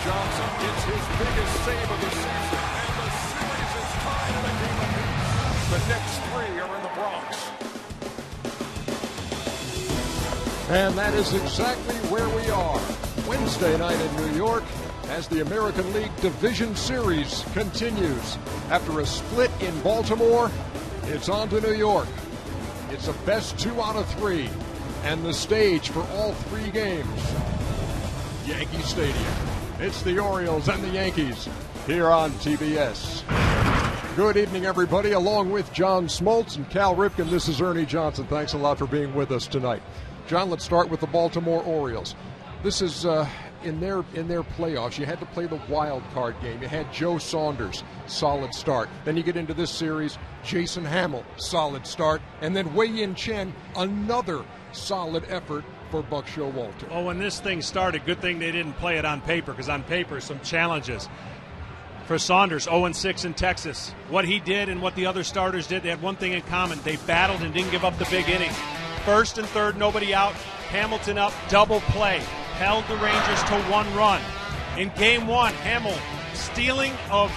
Johnson. It's his biggest save of the season, and the series is tied at a game apiece. The next three are in the Bronx. And that is exactly where we are. Wednesday night in New York as the American League Division Series continues. After a split in Baltimore, it's on to New York. It's a best 2 out of 3, and the stage for all 3 games, Yankee Stadium. It's the Orioles and the Yankees here on TBS. Good evening, everybody. Along with John Smoltz and Cal Ripken, this is Ernie Johnson. Thanks a lot for being with us tonight. John, let's start with the Baltimore Orioles. This is in their playoffs. You had to play the wild card game. You had Joe Saunders, solid start. Then you get into this series, Jason Hamill, solid start, and then Wei-Yin Chen, another solid effort for Buck Showalter. Oh, when this thing started, good thing they didn't play it on paper, because on paper, some challenges. For Saunders, 0-6 in Texas. What he did and what the other starters did, they had one thing in common. They battled and didn't give up the big inning. First and third, nobody out. Hamilton up, double play. Held the Rangers to 1 run. In game 1, Hamill stealing of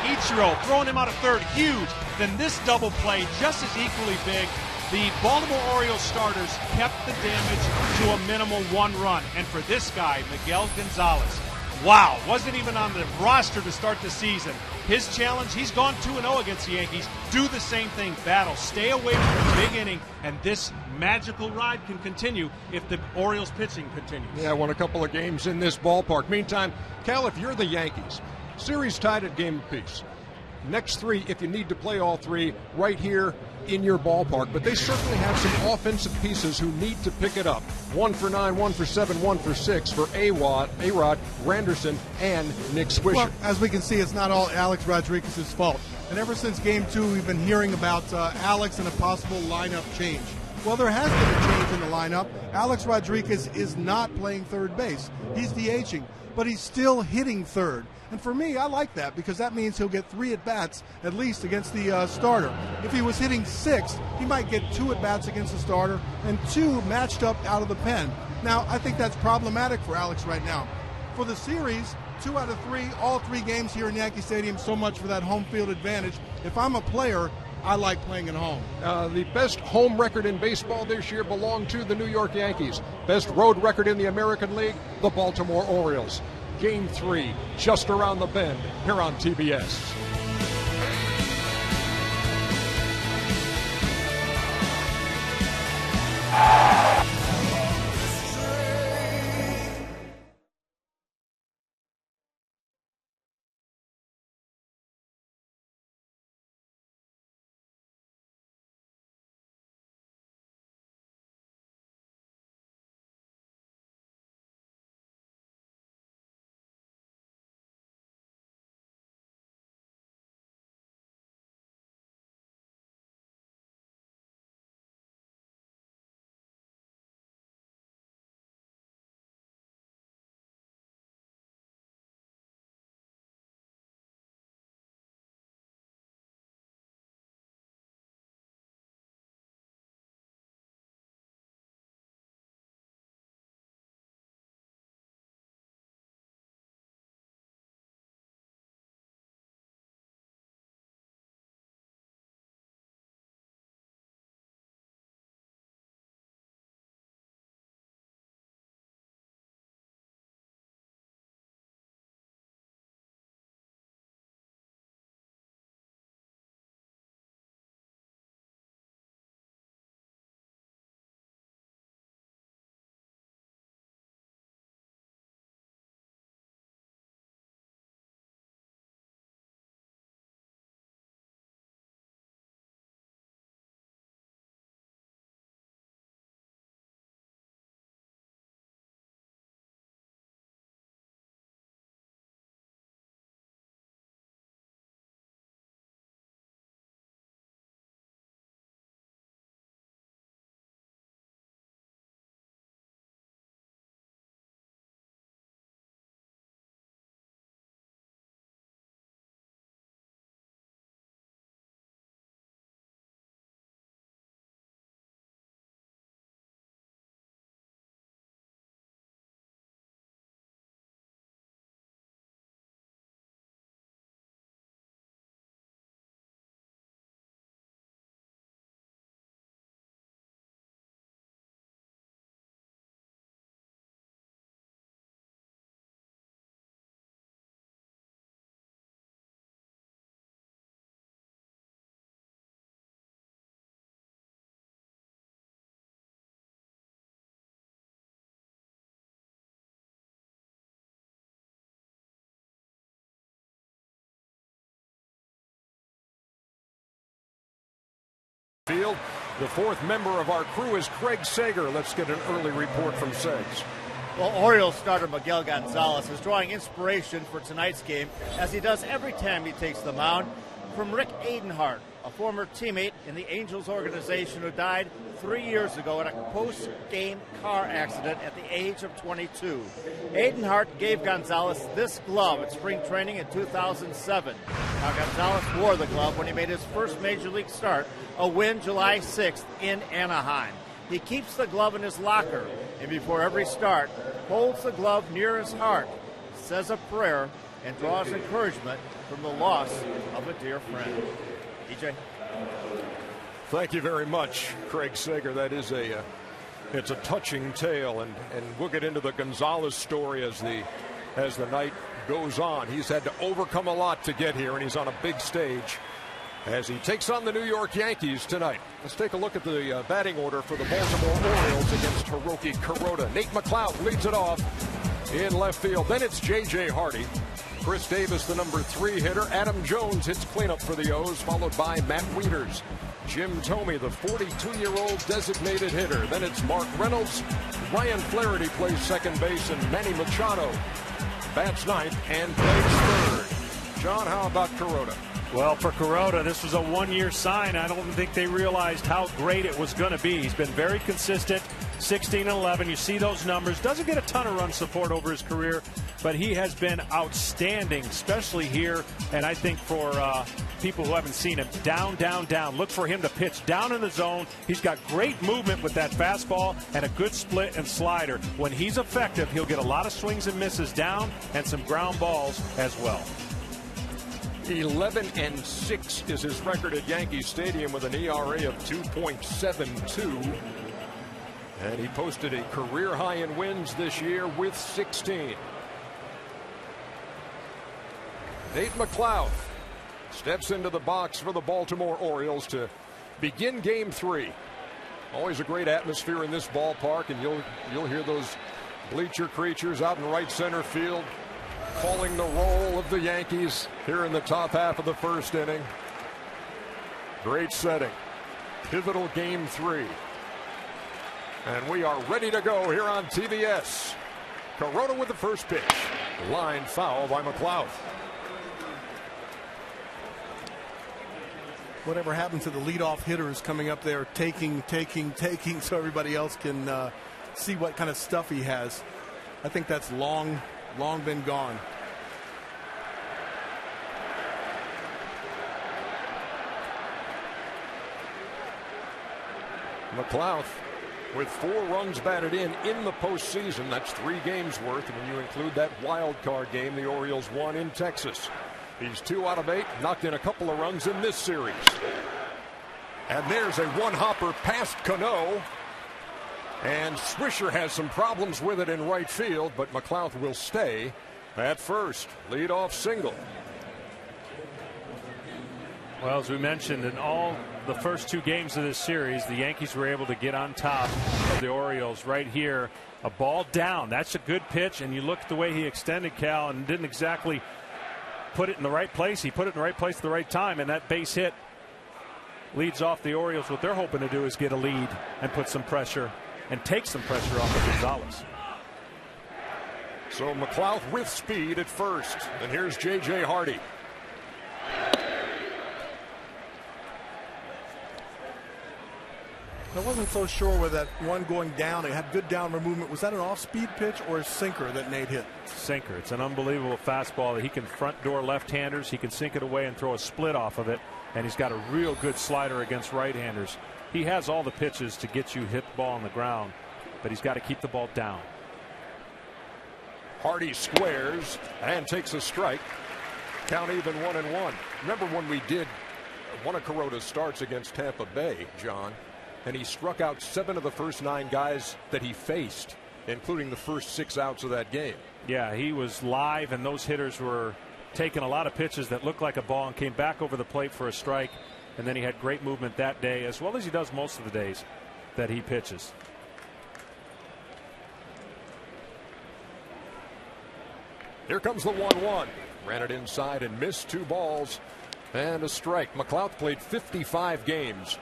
Ichiro, throwing him out of third, huge. Then this double play, just as equally big. The Baltimore Orioles starters kept the damage to a minimal 1 run. And for this guy, Miguel Gonzalez, wow, wasn't even on the roster to start the season. His challenge, he's gone 2-0 against the Yankees. Do the same thing, battle, stay away from the big inning, and this magical ride can continue if the Orioles pitching continues. Yeah, won a couple of games in this ballpark. Meantime, Cal, if you're the Yankees, series tied at game apiece. Next 3, if you need to play all 3, right here in your ballpark. But they certainly have some offensive pieces who need to pick it up. 1 for 9, 1 for 7, 1 for 6 for A-Rod, Granderson, and Nick Swisher. Well, as we can see, it's not all Alex Rodriguez's fault. And ever since Game 2, we've been hearing about Alex and a possible lineup change. Well, there has been a change in the lineup. Alex Rodriguez is not playing third base. He's DHing, but he's still hitting third. And for me, I like that because that means he'll get 3 at-bats at least against the starter. If he was hitting 6th, he might get 2 at-bats against the starter and 2 matched up out of the pen. Now, I think that's problematic for Alex right now. For the series, 2 out of 3, all 3 games here in Yankee Stadium, so much for that home field advantage. If I'm a player, I like playing at home. The best home record in baseball this year belonged to the New York Yankees. Best road record in the American League, the Baltimore Orioles. Game 3, just around the bend, here on TBS. The fourth member of our crew is Craig Sager. Let's get an early report from Segs. Well, Orioles starter Miguel Gonzalez is drawing inspiration for tonight's game, as he does every time he takes the mound, from Rick Adenhart, a former teammate in the Angels organization who died 3 years ago in a post-game car accident at the age of 22. Adenhart gave Gonzalez this glove at spring training in 2007. Now, Gonzalez wore the glove when he made his first major league start, a win July 6th in Anaheim. He keeps the glove in his locker, and before every start, holds the glove near his heart, says a prayer, and draws encouragement from the loss of a dear friend. EJ. Thank you very much, Craig Sager. That is it's a touching tale, and we'll get into the Gonzalez story as the night goes on. He's had to overcome a lot to get here, and he's on a big stage as he takes on the New York Yankees tonight. Let's take a look at the batting order for the Baltimore Orioles against Hiroki Kuroda. Nate McLeod leads it off in left field. Then it's J.J. Hardy. Chris Davis, the number 3 hitter. Adam Jones hits cleanup for the O's, followed by Matt Wieters. Jim Thome, the 42-year-old designated hitter. Then it's Mark Reynolds. Ryan Flaherty plays second base, and Manny Machado bats ninth and plays third. John, how about Kuroda? Well, for Kuroda, this was a one-year sign. I don't think they realized how great it was going to be. He's been very consistent, 16-11. You see those numbers. Doesn't get a ton of run support over his career, but he has been outstanding, especially here. And I think for people who haven't seen him, down, down, down. Look for him to pitch down in the zone. He's got great movement with that fastball and a good split and slider. When he's effective, he'll get a lot of swings and misses down and some ground balls as well. 11-6 is his record at Yankee Stadium with an ERA of 2.72. And he posted a career high in wins this year with 16. Nate McLeod steps into the box for the Baltimore Orioles to begin game 3. Always a great atmosphere in this ballpark, and you'll hear those bleacher creatures out in right center field calling the roll of the Yankees here in the top half of the first inning. Great setting. Pivotal game 3. And we are ready to go here on TBS. Kuroda with the first pitch. Line foul by McLeod. Whatever happened to the leadoff hitters coming up there, taking, so everybody else can see what kind of stuff he has. I think that's long been gone. McLeod with 4 runs batted in the postseason. That's 3 games worth when you include that wild card game the Orioles won in Texas. He's 2 out of 8, knocked in a couple of runs in this series. And there's a one-hopper past Cano. And Swisher has some problems with it in right field, but McLeod will stay at first. Leadoff single. Well, as we mentioned, in all the first 2 games of this series, the Yankees were able to get on top of the Orioles. Right here, a ball down. That's a good pitch, and you look at the way he extended, Cal, and didn't exactly put it in the right place. He put it in the right place at the right time, and that base hit leads off the Orioles. What they're hoping to do is get a lead and put some pressure and take some pressure off of Gonzalez. So McLeod with speed at first. And here's J.J. Hardy. I wasn't so sure with that one going down. It had good downward movement. Was that an off-speed pitch or a sinker that Nate hit? Sinker. It's an unbelievable fastball that he can front door left-handers. He can sink it away and throw a split off of it. And he's got a real good slider against right-handers. He has all the pitches to get you hit the ball on the ground, but he's got to keep the ball down. Hardy squares and takes a strike. Count even 1-1. Remember when we did one of Kuroda's starts against Tampa Bay, John, and he struck out 7 of the first 9 guys that he faced, including the first 6 outs of that game. Yeah, he was live, and those hitters were taking a lot of pitches that looked like a ball and came back over the plate for a strike. And then he had great movement that day, as well as he does most of the days that he pitches. Here comes the 1-1. Ran it inside and missed 2 balls and a strike. McLeod played 55 games,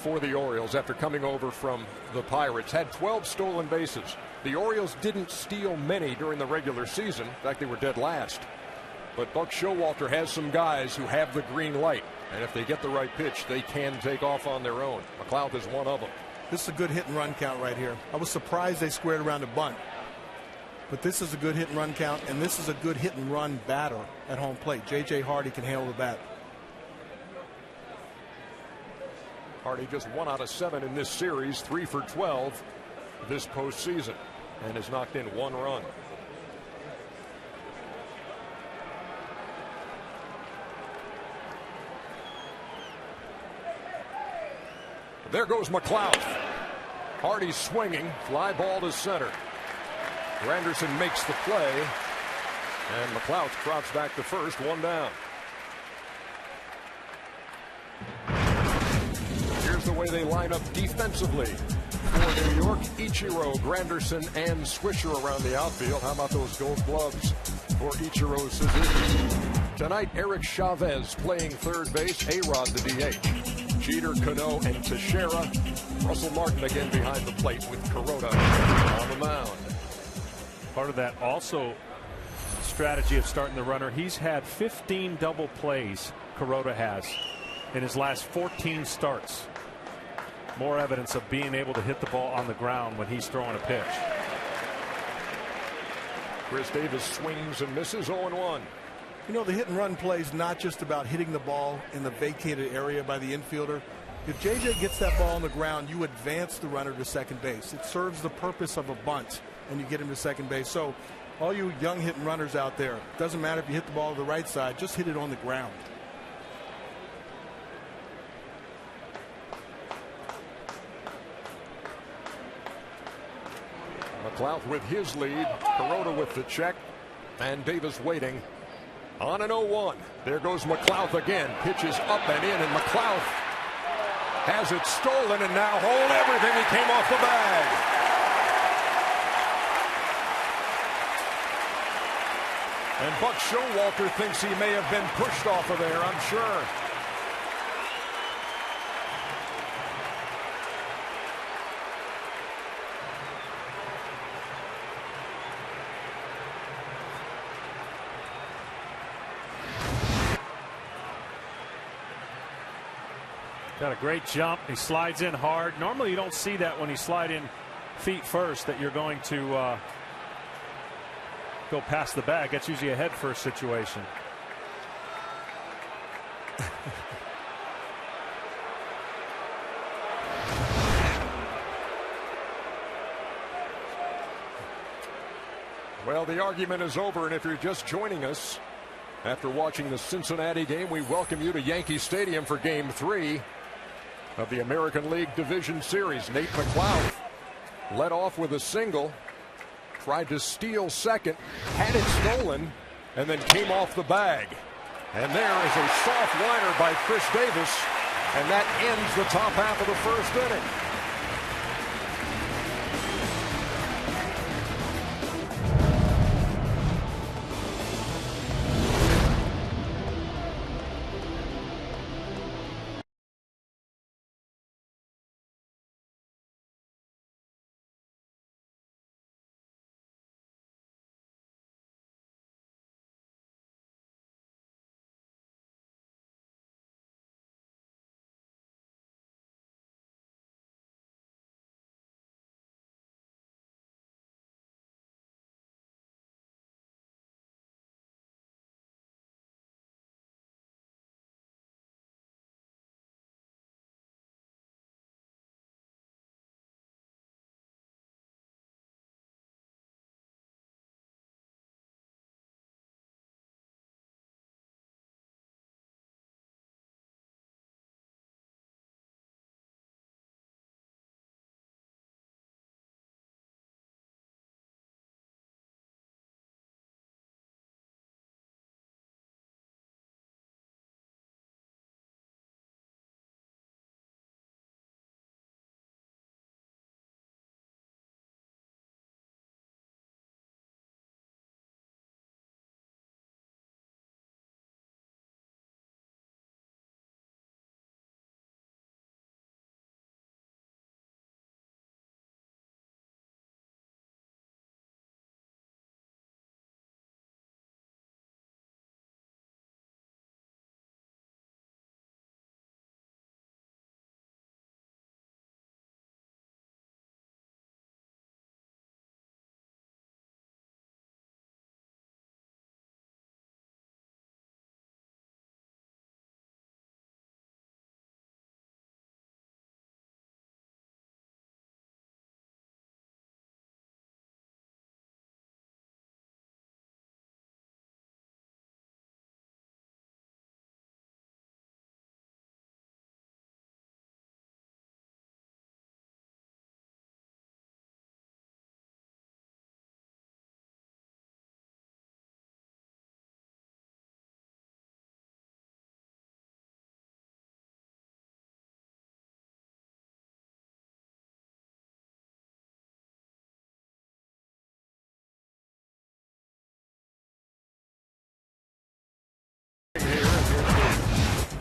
for the Orioles after coming over from the Pirates. Had 12 stolen bases. The Orioles didn't steal many during the regular season. In fact, they were dead last. But Buck Showalter has some guys who have the green light. And if they get the right pitch, they can take off on their own. McLeod is one of them. This is a good hit and run count right here. I was surprised they squared around a bunt. But this is a good hit and run count, and this is a good hit and run batter at home plate. J.J. Hardy can handle the bat. Hardy just 1 out of 7 in this series, 3 for 12 this postseason, and has knocked in 1 run. There goes McLeod. Hardy swinging, fly ball to center. Granderson makes the play, and McLeod trots back to first, 1 down. Here's the way they line up defensively for New York. Ichiro, Granderson, and Swisher around the outfield. How about those gold gloves for Ichiro Suzuki? Tonight, Eric Chavez playing third base, A-Rod the DH. Jeter, Cano, and Teixeira. Russell Martin again behind the plate with Kuroda on the mound. Part of that also strategy of starting the runner. He's had 15 double plays, Kuroda has, in his last 14 starts. More evidence of being able to hit the ball on the ground when he's throwing a pitch. Chris Davis swings and misses, 0-1. You know, the hit and run play is not just about hitting the ball in the vacated area by the infielder. If JJ gets that ball on the ground, you advance the runner to second base. It serves the purpose of a bunt, and you get him to second base. So all you young hit and runners out there, doesn't matter if you hit the ball to the right side, just hit it on the ground. McLeod with his lead, Kuroda with the check, and Davis waiting. On an 0-1. There goes McLeod again. Pitches up and in, and McLeod has it stolen, and now hold everything. He came off the bag. And Buck Showalter thinks he may have been pushed off of there, I'm sure. Got a great jump. He slides in hard. Normally you don't see that when you slide in feet first, that you're going to go past the bag. That's usually a head first situation. Well, the argument is over, and if you're just joining us after watching the Cincinnati game, we welcome you to Yankee Stadium for Game 3 of the American League Division Series. Nate McLeod led off with a single, tried to steal second, had it stolen, and then came off the bag. And there is a soft liner by Chris Davis, and that ends the top half of the first inning.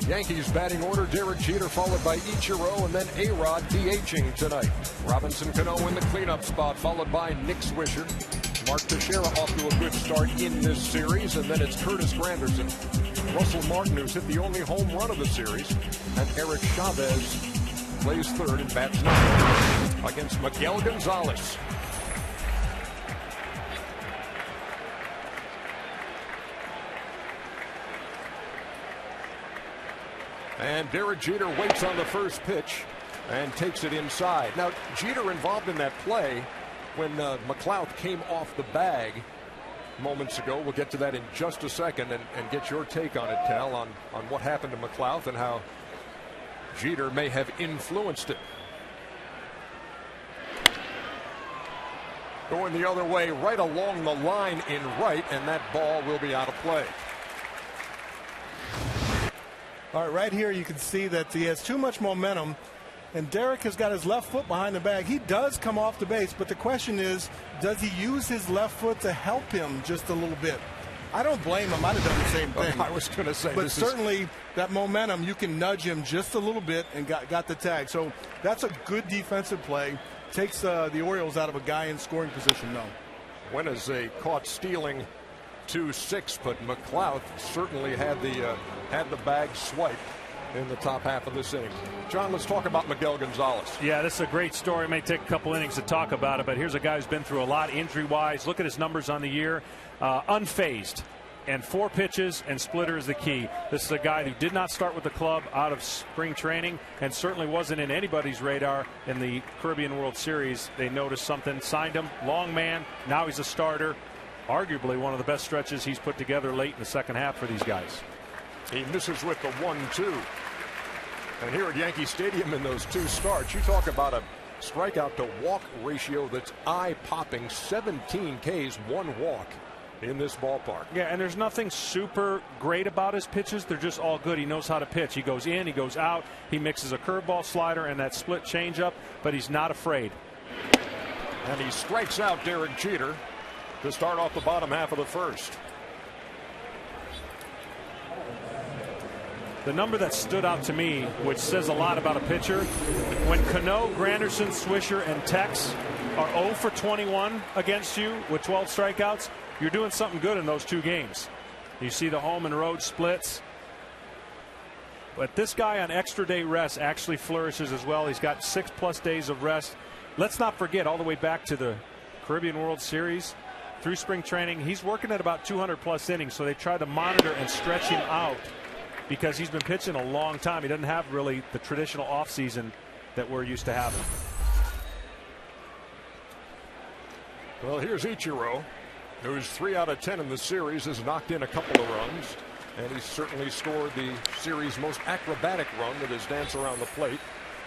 Yankees batting order, Derek Jeter followed by Ichiro and then A-Rod DHing tonight. Robinson Cano in the cleanup spot followed by Nick Swisher. Mark Teixeira off to a good start in this series, and then it's Curtis Granderson. Russell Martin, who's hit the only home run of the series, and Eric Chavez plays third and bats ninth against Miguel Gonzalez. And Derek Jeter waits on the first pitch and takes it inside. Now, Jeter involved in that play when McLeod came off the bag moments ago. We'll get to that in just a second and get your take on it, Tal, on what happened to McLeod and how Jeter may have influenced it. Going the other way, right along the line in right, and that ball will be out of play. All right, right here you can see that he has too much momentum, and Derek has got his left foot behind the bag. He does come off the base, but the question is, does he use his left foot to help him just a little bit? I don't blame him. I'd have done the same thing. I was going to say, but certainly that momentum, you can nudge him just a little bit and got the tag. So that's a good defensive play. Takes the Orioles out of a guy in scoring position now. When is a caught stealing 2-6, but McLeod certainly had the bag swiped in the top half of this inning. John, let's talk about Miguel Gonzalez. Yeah, this is a great story. It may take a couple innings to talk about it, but here's a guy who's been through a lot injury-wise. Look at his numbers on the year. Unfazed. And 4 pitches and splitter is the key. This is a guy who did not start with the club out of spring training and certainly wasn't in anybody's radar in the Caribbean World Series. They noticed something, signed him, long man. Now he's a starter. Arguably one of the best stretches he's put together late in the second half for these guys. He misses with the 1-2. And here at Yankee Stadium in those 2 starts, you talk about a strikeout to walk ratio that's eye-popping. 17 Ks, 1 walk in this ballpark. Yeah, and there's nothing super great about his pitches. They're just all good. He knows how to pitch. He goes in, he goes out. He mixes a curveball, slider, and that split changeup, but he's not afraid. And he strikes out Derek Jeter to start off the bottom half of the first. The number that stood out to me, which says a lot about a pitcher, when Cano, Granderson, Swisher, and Tex are 0 for 21 against you with 12 strikeouts, you're doing something good in those 2 games. You see the home and road splits. But this guy on extra day rest actually flourishes as well. He's got 6+ days of rest. Let's not forget, all the way back to the Caribbean World Series, through spring training, he's working at about 200+ innings, so they try to monitor and stretch him out because he's been pitching a long time. He doesn't have really the traditional offseason that we're used to having. Well, here's Ichiro, who's 3 out of 10 in the series, has knocked in a couple of runs, and he's certainly scored the series' most acrobatic run with his dance around the plate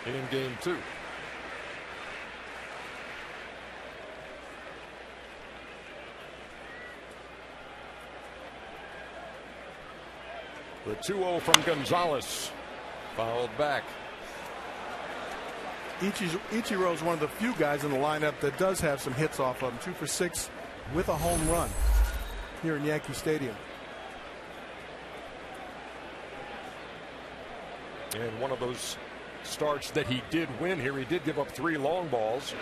in Game 2. The 2-0 from Gonzalez, fouled back. Ichiro is one of the few guys in the lineup that does have some hits off of him. 2 for 6 with a home run here in Yankee Stadium. And one of those starts that he did win here. He did give up 3 long balls,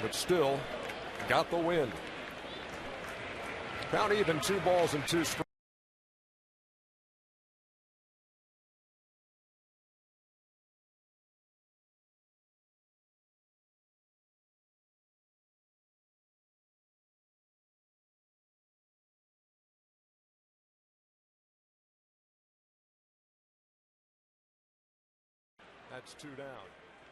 but still got the win. Count even, 2 balls and 2 strikes. That's 2 down.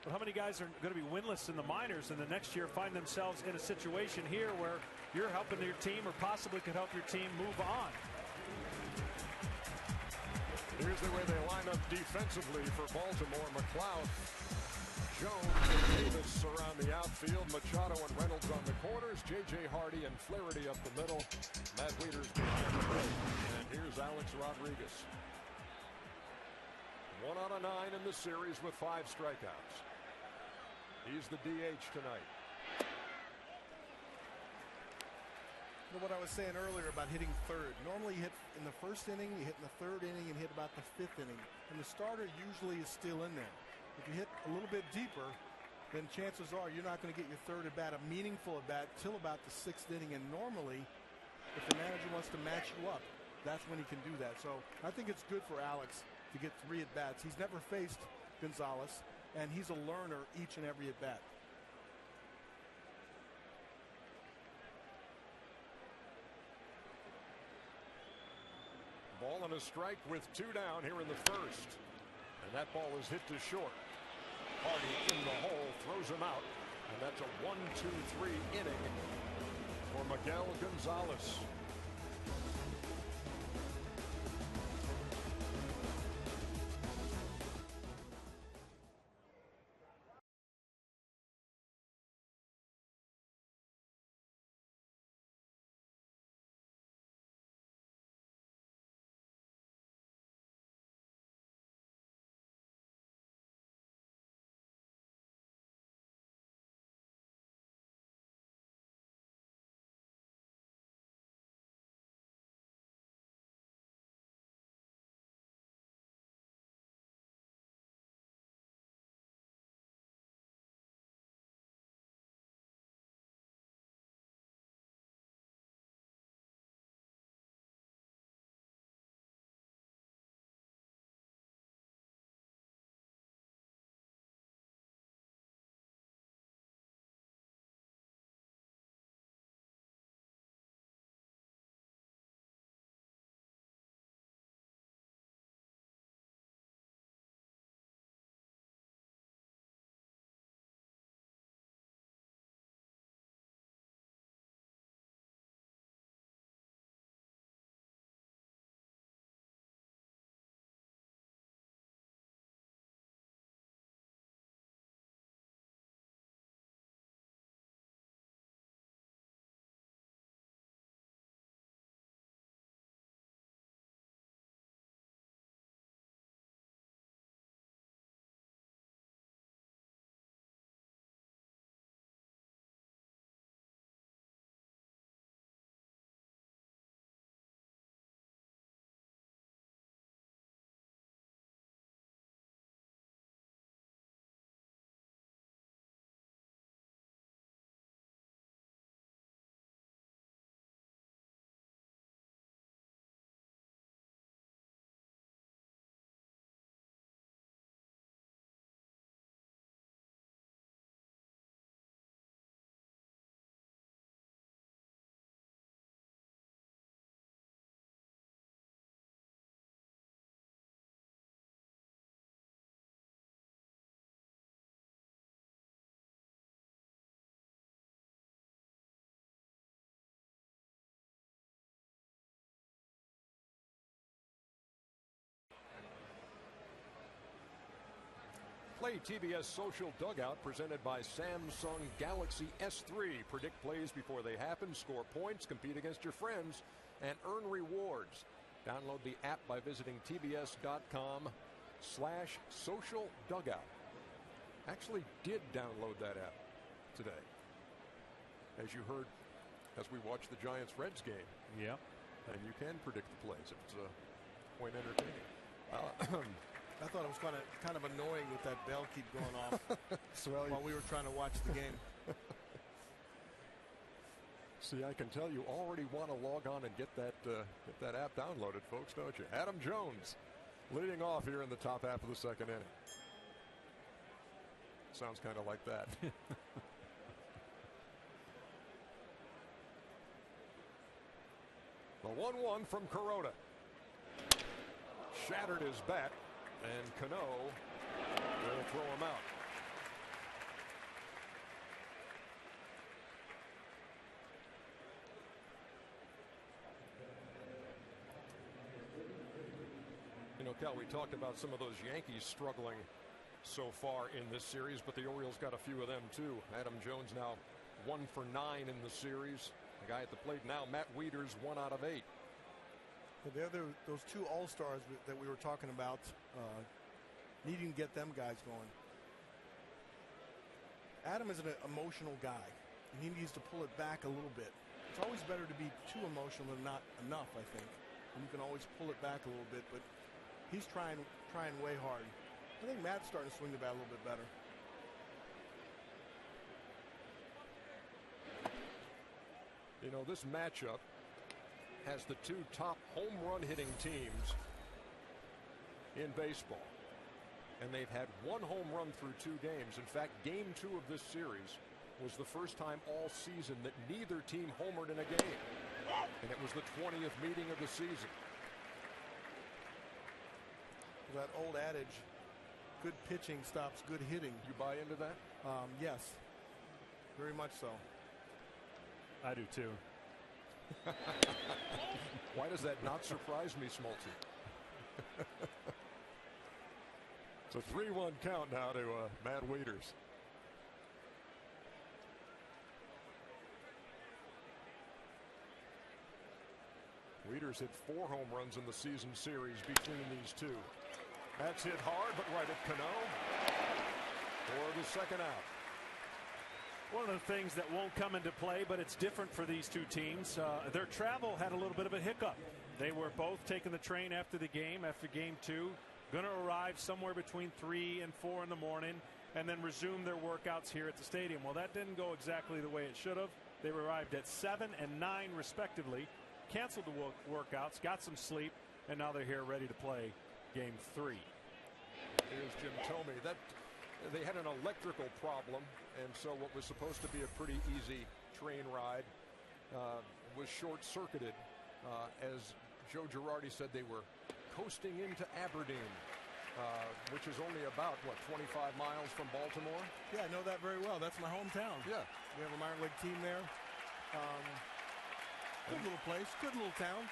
But how many guys are going to be winless in the minors and the next year find themselves in a situation here where you're helping your team or possibly could help your team move on? Here's the way they line up defensively for Baltimore. McLeod, Jones, and Davis around the outfield. Machado and Reynolds on the corners. J.J. Hardy and Flaherty up the middle. Matt Wieters behind the plate. And here's Alex Rodriguez. 1 out of 9 in the series with 5 strikeouts. He's the DH tonight. what I was saying earlier about hitting third. Normally you hit in the first inning, you hit in the third inning, and hit about the fifth inning. And the starter usually is still in there. If you hit a little bit deeper, then chances are you're not going to get your third at bat, a meaningful at bat, till about the sixth inning. And normally, if the manager wants to match you up, that's when he can do that. So I think it's good for Alex to get 3 at bats. He's never faced Gonzalez, and he's a learner each and every at bat. Ball and a strike with 2 down here in the first. And that ball is hit to short. Hardy in the hole, throws him out. And that's a 1-2-3 inning for Miguel Gonzalez. Play TBS Social Dugout presented by Samsung Galaxy S3. Predict plays before they happen, score points, compete against your friends, and earn rewards. Download the app by visiting tbs.com/social dugout. Actually did download that app today, as you heard as we watched the Giants-Reds game. Yeah. And you can predict the plays if it's quite entertaining. I thought it was kind of annoying with that bell keep going off while we were trying to watch the game. See, I can tell you already want to log on and get that app downloaded, folks, don't you? Adam Jones leading off here in the top half of the second inning. Sounds kind of like that. The 1-1 from Kuroda. Shattered his bat, and Cano will throw him out. You know, Cal, we talked about some of those Yankees struggling so far in this series, but the Orioles got a few of them too. Adam Jones now 1 for 9 in the series. The guy at the plate now, Matt Wieters, 1 out of 8. They're those 2 all-stars that we were talking about, needing to get them guys going. Adam is an emotional guy, and he needs to pull it back a little bit. It's always better to be too emotional than not enough, I think. And you can always pull it back a little bit, but he's trying way hard. I think Matt's starting to swing the bat a little bit better. You know, this matchup has the two top home run hitting teams in baseball. And they've had one home run through 2 games. In fact, game 2 of this series was the first time all season that neither team homered in a game. And it was the 20th meeting of the season. That old adage, good pitching stops good hitting. You buy into that? Yes, very much so. I do too. Why does that not surprise me, Smoltz? It's a 3-1 count now to Matt Wieters. Wieters hit 4 home runs in the season series between these two. That's hit hard, but right at Cano for the second out. One of the things that won't come into play, but it's different for these two teams. Their travel had a little bit of a hiccup. They were both taking the train after the game, after game 2, going to arrive somewhere between 3 and 4 in the morning, and then resume their workouts here at the stadium. Well, that didn't go exactly the way it should have. They arrived at 7 and 9 respectively, canceled the workouts, got some sleep, and now they're here ready to play game 3. Here's Jim Thome. They had an electrical problem, and so what was supposed to be a pretty easy train ride was short-circuited. As Joe Girardi said, they were coasting into Aberdeen, which is only about, 25 miles from Baltimore? Yeah, I know that very well. That's my hometown. Yeah. We have a minor league team there. Good little place, good little town.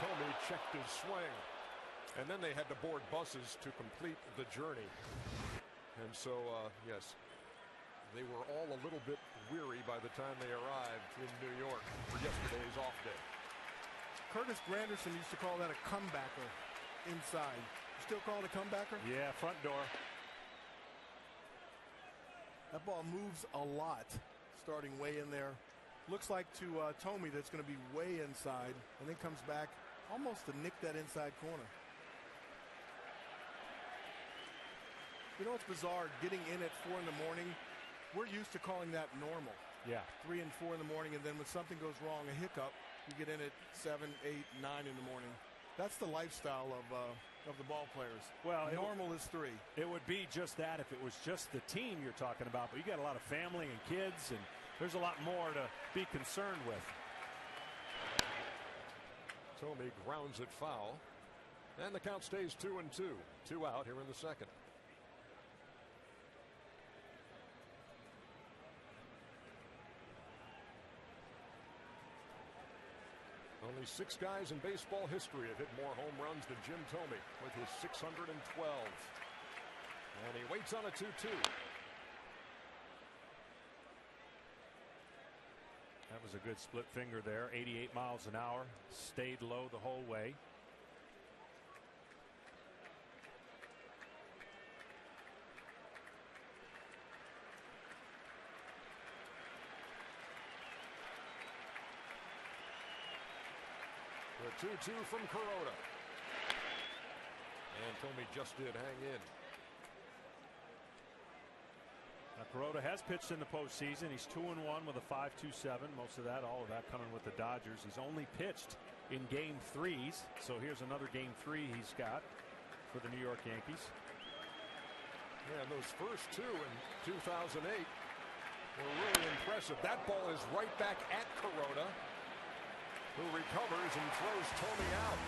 Thome checked his swing. And then they had to board buses to complete the journey. And so, yes, they were all a little bit weary by the time they arrived in New York for yesterday's off day. Curtis Granderson used to call that a comebacker inside. You still call it a comebacker? Yeah, front door. That ball moves a lot, starting way in there. Looks like to Thome that's going to be way inside, and then comes back almost to nick that inside corner. You know, it's bizarre getting in at 4 in the morning. We're used to calling that normal. Yeah. 3 and 4 in the morning, and then when something goes wrong, a hiccup, you get in at 7, 8, 9 in the morning. That's the lifestyle of the ball players. Well, normal is 3. It would be just that if it was just the team you're talking about, but you got a lot of family and kids, and there's a lot more to be concerned with. Thome grounds it foul, and the count stays 2-2. 2 out here in the second. Only 6 guys in baseball history have hit more home runs than Jim Thome with his 612. And he waits on a 2-2. That was a good split finger there. 88 miles an hour. Stayed low the whole way. The 2-2 from Kuroda. And Thome just did hang in. Now, Kuroda has pitched in the postseason. He's 2-1 with a 5.27. Most of that, all of that coming with the Dodgers. He's only pitched in game 3s. So here's another game 3 he's got for the New York Yankees. Yeah, and those first 2 in 2008 were really impressive. That ball is right back at Kuroda, who recovers and throws Thome out.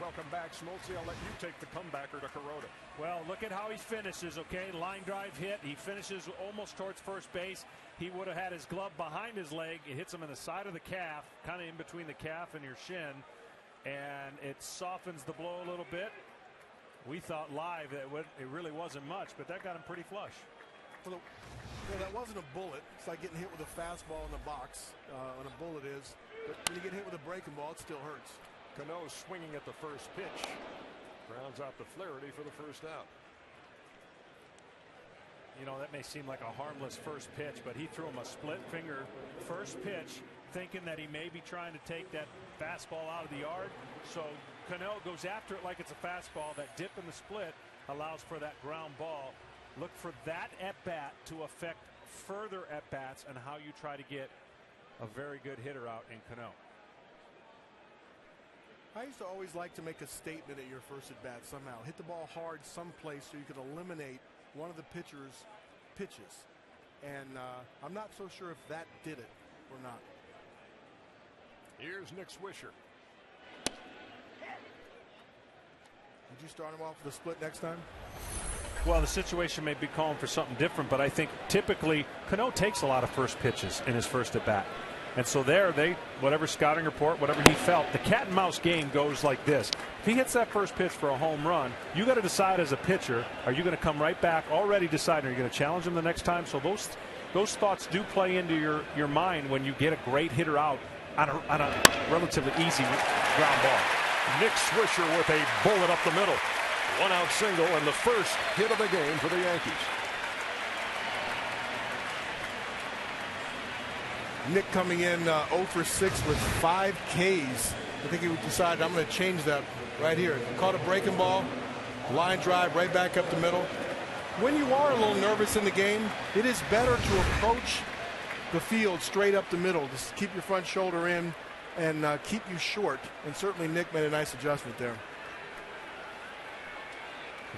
Welcome back, Smoltzy. I'll let you take the comebacker to Kuroda. Well, look at how he finishes, okay? Line drive hit. He finishes almost towards first base. He would have had his glove behind his leg. It hits him in the side of the calf, kind of in between the calf and your shin, and it softens the blow a little bit. We thought live that it really wasn't much, but that got him pretty flush. Well, that wasn't a bullet. It's like getting hit with a fastball in the box. When a bullet is, but when you get hit with a breaking ball, it still hurts. Cano swinging at the first pitch. Grounds out the Flaherty for the first out. You know, that may seem like a harmless first pitch, but he threw him a split finger first pitch, thinking that he may be trying to take that fastball out of the yard. So Cano goes after it like it's a fastball. That dip in the split allows for that ground ball. Look for that at-bat to affect further at-bats and how you try to get a very good hitter out in Cano. I used to always like to make a statement at your first at-bat somehow. Hit the ball hard someplace so you could eliminate one of the pitcher's pitches. And I'm not so sure if that did it or not. Here's Nick Swisher. Would you start him off with a split next time? Well, the situation may be calling for something different, but I think typically Cano takes a lot of first pitches in his first at bat. And so whatever scouting report, whatever he felt, the cat and mouse game goes like this. If he hits that first pitch for a home run, you got to decide as a pitcher, are you going to come right back already deciding, are you going to challenge him the next time? So those thoughts do play into your mind when you get a great hitter out on a relatively easy ground ball. Nick Swisher with a bullet up the middle. One out single and the first hit of the game for the Yankees. Nick coming in 0 for 6 with 5 Ks. I think he decided, I'm going to change that right here. Caught a breaking ball, line drive right back up the middle. When you are a little nervous in the game, it is better to approach the field straight up the middle. Just keep your front shoulder in and keep you short. And certainly Nick made a nice adjustment there.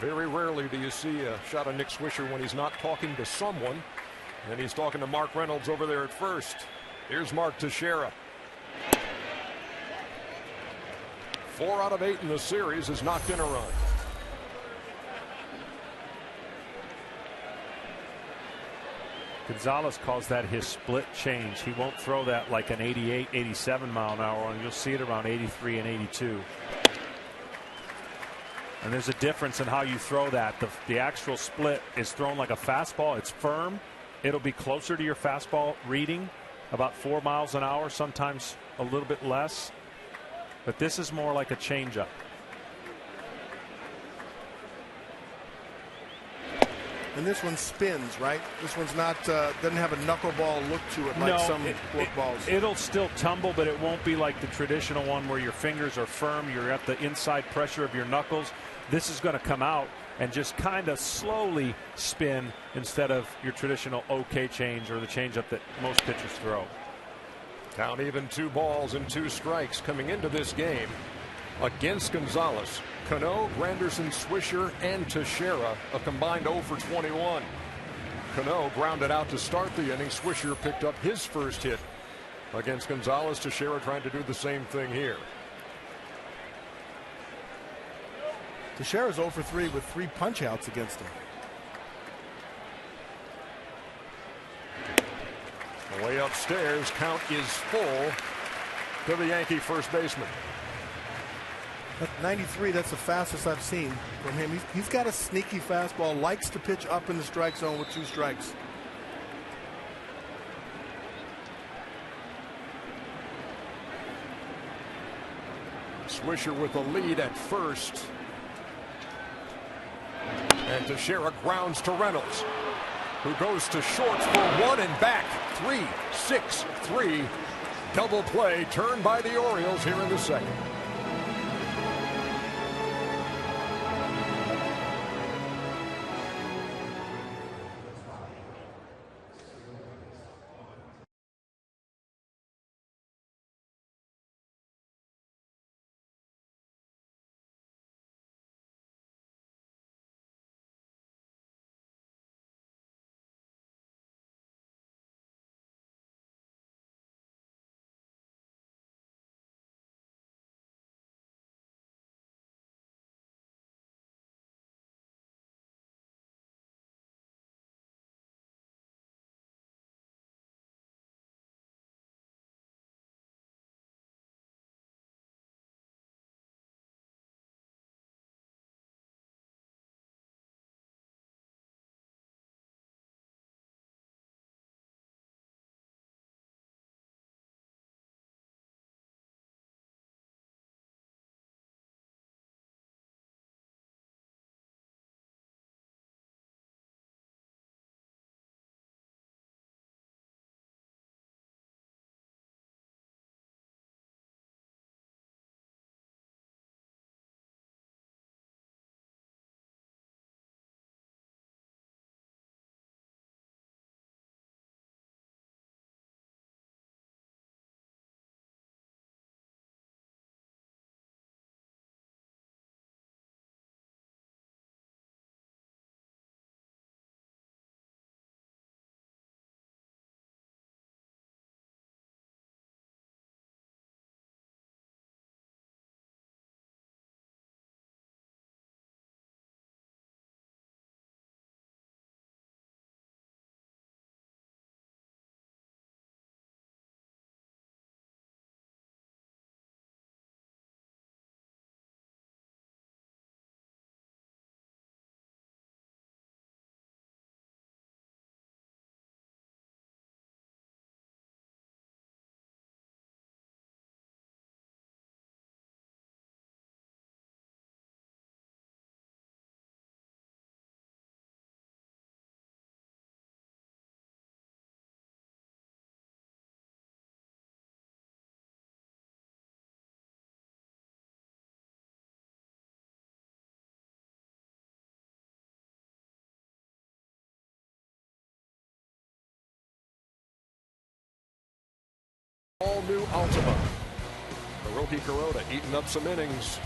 Very rarely do you see a shot of Nick Swisher when he's not talking to someone. And he's talking to Mark Reynolds over there at first. Here's Mark Teixeira. 4 out of 8 in the series has knocked in a run. Gonzalez calls that his split change. He won't throw that like an 88, 87 mile an hour, and you'll see it around 83 and 82. And there's a difference in how you throw that. The actual split is thrown like a fastball. It's firm. It'll be closer to your fastball reading, about 4 miles an hour, sometimes a little bit less. But this is more like a changeup. And this one spins, right? This one's not doesn't have a knuckleball look to it like some fork balls. It'll still tumble, but it won't be like the traditional one where your fingers are firm. You're at the inside pressure of your knuckles. This is going to come out and just kind of slowly spin instead of your traditional OK change or the changeup that most pitchers throw. Count even 2 balls and 2 strikes coming into this game against Gonzalez. Cano, Granderson, Swisher, and Teixeira a combined 0 for 21. Cano grounded out to start the inning. Swisher picked up his first hit against Gonzalez. Teixeira trying to do the same thing here. Teixeira's 0 for 3 with 3 punch outs against him. Way upstairs, count is full to the Yankee first baseman. At 93, that's the fastest I've seen from him. He's got a sneaky fastball, likes to pitch up in the strike zone with 2 strikes. Swisher with the lead at first. And Teixeira grounds to Reynolds, who goes to short for 1 and back. 3-6-3. Double play turned by the Orioles here in the second. all new Altima. Hiroki Kuroda eating up some innings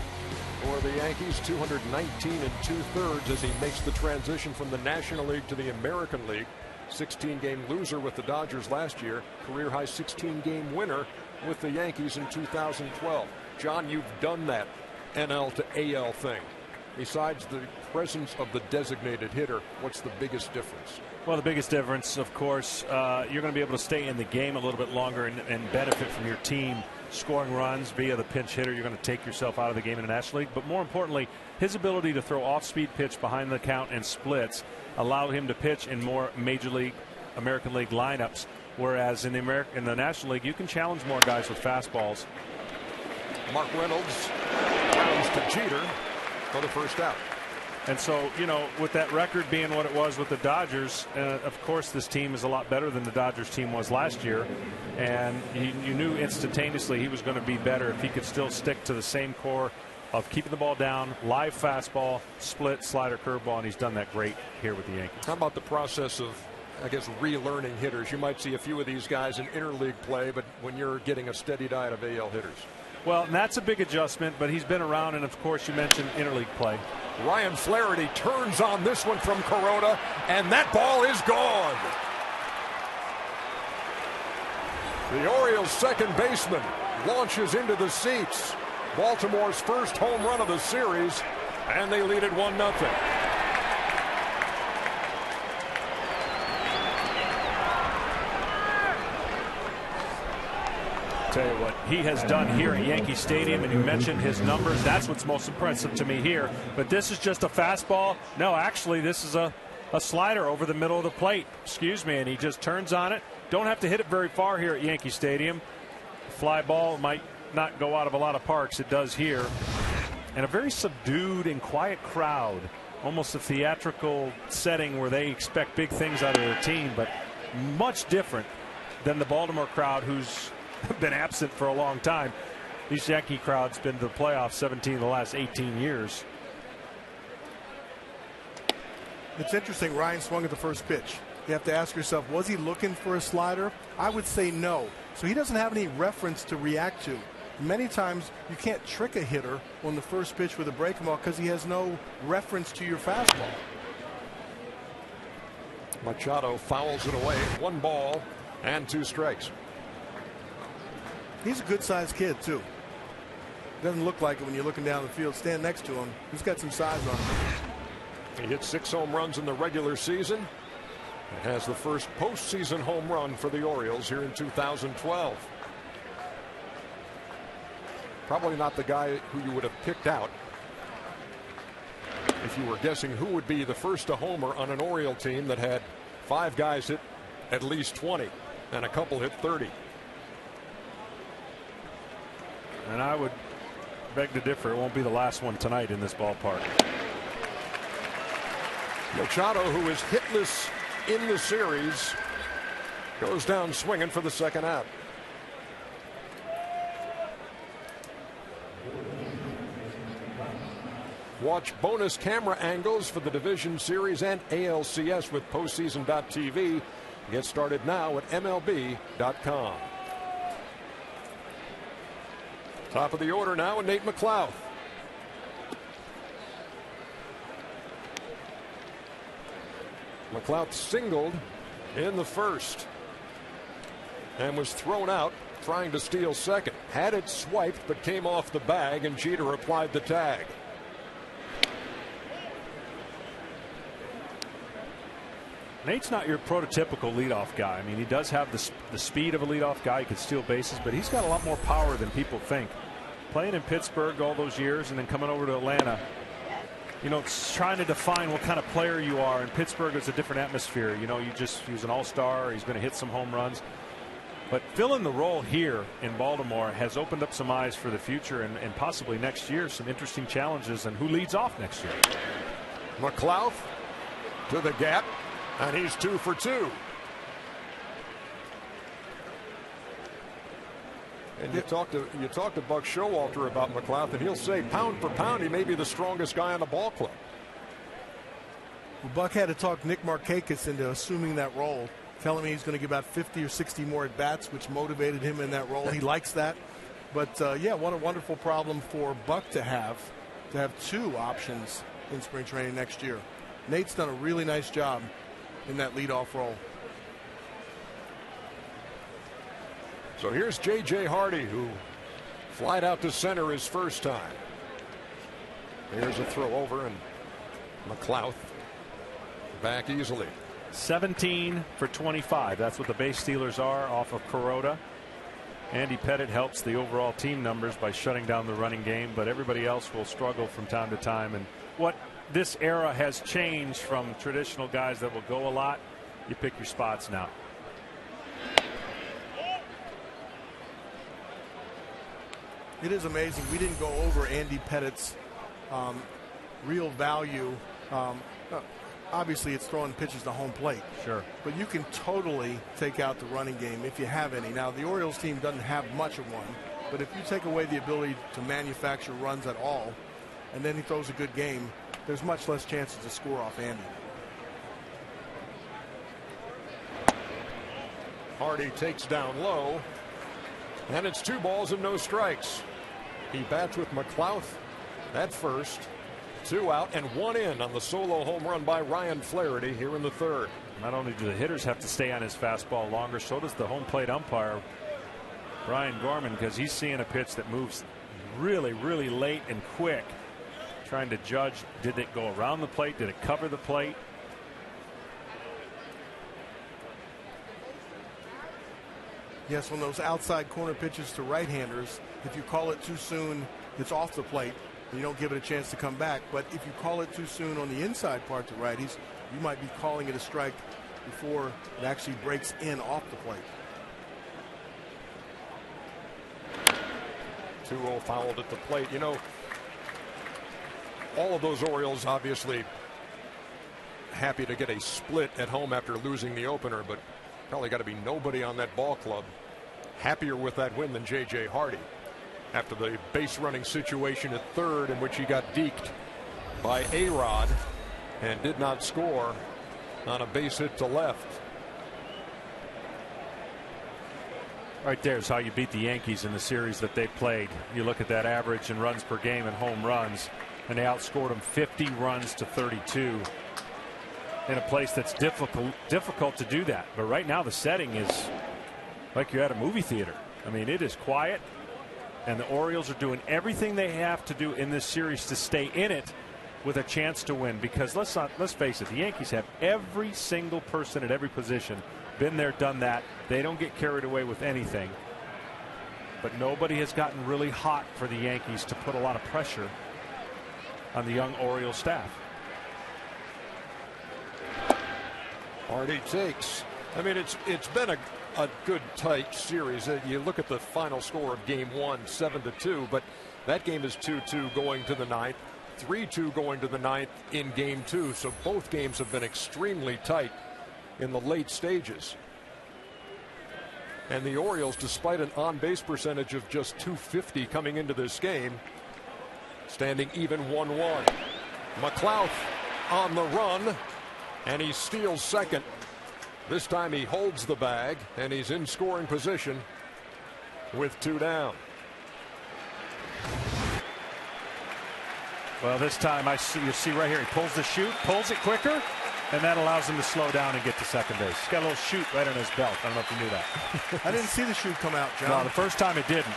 for the Yankees, 219 2/3 as he makes the transition from the National League to the American League. 16-game loser with the Dodgers last year, career high 16-game winner with the Yankees in 2012. John, you've done that NL to AL thing. Besides the presence of the designated hitter, what's the biggest difference? Well, the biggest difference, of course, you're going to be able to stay in the game a little bit longer and benefit from your team scoring runs via the pinch hitter. You're going to take yourself out of the game in the National League. But more importantly, his ability to throw off-speed pitch behind the count and splits allow him to pitch in more Major League, American League lineups. Whereas in the National League, you can challenge more guys with fastballs. Mark Reynolds rounds to Jeter for the first out. And so, you know, with that record being what it was with the Dodgers, of course this team is a lot better than the Dodgers team was last year. And you knew instantaneously he was going to be better if he could still stick to the same core of keeping the ball down, live fastball, split, slider, curveball, and he's done that great here with the Yankees. How about the process of, I guess, relearning hitters? You might see a few of these guys in interleague play, but when you're getting a steady diet of AL hitters. Well, and that's a big adjustment, but he's been around, and of course you mentioned interleague play. Ryan Flaherty turns on this one from Kuroda, and that ball is gone. The Orioles' second baseman launches into the seats. Baltimore's first home run of the series, and they lead it 1-0. Tell you what he has done here at Yankee Stadium, and you mentioned his numbers. That's what's most impressive to me here. But this is just a fastball. No, actually, this is a slider over the middle of the plate. Excuse me, and he just turns on it. Don't have to hit it very far here at Yankee Stadium. Fly ball might not go out of a lot of parks. It does here. And a very subdued and quiet crowd. Almost a theatrical setting where they expect big things out of their team, but much different than the Baltimore crowd, who's been absent for a long time. These Yankee crowds been to the playoffs 17 of the last 18 years. It's interesting. Ryan swung at the first pitch. You have to ask yourself, was he looking for a slider? I would say no. So he doesn't have any reference to react to. Many times you can't trick a hitter on the first pitch with a breaking ball because he has no reference to your fastball. Machado fouls it away. 1 ball and 2 strikes. He's a good-sized kid, too. Doesn't look like it when you're looking down the field. Stand next to him. He's got some size on him. He hit 6 home runs in the regular season. It has the first postseason home run for the Orioles here in 2012. Probably not the guy who you would have picked out if you were guessing who would be the first to homer on an Oriole team that had 5 guys hit at least 20 and a couple hit 30. And I would beg to differ. It won't be the last one tonight in this ballpark. Machado, who is hitless in the series, goes down swinging for the second out. Watch bonus camera angles for the Division Series and ALCS with postseason.tv. Get started now at MLB.com. Top of the order now, and Nate McLouth. McLouth singled in the first and was thrown out trying to steal second. Had it swiped but came off the bag, and Jeter applied the tag. Nate's not your prototypical leadoff guy. I mean, he does have the speed of a leadoff guy. He can steal bases, but he's got a lot more power than people think. Playing in Pittsburgh all those years and then coming over to Atlanta, you know, it's trying to define what kind of player you are. In Pittsburgh, it's a different atmosphere. You know, he's an all-star. He's going to hit some home runs. But filling the role here in Baltimore has opened up some eyes for the future and possibly next year some interesting challenges and who leads off next year. McLouth to the gap, and he's 2 for 2. And you talk to Buck Showalter about McLouth, and he'll say pound for pound he may be the strongest guy on the ball club. Well, Buck had to talk Nick Markakis into assuming that role. telling me he's going to give about 50 or 60 more at bats, which motivated him in that role. He likes that. But yeah, what a wonderful problem for Buck to have two options in spring training next year. Nate's done a really nice job in that leadoff role. So here's J.J. Hardy, who flied out to center his first time. Here's a throw over, and McLouth back easily. 17 for 25. That's what the base stealers are off of Kuroda. Andy Pettitte helps the overall team numbers by shutting down the running game, but everybody else will struggle from time to time. And what this era has changed from traditional guys that will go a lot. You pick your spots now. It is amazing. We didn't go over Andy Pettitte's real value. Obviously, it's throwing pitches to home plate. Sure. But you can totally take out the running game if you have any. Now, the Orioles team doesn't have much of one, but if you take away the ability to manufacture runs at all, and then he throws a good game, there's much less chances to score off Andy. Hardy takes down low, and it's 2 balls and no strikes. He bats with McLouth at first. 2 out and 1 in on the solo home run by Ryan Flaherty here in the third. Not only do the hitters have to stay on his fastball longer, so does the home plate umpire, Brian Gorman, because he's seeing a pitch that moves really, really late and quick. Trying to judge, did it go around the plate? Did it cover the plate? Yes, when those outside corner pitches to right-handers, if you call it too soon, it's off the plate. You don't give it a chance to come back. But if you call it too soon on the inside part to righties, you might be calling it a strike before it actually breaks in off the plate. 2-0 fouled at the plate. You know, all of those Orioles obviously happy to get a split at home after losing the opener, but probably got to be nobody on that ball club happier with that win than J.J. Hardy after the base running situation at third, in which he got deked by A-Rod and did not score on a base hit to left. Right there's how you beat the Yankees in the series that they played. You look at that average in runs per game and home runs, and they outscored them 50 runs to 32 in a place that's difficult to do that. But right now the setting is like you're at a movie theater. I mean, it is quiet, and the Orioles are doing everything they have to do in this series to stay in it with a chance to win, because let's face it, the Yankees have every single person at every position. Been there, done that. They don't get carried away with anything. But nobody has gotten really hot for the Yankees to put a lot of pressure on the young Orioles staff. Hardy takes. I mean, it's been a good tight series. You look at the final score of game 1, 7-2, but that game is 2-2 going to the ninth, 3-2 going to the ninth in game 2. So both games have been extremely tight in the late stages. And the Orioles, despite an on-base percentage of just .250 coming into this game, standing even 1-1. McLouth on the run, and he steals second. This time he holds the bag, and he's in scoring position with 2 down. Well, this time you see right here, he pulls the chute, pulls it quicker, and that allows him to slow down and get to second base. He's got a little chute right on his belt. I don't know if you knew that. I didn't see the chute come out, John. No, the first time it didn't.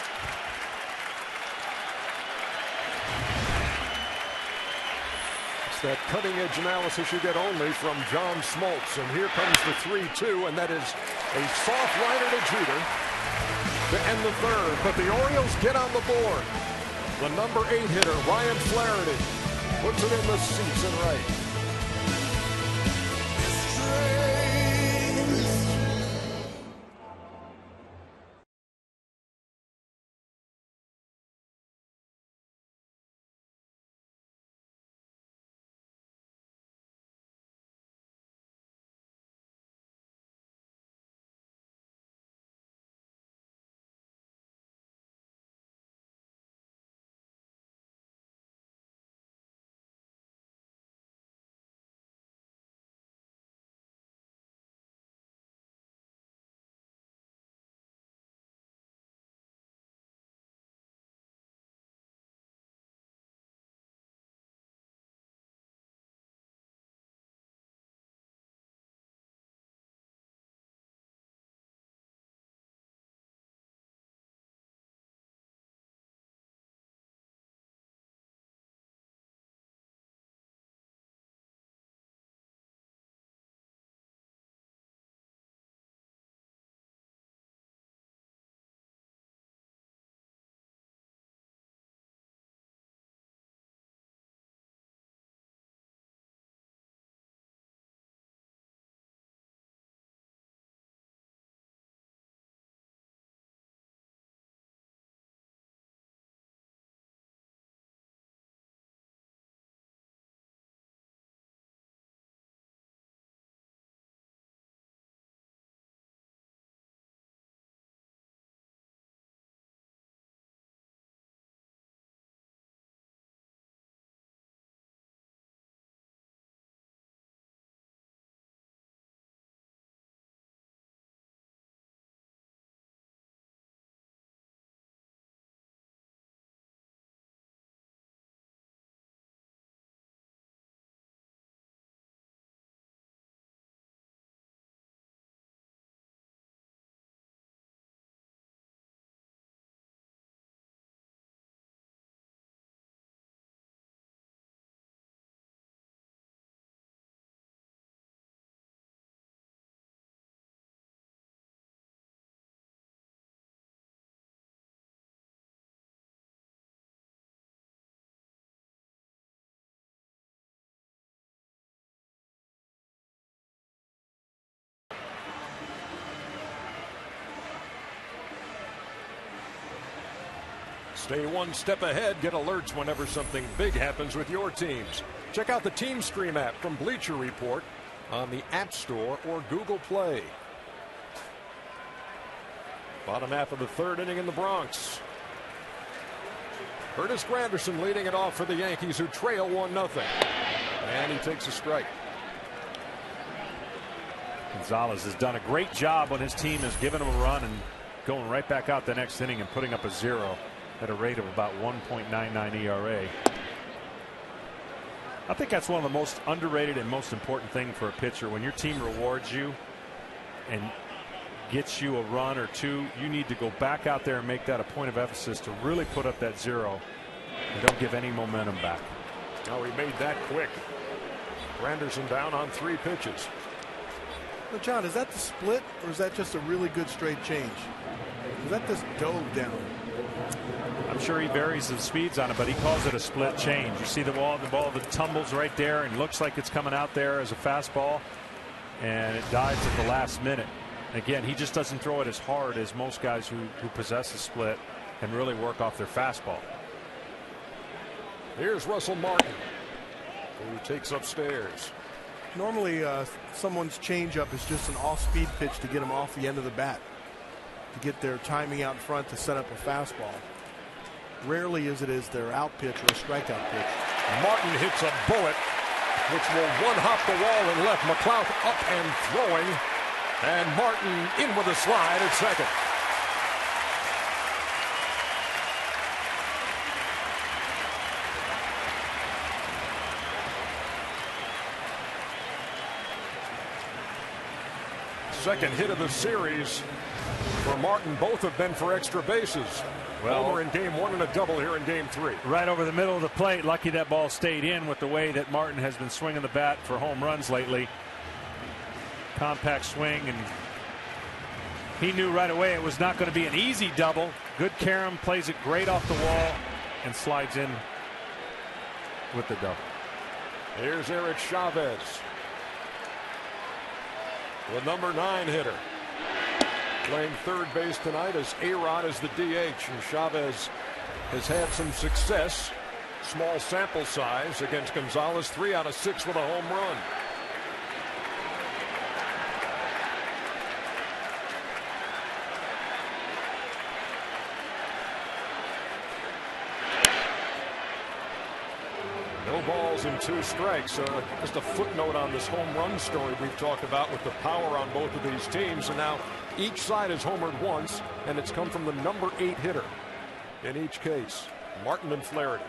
It's that cutting edge analysis you get only from John Smoltz. And here comes the 3-2, and that is a soft liner to Jeter to end the third. But the Orioles get on the board. The number 8 hitter, Ryan Flaherty, puts it in the seats and right. Stay one step ahead. Get alerts whenever something big happens with your teams. Check out the Team Stream app from Bleacher Report on the App Store or Google Play. Bottom half of the third inning in the Bronx. Curtis Granderson leading it off for the Yankees, who trail 1-0. And he takes a strike. Gonzalez has done a great job when his team has given him a run and going right back out the next inning and putting up a 0 at a rate of about 1.99 ERA. I think that's one of the most underrated and most important thing for a pitcher. When your team rewards you and gets you a run or two, you need to go back out there and make that a point of emphasis to really put up that 0 and don't give any momentum back. Oh, he made that quick. Granderson down on 3 pitches. Well, John, is that the split or is that just a really good straight change? Is that just dove down? I'm sure he varies the speeds on it, but he calls it a split change. You see the ball that tumbles right there and looks like it's coming out there as a fastball, and it dives at the last minute. Again, he just doesn't throw it as hard as most guys who possess a split and really work off their fastball. Here's Russell Martin, who takes upstairs. Normally, someone's changeup is just an off-speed pitch to get them off the end of the bat, to get their timing out in front to set up a fastball. Rarely is it their out pitch or a strikeout pitch. Martin hits a bullet, which will one-hop the wall and left. McLeod up and throwing, and Martin in with a slide at second. Second hit of the series for Martin. Both have been for extra bases. Well, Homer in game 1 and a double here in game 3. Right over the middle of the plate. Lucky that ball stayed in with the way that Martin has been swinging the bat for home runs lately. Compact swing, and he knew right away it was not going to be an easy double. Good carom, plays it great off the wall and slides in with the double. Here's Eric Chavez, the number 9 hitter, playing third base tonight as A-Rod is the DH, and Chavez has had some success. Small sample size against Gonzalez, 3 out of 6 with a home run. No balls and 2 strikes. Just a footnote on this home run story we've talked about with the power on both of these teams. And now each side has homered once, and it's come from the number 8 hitter in each case, Martin and Flaherty.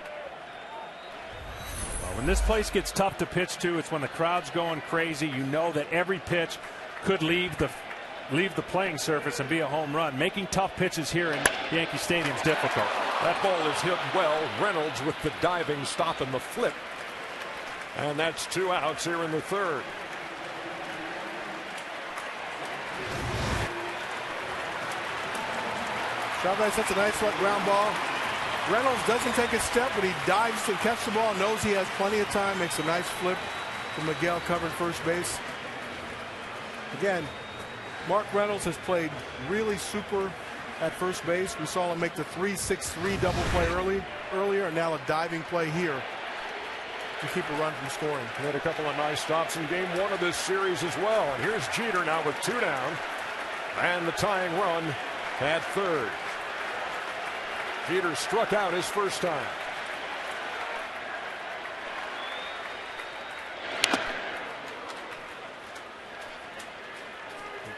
Well, when this place gets tough to pitch to, it's when the crowd's going crazy. You know that every pitch could leave the playing surface and be a home run. Making tough pitches here in Yankee Stadium is difficult. That ball is hit well. Reynolds with the diving stop and the flip. And that's 2 outs here in the third. Chavez hits a nice left ground ball. Reynolds doesn't take a step, but he dives to catch the ball, knows he has plenty of time, makes a nice flip to Miguel, covered first base. Again, Mark Reynolds has played really super at first base. We saw him make the 3-6-3 double play earlier, and now a diving play here to keep a run from scoring. He had a couple of nice stops in game 1 of this series as well. And here's Jeter now with 2 down, and the tying run at third. Jeter struck out his first time.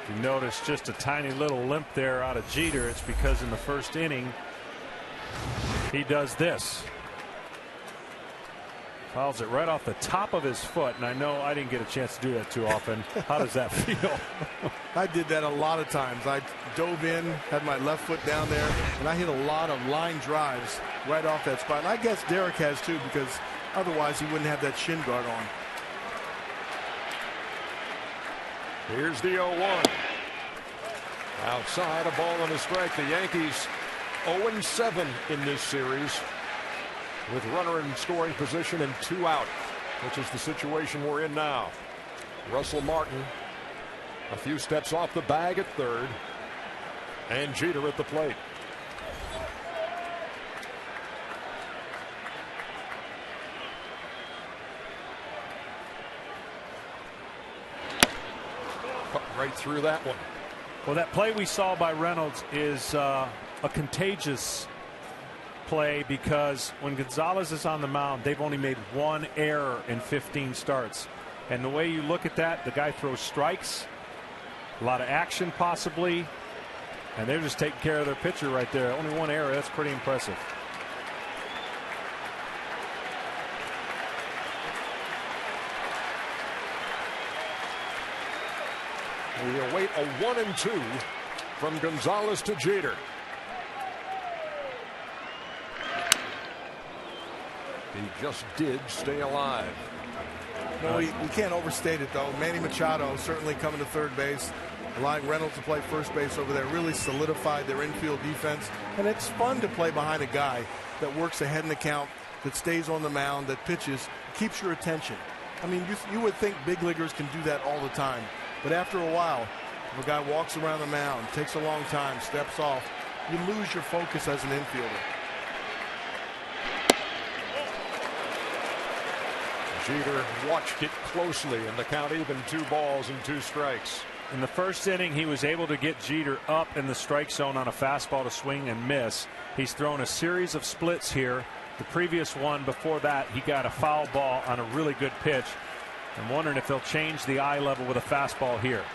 You notice just a tiny little limp there out of Jeter. It's because in the first inning he does this. Fouls it right off the top of his foot, and I know I didn't get a chance to do that too often. How does that feel? I did that a lot of times. I dove in, had my left foot down there, and I hit a lot of line drives right off that spot. And I guess Derek has too, because otherwise he wouldn't have that shin guard on. Here's the 0-1. Outside, a ball and a strike. The Yankees 0-7 in this series, with runner in scoring position and 2 out, which is the situation we're in now. Russell Martin a few steps off the bag at third, and Jeter at the plate. right through that one. Well, that play we saw by Reynolds is a contagious play, because when Gonzalez is on the mound, they've only made one error in 15 starts. And the way you look at that, the guy throws strikes, a lot of action possibly, and they're just taking care of their pitcher right there. Only one error. That's pretty impressive. We await a 1-2 from Gonzalez to Jeter. He just did stay alive. No, we can't overstate it, though. Manny Machado certainly coming to third base, allowing Reynolds to play first base over there, really solidified their infield defense. And it's fun to play behind a guy that works ahead in the count, that stays on the mound, that pitches, keeps your attention. I mean, you would think big leaguers can do that all the time. But after a while, if a guy walks around the mound, takes a long time, steps off, you lose your focus as an infielder. Jeter watched it closely, and the count even, 2 balls and 2 strikes. In the first inning, he was able to get Jeter up in the strike zone on a fastball to swing and miss. He's thrown a series of splits here. The previous one before that, he got a foul ball on a really good pitch. I'm wondering if they'll change the eye level with a fastball here.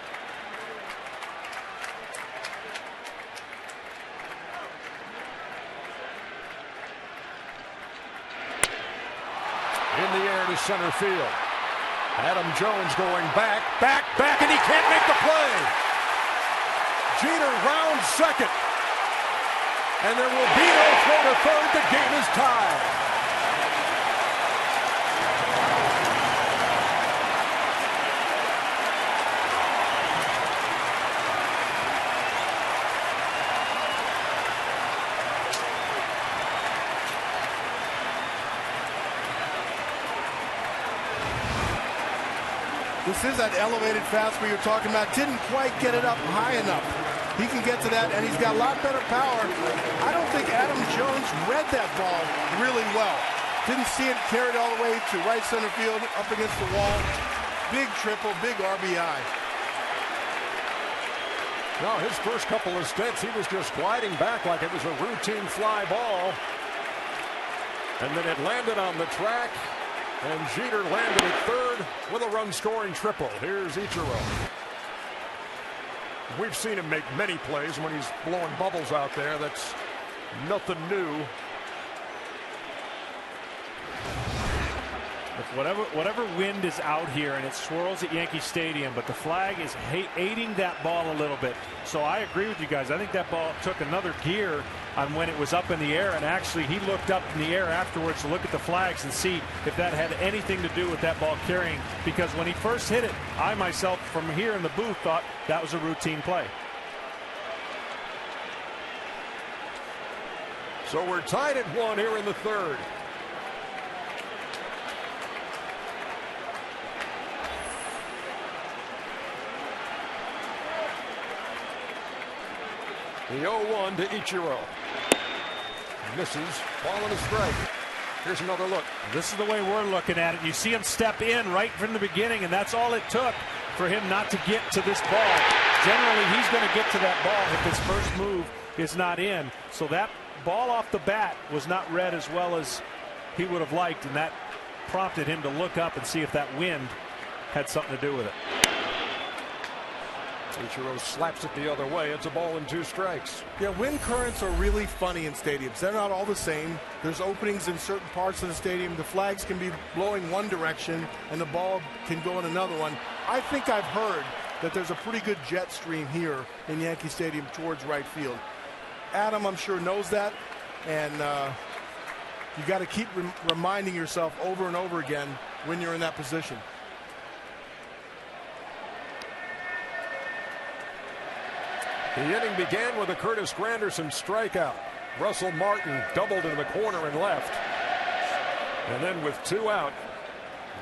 In the air to center field. Adam Jones going back, and he can't make the play. Jeter rounds second. And there will be no throw to third. The game is tied. This is that elevated fastball you're talking about. Didn't quite get it up high enough. He can get to that, and he's got a lot better power. I don't think Adam Jones read that ball really well. Didn't see it carried all the way to right center field, up against the wall. Big triple, big RBI. No, his first couple of steps, he was just gliding back like it was a routine fly ball. And then it landed on the track. And Jeter landed at third with a run-scoring triple. Here's Ichiro. We've seen him make many plays when he's blowing bubbles out there. That's nothing new. Whatever wind is out here, and it swirls at Yankee Stadium, but the flag is aiding that ball a little bit. So I agree with you guys. I think that ball took another gear on when it was up in the air, and actually he looked up in the air afterwards to look at the flags and see if that had anything to do with that ball carrying, because when he first hit it, I myself from here in the booth thought that was a routine play. So we're tied at 1 here in the third. The 0-1 to Ichiro. Misses, ball and a strike. Here's another look. This is the way we're looking at it. You see him step in right from the beginning, and that's all it took for him not to get to this ball. Generally, he's going to get to that ball if his first move is not in. So that ball off the bat was not read as well as he would have liked, and that prompted him to look up and see if that wind had something to do with it. Ichiro slaps it the other way. It's a ball and 2 strikes. Yeah, wind currents are really funny in stadiums. They're not all the same. There's openings in certain parts of the stadium. The flags can be blowing one direction and the ball can go in another one. I think I've heard that there's a pretty good jet stream here in Yankee Stadium towards right field. Adam, I'm sure, knows that, and you got to keep reminding yourself over and over again when you're in that position. The inning began with a Curtis Granderson strikeout. Russell Martin doubled in the corner and left. And then with 2 out,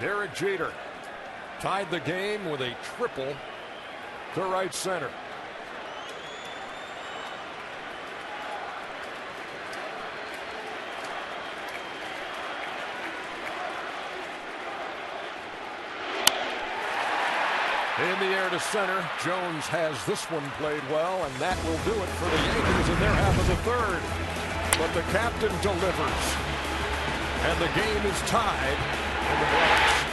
Derek Jeter tied the game with a triple to right center. In the air to center. Jones has this one played well, and that will do it for the Yankees in their half of the third. But the captain delivers, and the game is tied in the Bronx.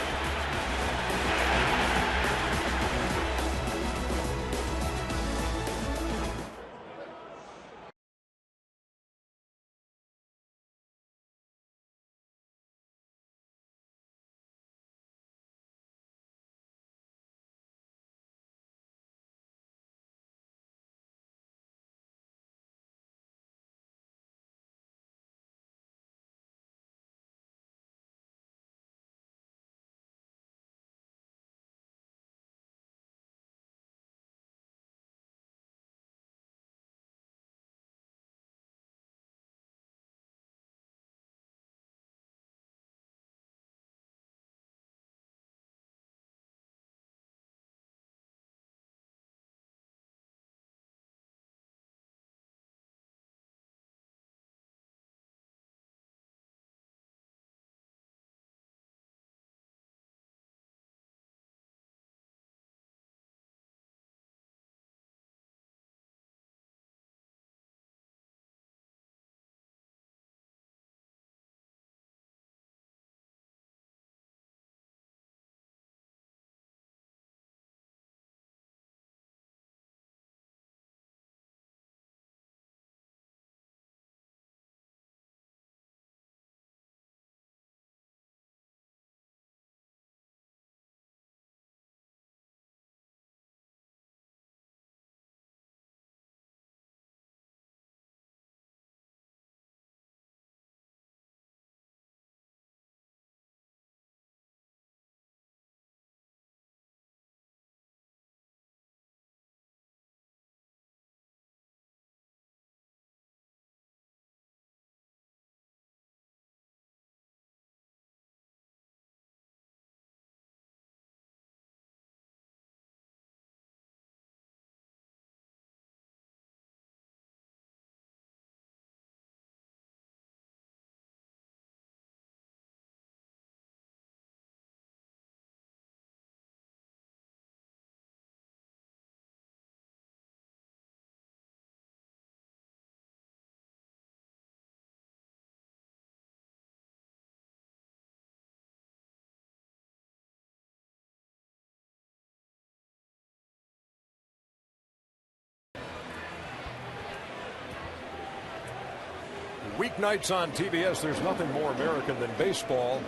Weeknights on TBS, there's nothing more American than baseball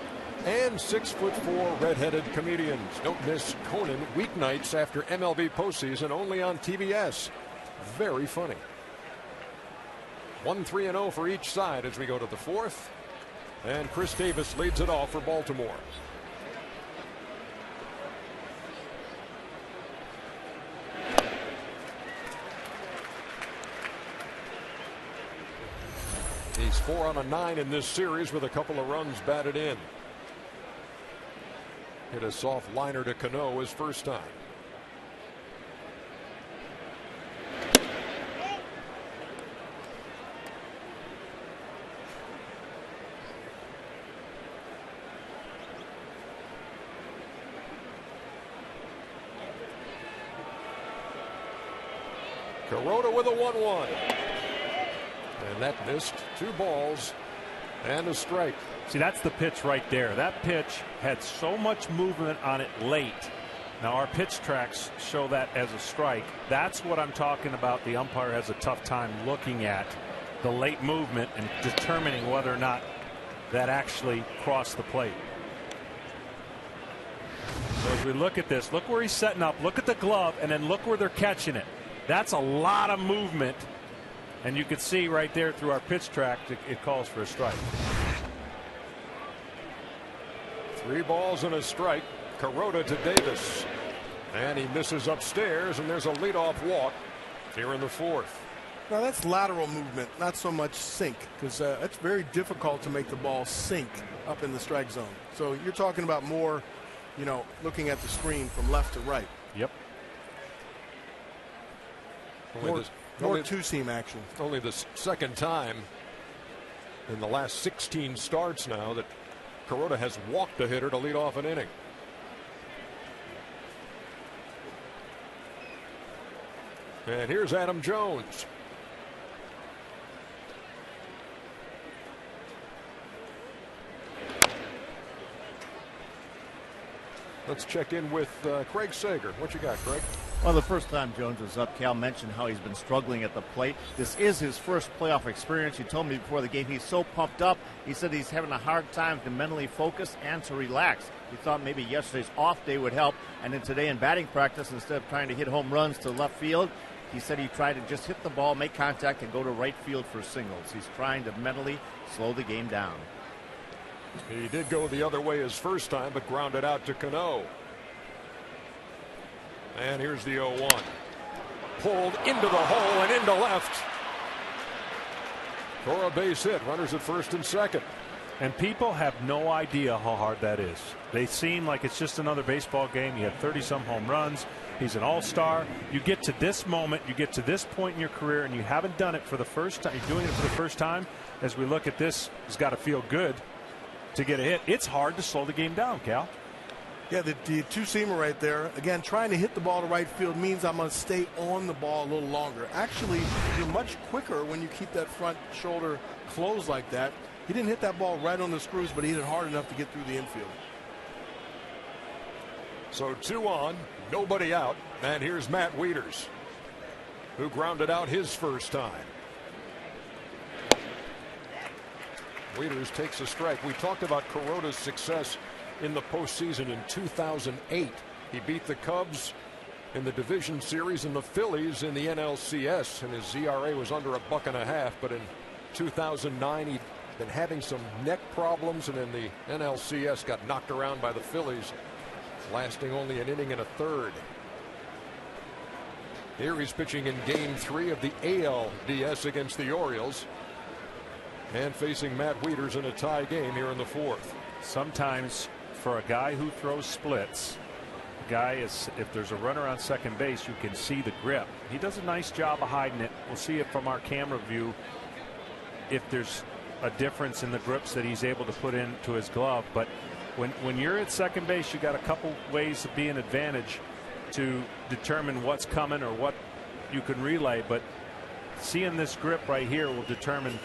and 6'4" redheaded comedians. Don't miss Conan weeknights after MLB postseason, only on TBS. Very funny. 1-3-0 for each side as we go to the fourth. And Chris Davis leads it off for Baltimore. He's 4 on a 9 in this series with a couple of runs batted in. Hit a soft liner to Cano his first time. Kuroda with a 1-1. And that missed. 2 balls and a strike. See, that's the pitch right there. That pitch had so much movement on it late. Now our pitch tracks show that as a strike. That's what I'm talking about. The umpire has a tough time looking at the late movement and determining whether or not that actually crossed the plate. So as we look at this, look where he's setting up, look at the glove, and then look where they're catching it. That's a lot of movement. And you can see right there through our pitch track, it calls for a strike. 3 balls and a strike. Kuroda to Davis. And he misses upstairs, and there's a leadoff walk here in the fourth. Now that's lateral movement, not so much sink, because it's very difficult to make the ball sink up in the strike zone. So you're talking about more, you know, looking at the screen from left to right. Yep. More two-seam action. Only the second time in the last 16 starts now that Kuroda has walked a hitter to lead off an inning. And here's Adam Jones. Let's check in with Craig Sager. What you got, Craig? Well, the first time Jones was up, Cal mentioned how he's been struggling at the plate. This is his first playoff experience. He told me before the game he's so pumped up. He said he's having a hard time to mentally focus and to relax. He thought maybe yesterday's off day would help. And then today in batting practice, instead of trying to hit home runs to left field, he said he tried to just hit the ball, make contact, and go to right field for singles. He's trying to mentally slow the game down. He did go the other way his first time, but grounded out to Cano. And here's the 0-1. Pulled into the hole and into left. For a base hit. Runners at first and second. And people have no idea how hard that is. They seem like it's just another baseball game. You have 30-some home runs. He's an all-star. You get to this moment, you get to this point in your career, and you haven't done it for the first time. You're doing it for the first time. As we look at this, it's got to feel good to get a hit. It's hard to slow the game down, Cal. Yeah, the two-seamer right there. Again, trying to hit the ball to right field means I'm going to stay on the ball a little longer. Actually, you're much quicker when you keep that front shoulder closed like that. He didn't hit that ball right on the screws, but he hit it hard enough to get through the infield. So 2 on, nobody out. And here's Matt Wieters, who grounded out his first time. Wieters takes a strike. We talked about Kuroda's success in the postseason in 2008. He beat the Cubs in the division series and the Phillies in the NLCS, and his ZRA was under $1.50. But in 2009, he'd been having some neck problems, and in the NLCS got knocked around by the Phillies, lasting only an inning and a third. Here he's pitching in Game 3 of the ALDS against the Orioles, and facing Matt Wieters in a tie game here in the fourth. Sometimes for a guy who throws splits, if there's a runner on second base, you can see the grip. He does a nice job of hiding it. We'll see it from our camera view if there's a difference in the grips that he's able to put into his glove. But when you're at second base, you got a couple ways to be an advantage to determine what's coming or what you can relay. But seeing this grip right here will determine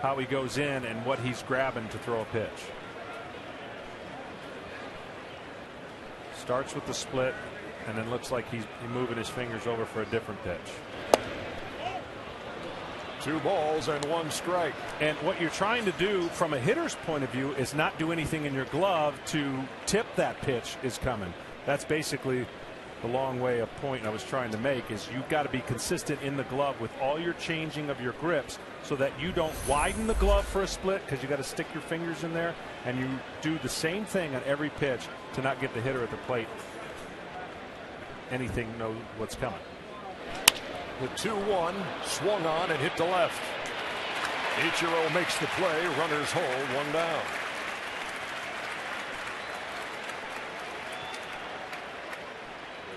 how he goes in and what he's grabbing to throw a pitch. Starts with the split and then looks like he's moving his fingers over for a different pitch. 2 balls and 1 strike. And what you're trying to do from a hitter's point of view is not do anything in your glove to tip that pitch is coming. That's basically the long way of point I was trying to make, is you've got to be consistent in the glove with all your changing of your grips so that you don't widen the glove for a split, because you got to stick your fingers in there, and you do the same thing on every pitch to not get the hitter at the plate anything know what's coming. The 2-1 swung on and hit to left. Ichiro makes the play. Runners hold, 1 down.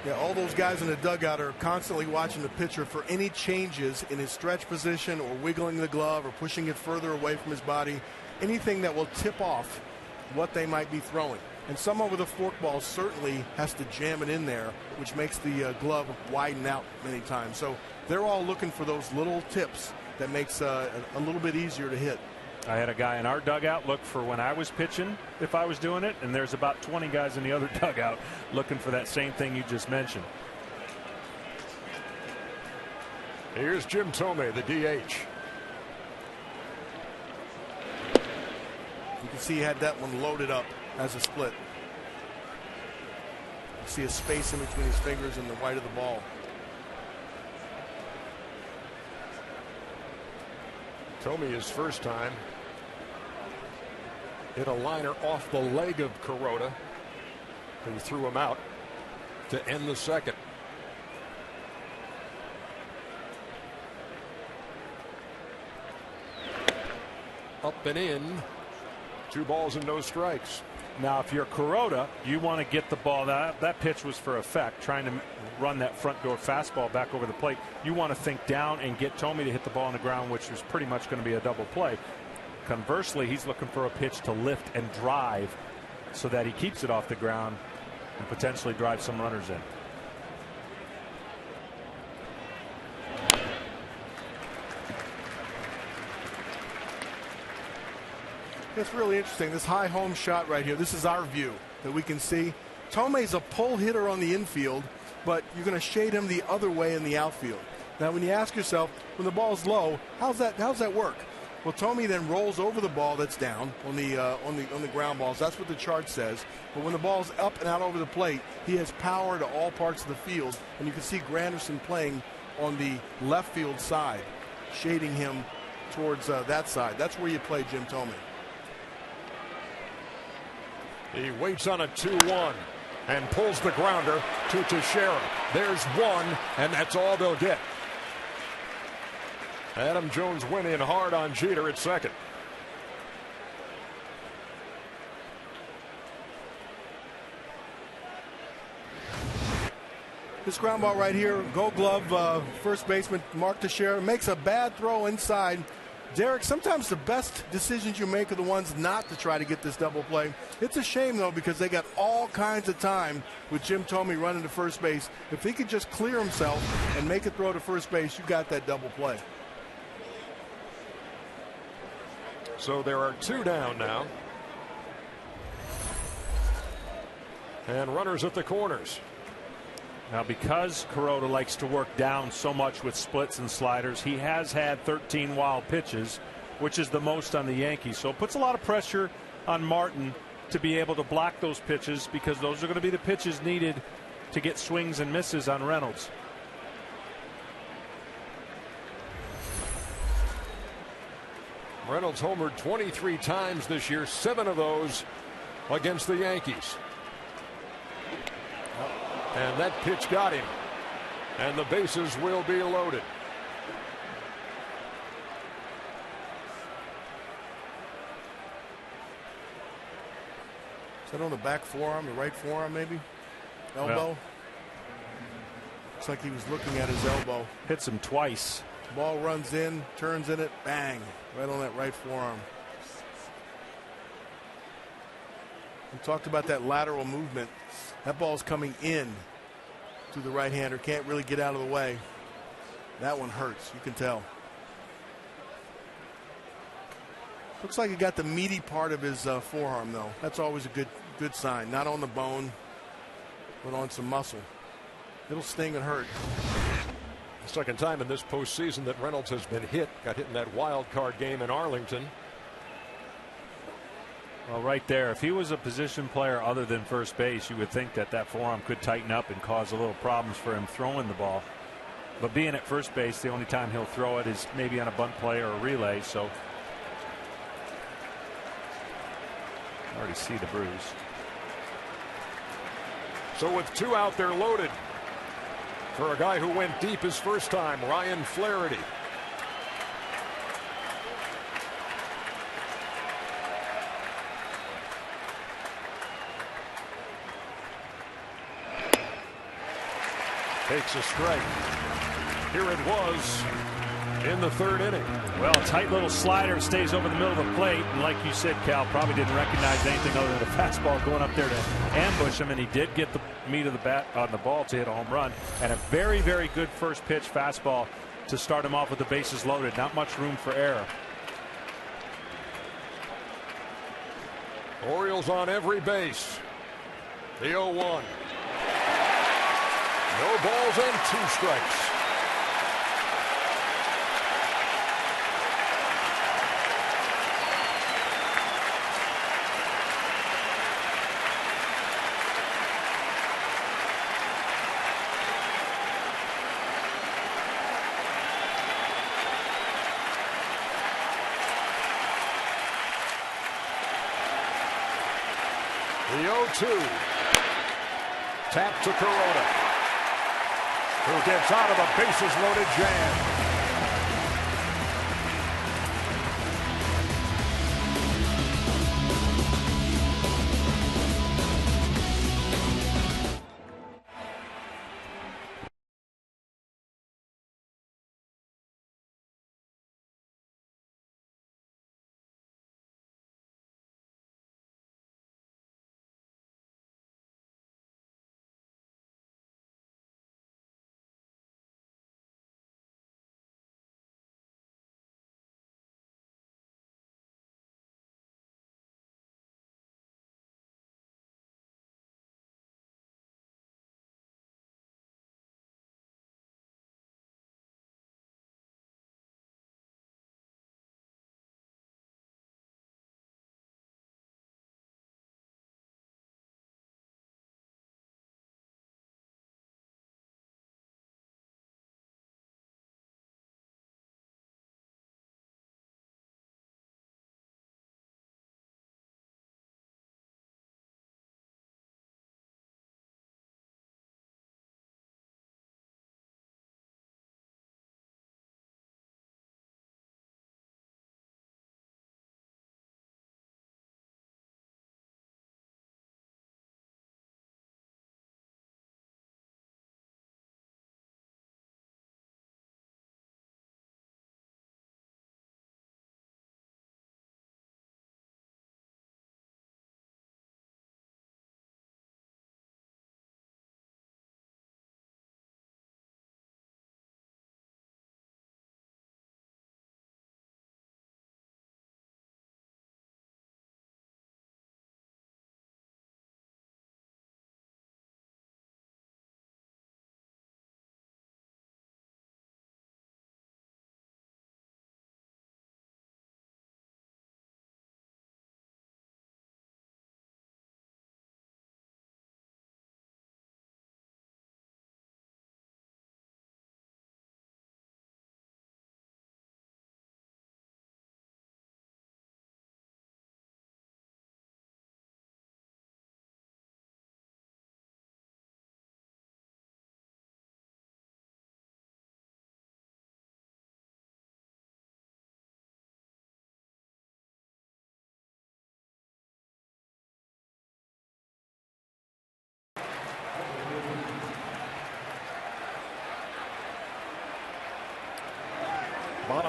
Yeah, all those guys in the dugout are constantly watching the pitcher for any changes in his stretch position or wiggling the glove or pushing it further away from his body. Anything that will tip off what they might be throwing. And someone with a forkball certainly has to jam it in there, which makes the glove widen out many times. So they're all looking for those little tips that makes a little bit easier to hit. I had a guy in our dugout look for when I was pitching if I was doing it, and there's about 20 guys in the other dugout looking for that same thing you just mentioned. Here's Jim Tomei, the DH. You can see he had that one loaded up as a split. You see a space in between his fingers and the white of the ball. Tomei, his first time, hit a liner off the leg of Kuroda, who threw him out to end the second. Up and in. 2 balls and no strikes. Now, if you're Kuroda, you want to get the ball. That pitch was for effect, trying to run that front door fastball back over the plate. You want to think down and get Tomei to hit the ball on the ground, which was pretty much going to be a double play. Conversely, he's looking for a pitch to lift and drive so that he keeps it off the ground and potentially drive some runners in. It's really interesting. This high home shot right here. This is our view that we can see. Tomei's a pull hitter on the infield, but you're going to shade him the other way in the outfield. Now, when you ask yourself, when the ball's low, how's that work? Well, Tomei then rolls over the ball that's down on the ground balls. That's what the chart says. But when the ball's up and out over the plate, he has power to all parts of the field. And you can see Granderson playing on the left field side, shading him towards that side. That's where you play Jim Tomei. He waits on a 2-1 and pulls the grounder to Teixeira. There's one, and that's all they'll get. Adam Jones went in hard on Jeter at second. This ground ball right here, Gold Glove, first baseman Mark Teixeira makes a bad throw inside. Derek, sometimes the best decisions you make are the ones not to try to get this double play. It's a shame, though, because they got all kinds of time with Jim Tomei running to first base. If he could just clear himself and make a throw to first base, you got that double play. So there are two down now. And runners at the corners. Now, because Kuroda likes to work down so much with splits and sliders, he has had 13 wild pitches, which is the most on the Yankees. So it puts a lot of pressure on Martin to be able to block those pitches, because those are going to be the pitches needed to get swings and misses on Reynolds. Reynolds homered 23 times this year, 7 of those against the Yankees. And that pitch got him. And the bases will be loaded. Is that on the back forearm, the right forearm maybe? Elbow? Well, looks like he was looking at his elbow. Hits him twice. Ball runs in, turns in it, bang, right on that right forearm. We talked about that lateral movement. That ball's coming in to the right-hander. Can't really get out of the way. That one hurts. You can tell. Looks like he got the meaty part of his forearm, though. That's always a good sign. Not on the bone, but on some muscle. It'll sting and hurt. Second time in this postseason that Reynolds has been hit. Got hit in that wild card game in Arlington. Well, right there, if he was a position player other than first base, you would think that that forearm could tighten up and cause a little problems for him throwing the ball. But being at first base, the only time he'll throw it is maybe on a bunt play or a relay. So I already see the bruise. So with 2 out there loaded for a guy who went deep his first time, Ryan Flaherty. Takes a strike. Here it was in the 3rd inning. Well, a tight little slider stays over the middle of the plate. And like you said, Cal, probably didn't recognize anything other than a fastball going up there to ambush him. And he did get the meat of the bat on the ball to hit a home run. And a very, very good first pitch fastball to start him off with the bases loaded. Not much room for error. Orioles on every base. The 0-1. No balls and 2 strikes. The 0-2. Tap to Kuroda, who gets out of a bases loaded jam.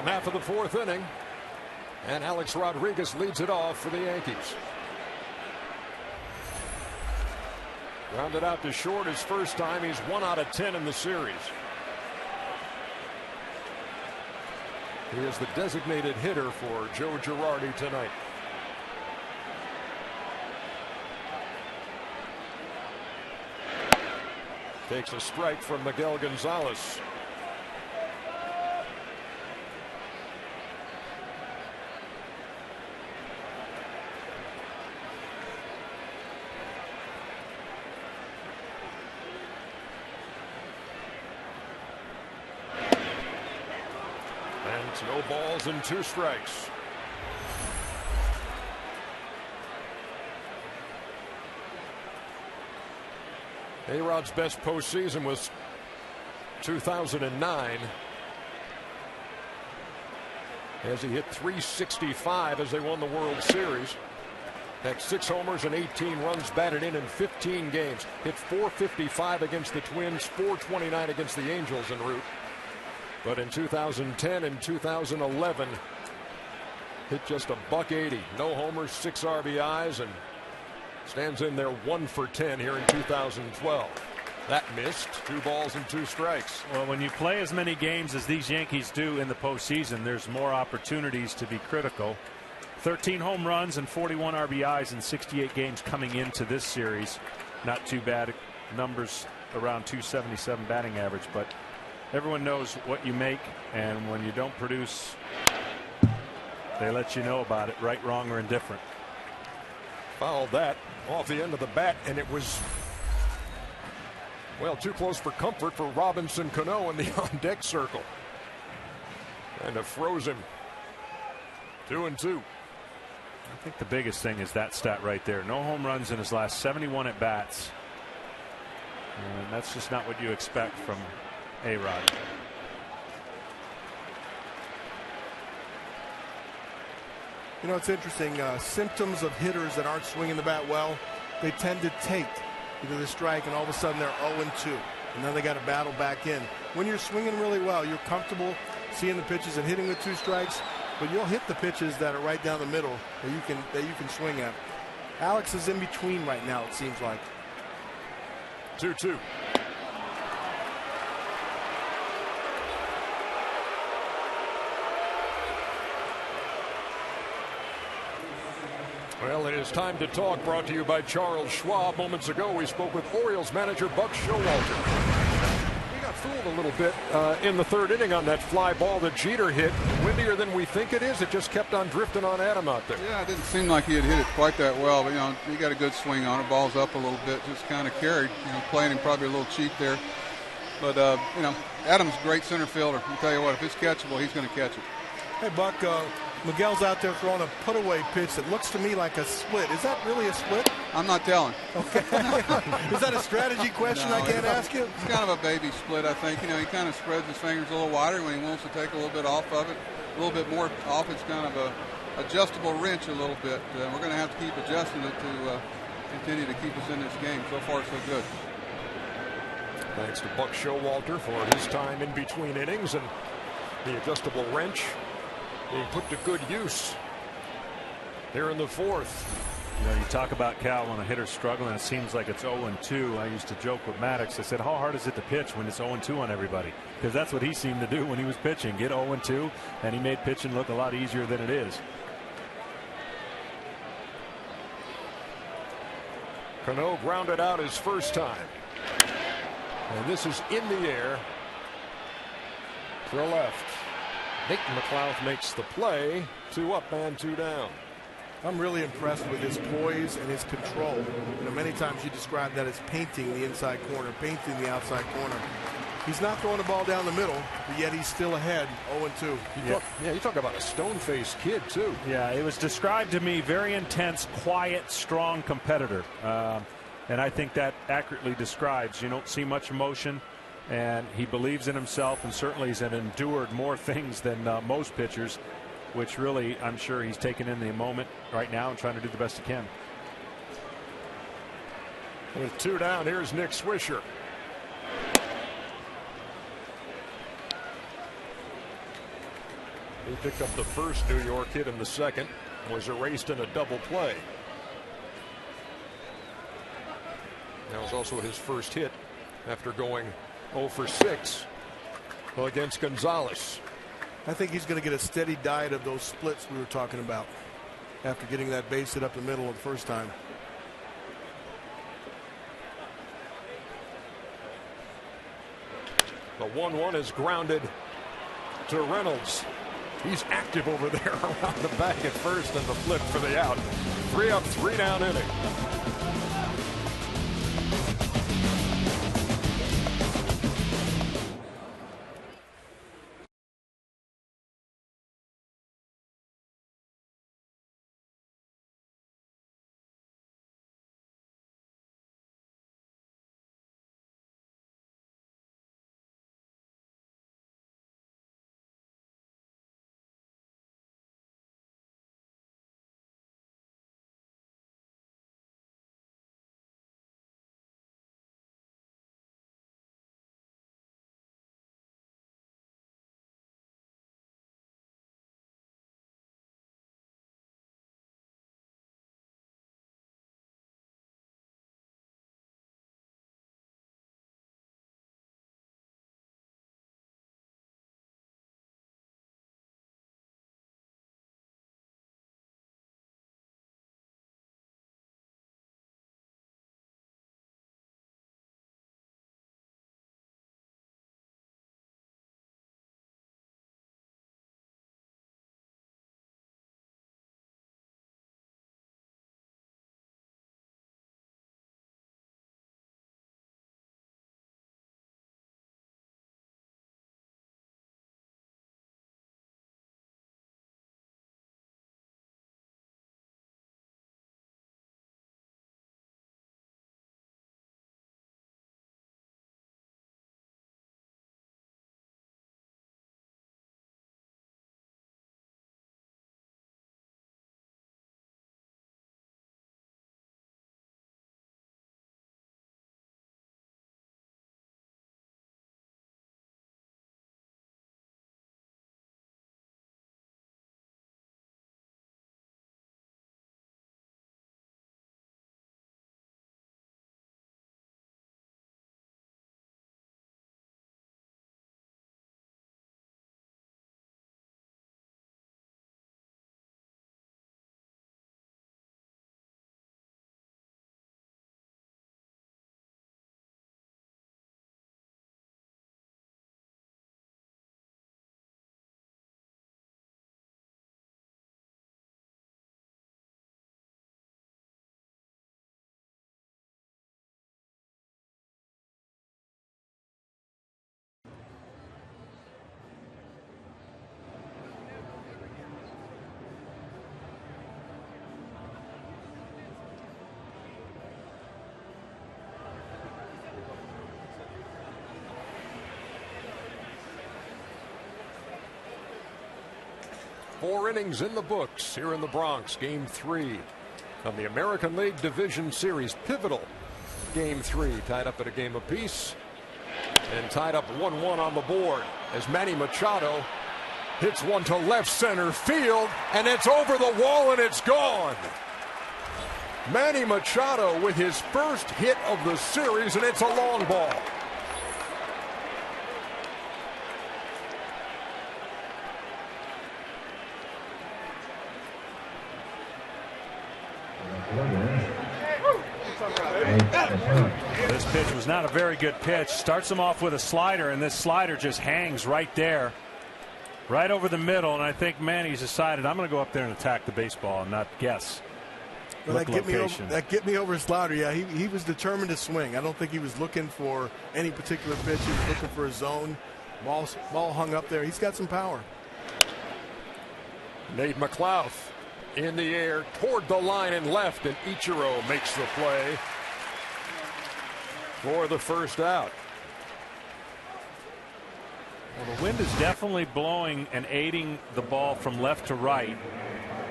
Bottom half of the fourth inning. And Alex Rodriguez leads it off for the Yankees. Grounded out to short his first time. He's 1 out of 10 in the series. He is the designated hitter for Joe Girardi tonight. Takes a strike from Miguel Gonzalez. And it's no balls and 2 strikes. A-Rod's best postseason was 2009, as he hit .365 as they won the World Series. Had 6 homers and 18 runs batted in 15 games. Hit .455 against the Twins, .429 against the Angels en route. But in 2010 and 2011, hit just a .180. No homers, 6 RBIs, and stands in there 1 for 10 here in 2012. That missed. 2 balls and 2 strikes. Well, when you play as many games as these Yankees do in the postseason, there's more opportunities to be critical. 13 home runs and 41 RBIs in 68 games coming into this series. Not too bad numbers, around .277 batting average, but everyone knows what you make, and when you don't produce, they let you know about it, right, wrong, or indifferent. Fouled that off the end of the bat, and it was, well, too close for comfort for Robinson Cano in the on-deck circle. And it froze him. 2-2. I think the biggest thing is that stat right there. No home runs in his last 71 at bats. And that's just not what you expect from A-Rod. You know, it's interesting. Symptoms of hitters that aren't swinging the bat well, they tend to take either the strike, and all of a sudden they're 0-2. And then they got to battle back in. When you're swinging really well, you're comfortable seeing the pitches and hitting with 2 strikes, but you'll hit the pitches that are right down the middle that you can swing at. Alex is in between right now, it seems like. 2-2. Well, it is time to talk, brought to you by Charles Schwab. Moments ago, we spoke with Orioles manager Buck Showalter. We got fooled a little bit in the 3rd inning on that fly ball that Jeter hit. Windier than we think it is. It just kept on drifting on Adam out there. Yeah, it didn't seem like he had hit it quite that well, but, you know, he got a good swing on it. Ball's up a little bit, just kind of carried. You know, playing him probably a little cheap there. But, you know, Adam's a great center fielder. I'll tell you what, if it's catchable, he's going to catch it. Hey, Buck, Miguel's out there throwing a put-away pitch that looks to me like a split. Is that really a split? I'm not telling. Okay. Is that a strategy question I can't ask you? It's kind of a baby split, I think. You know, he kind of spreads his fingers a little wider when he wants to take a little bit off of it. A little bit more off. It's kind of a adjustable wrench a little bit. We're going to have to keep adjusting it to continue to keep us in this game. So far, so good. Thanks to Buck Showalter for his time in between innings, and the adjustable wrench being put to good use here in the 4th. You know, you talk about Cal when a hitter's struggling, it seems like it's 0-2. I used to joke with Maddox. I said, how hard is it to pitch when it's 0-2 on everybody? Because that's what he seemed to do when he was pitching, get 0-2, and he made pitching look a lot easier than it is. Cano grounded out his first time. And this is in the air to the left. Nick McLouth makes the play. 2 up and 2 down. I'm really impressed with his poise and his control. You know, many times you describe that as painting the inside corner, painting the outside corner. He's not throwing the ball down the middle, but yet he's still ahead, 0-2. You talk about a stone-faced kid, too. Yeah, it was described to me very intense, quiet, strong competitor. And I think that accurately describes, you don't see much emotion, and he believes in himself, and certainly has endured more things than most pitchers, which really I'm sure he's taken in the moment right now and trying to do the best he can. With 2 down, here's Nick Swisher. He picked up the first New York hit in the second, was erased in a double play. That was also his first hit after going 0 for 6 against Gonzalez. I think he's going to get a steady diet of those splits we were talking about after getting that base hit up the middle the first time. The 1-1 is grounded to Reynolds. He's active over there around the back at first, and the flip for the out. 3 up, 3 down inning. Four innings in the books here in the Bronx. Game 3 of the American League Division Series. Pivotal Game 3, tied up at a game apiece and tied up 1-1 on the board as Manny Machado hits one to left center field, and it's over the wall and it's gone. Manny Machado with his first hit of the series, and it's a long ball. This pitch was not a very good pitch. Starts him off with a slider, and this slider just hangs right there, right over the middle. And I think Manny's decided, I'm going to go up there and attack the baseball and not guess. Well, that get me over slider. Yeah, he was determined to swing. I don't think he was looking for any particular pitch. He was looking for a zone. Ball hung up there. He's got some power. Nate McLeod in the air toward the line and left, and Ichiro makes the play for the first out. Well, the wind is definitely blowing and aiding the ball from left to right.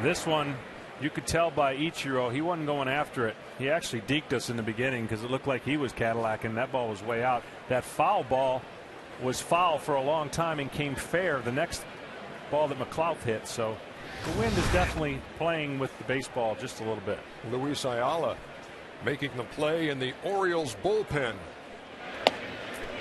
This one, you could tell by Ichiro, he wasn't going after it. He actually deked us in the beginning because it looked like he was Cadillacing. That ball was way out. That foul ball was foul for a long time and came fair the next ball that McLeod hit. So the wind is definitely playing with the baseball just a little bit. Luis Ayala making the play in the Orioles bullpen.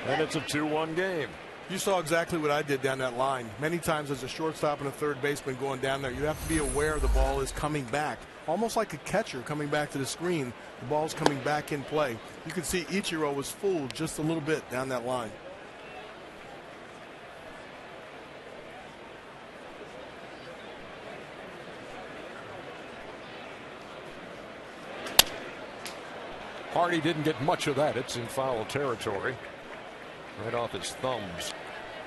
And it's a 2-1 game. You saw exactly what I did down that line. Many times as a shortstop and a third baseman going down there, you have to be aware the ball is coming back. Almost like a catcher coming back to the screen. The ball's coming back in play. You could see Ichiro was fooled just a little bit down that line. Hardy didn't get much of that. It's in foul territory. Right off his thumbs.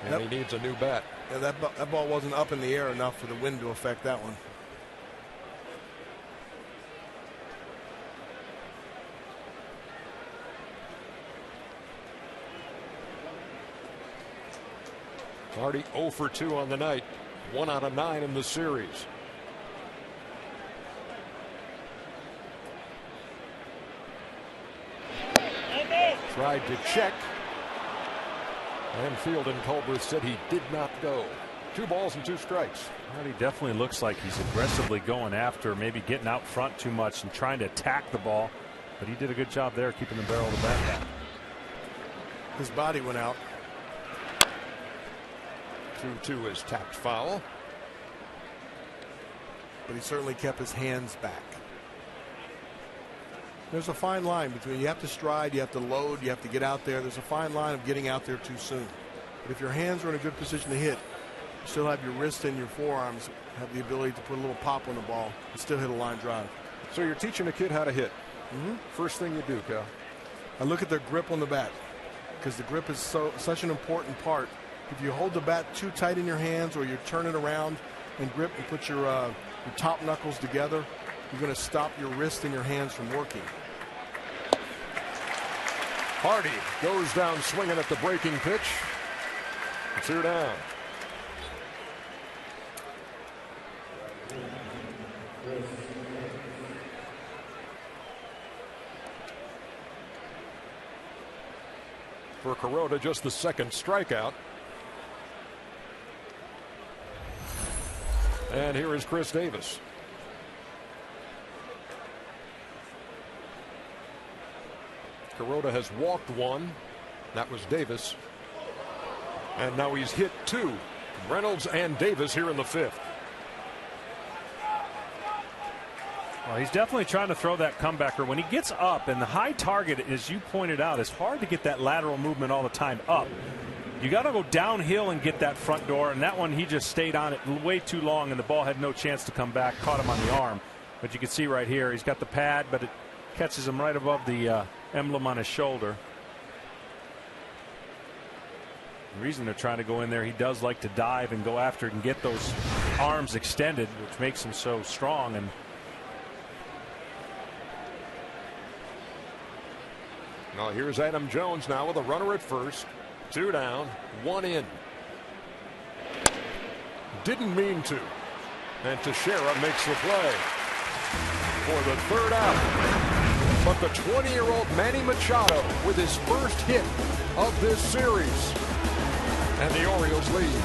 And he needs a new bat. Yeah, that ball wasn't up in the air enough for the wind to affect that one. Hardy 0 for 2 on the night. 1 out of 9 in the series. Tried to check. And Field and Culberth said he did not go. 2 balls and 2 strikes. Well, he definitely looks like he's aggressively going after, maybe getting out front too much and trying to attack the ball. But he did a good job there keeping the barrel of the bat down. His body went out. 2-2 is tapped foul. But he certainly kept his hands back. There's a fine line between you have to stride, you have to load, you have to get out there. There's a fine line of getting out there too soon. But if your hands are in a good position to hit, you still have your wrist and your forearms have the ability to put a little pop on the ball and still hit a line drive. So you're teaching a kid how to hit. First thing you do, Cal. I look at their grip on the bat because the grip is such an important part. If you hold the bat too tight in your hands or you turn it around and grip and put your top knuckles together, you're going to stop your wrist and your hands from working. Hardy goes down swinging at the breaking pitch. 2 down. For Kuroda, just the 2nd strikeout. And here is Chris Davis. Kuroda has walked 1. That was Davis. And now he's hit 2. Reynolds and Davis here in the 5th. Well, he's definitely trying to throw that comebacker. When he gets up, and the high target, as you pointed out, it's hard to get that lateral movement all the time up. You got to go downhill and get that front door, and that one he just stayed on it way too long, and the ball had no chance to come back. Caught him on the arm. But you can see right here, he's got the pad, but it catches him right above the emblem on his shoulder. The reason they're trying to go in there, he does like to dive and go after it and get those arms extended, which makes him so strong. And now here's Adam Jones now with a runner at first. 2 down, 1 in. Didn't mean to. And Teixeira makes the play for the 3rd out. But the 20-year-old Manny Machado with his first hit of this series. And the Orioles lead.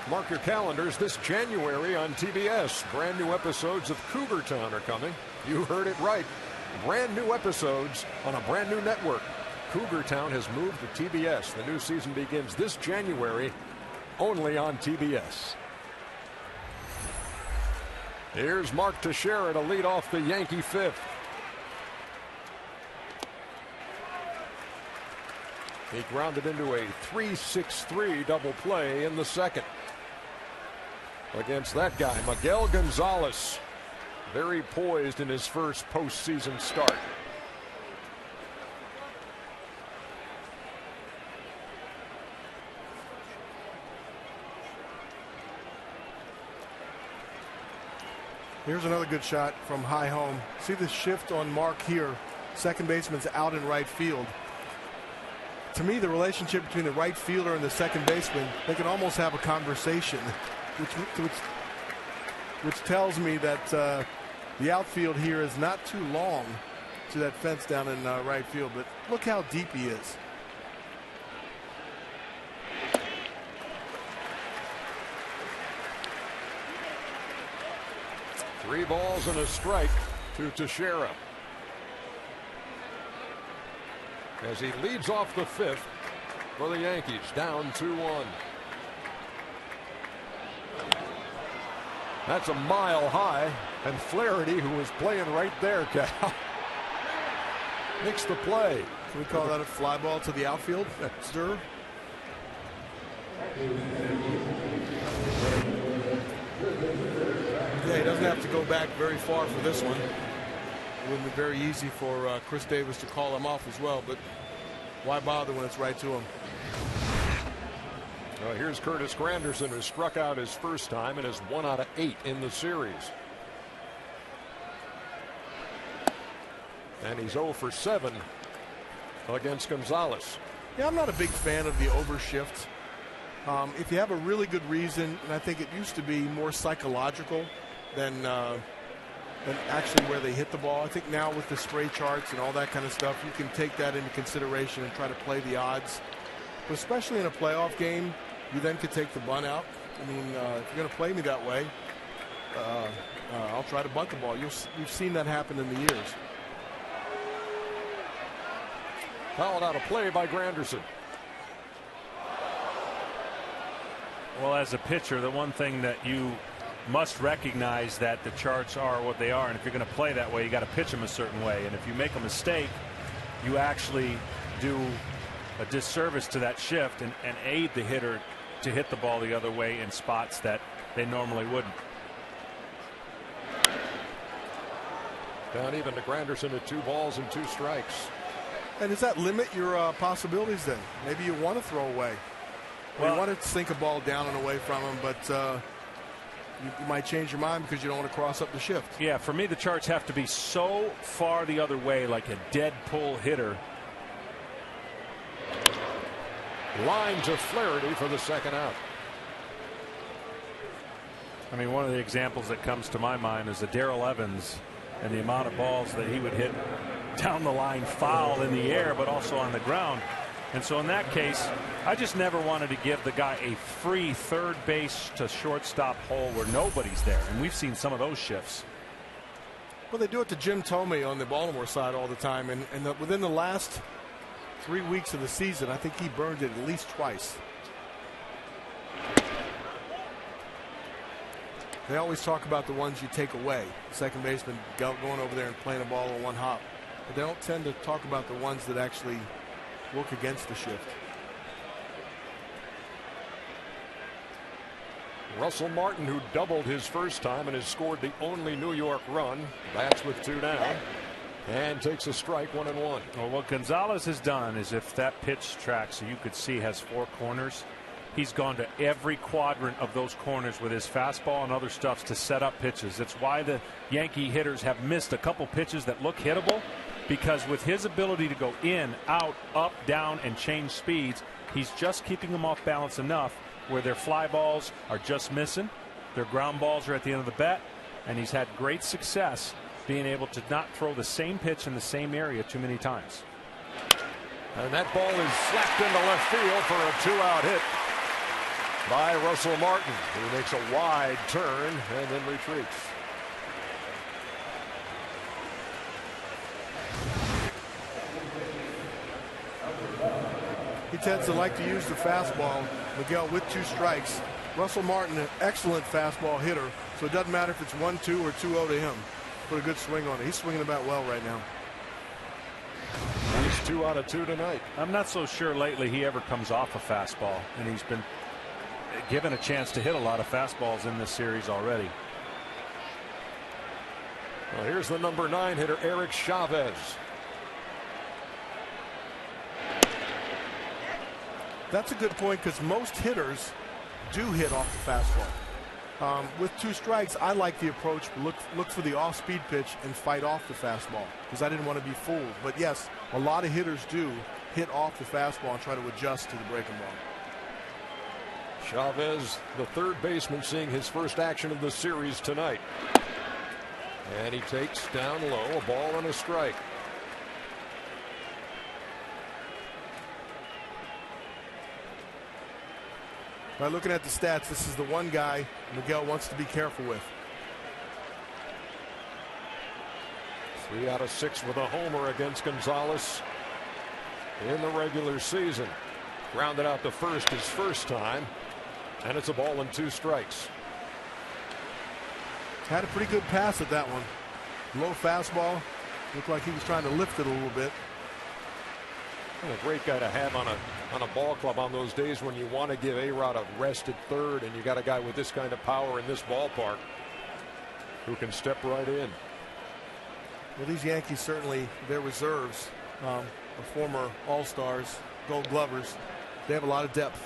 Mark your calendars this January on TBS. Brand new episodes of Cougar Town are coming. You heard it right. Brand new episodes on a brand new network. Cougar Town has moved to TBS. The new season begins this January, only on TBS. Here's Mark Teixeira to lead off the Yankee fifth. He grounded into a 3-6-3 double play in the second. Against that guy, Miguel Gonzalez, very poised in his first postseason start. Here's another good shot from high home. See the shift on Mark here. Second baseman's out in right field. To me, the relationship between the right fielder and the second baseman, they can almost have a conversation, which tells me that the outfield here is not too long to that fence down in right field. But look how deep he is. Three balls and a strike to Teixeira as he leads off the fifth for the Yankees, down 2-1. That's a mile high, and Flaherty, who was playing right there, Cal, makes the play. Can we call that a fly ball to the outfield? Stir. Yeah, he doesn't have to go back very far for this one. It wouldn't be very easy for Chris Davis to call him off as well, but why bother when it's right to him? Here's Curtis Granderson, who struck out his first time and is 1 out of 8 in the series. And he's 0 for 7 against Gonzalez. Yeah, I'm not a big fan of the overshift. If you have a really good reason, and I think it used to be more psychological than actually where they hit the ball. I think now with the spray charts and all that kind of stuff, you can take that into consideration and try to play the odds. But especially in a playoff game, you then could take the bunt out. I mean, if you're going to play me that way, I'll try to bunt the ball. You've seen that happen in the years. Fouled out a play by Granderson. Well, as a pitcher, the one thing that you must recognize that the charts are what they are, and if you're going to play that way, you got to pitch them a certain way. And if you make a mistake, you actually do a disservice to that shift and aid the hitter to hit the ball the other way in spots that they normally wouldn't. Down even to Granderson at 2 balls and 2 strikes. And does that limit your possibilities then? Maybe you want to throw away. Well, you want to sink a ball down and away from him, but you might change your mind because you don't want to cross up the shift. Yeah, for me, the charts have to be so far the other way, like a dead pull hitter. Line to Flaherty for the second out. I mean, one of the examples that comes to my mind is the Darrell Evans and the amount of balls that he would hit down the line, foul in the air, but also on the ground. And so in that case, I just never wanted to give the guy a free third base to shortstop hole where nobody's there. And we've seen some of those shifts. Well, they do it to Jim Thome on the Baltimore side all the time. And within the last 3 weeks of the season, I think he burned it at least twice. They always talk about the ones you take away. Second baseman going over there and playing a ball on one hop. But they don't tend to talk about the ones that actually work against the shift. Russell Martin, who doubled his first time and has scored the only New York run, bats with 2 down and takes a strike, 1-1. Well, what Gonzalez has done is, if that pitch track, so you could see, has 4 corners, he's gone to every quadrant of those corners with his fastball and other stuffs to set up pitches. That's why the Yankee hitters have missed a couple pitches that look hittable, because with his ability to go in, out, up, down, and change speeds, he's just keeping them off balance enough where their fly balls are just missing, their ground balls are at the end of the bat, and he's had great success being able to not throw the same pitch in the same area too many times. And that ball is slapped into left field for a 2-out hit. by Russell Martin, who makes a wide turn and then retreats. He tends to like to use the fastball, Miguel, with 2 strikes. Russell Martin, an excellent fastball hitter, so it doesn't matter if it's 1-2 or 2-0 to him. Put a good swing on it. He's swinging the bat well right now. He's 2 out of 2 tonight. I'm not so sure lately he ever comes off a fastball, and he's been given a chance to hit a lot of fastballs in this series already. Well, here's the number 9 hitter, Eric Chavez. That's a good point because most hitters do hit off the fastball. With 2 strikes, I like the approach. Look for the off-speed pitch and fight off the fastball because I didn't want to be fooled. But yes, a lot of hitters do hit off the fastball and try to adjust to the breaking ball. Chavez, the third baseman, seeing his first action of the series tonight. And he takes down low, a ball and a strike. By looking at the stats, this is the one guy Miguel wants to be careful with. 3 out of 6 with a homer against Gonzalez in the regular season. Grounded out to first his first time, and it's a ball and 2 strikes. Had a pretty good pass at that one. Low fastball. Looked like he was trying to lift it a little bit. And a great guy to have on a ball club on those days when you want to give A-Rod a rest at third, and you got a guy with this kind of power in this ballpark who can step right in. Well, these Yankees certainly, their reserves, are former All-Stars, Gold Glovers. They have a lot of depth.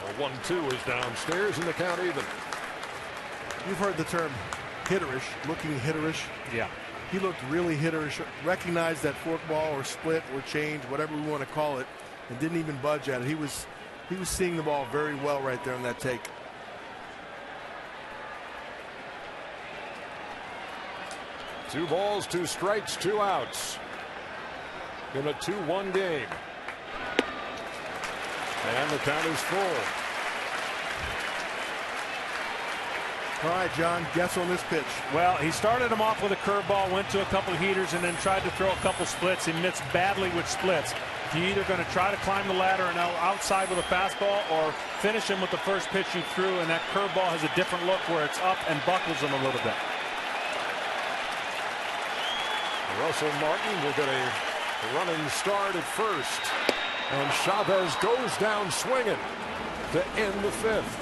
A 1-2 is downstairs, and the count even. You've heard the term hitterish, looking hitterish. Yeah. He looked really hitterish, recognized that forkball or split or change, whatever we want to call it, and didn't even budge at it. He was seeing the ball very well right there in that take. Two balls, 2 strikes, 2 outs in a 2-1 game. And the count is full. All right, John, guess on this pitch. Well, he started him off with a curveball, went to a couple of heaters, and then tried to throw a couple splits. He missed badly with splits. You're either going to try to climb the ladder and outside with a fastball or finish him with the first pitch you threw, and that curveball has a different look where it's up and buckles him a little bit. Russell Martin will get a running start at first. And Chavez goes down swinging to end the 5th.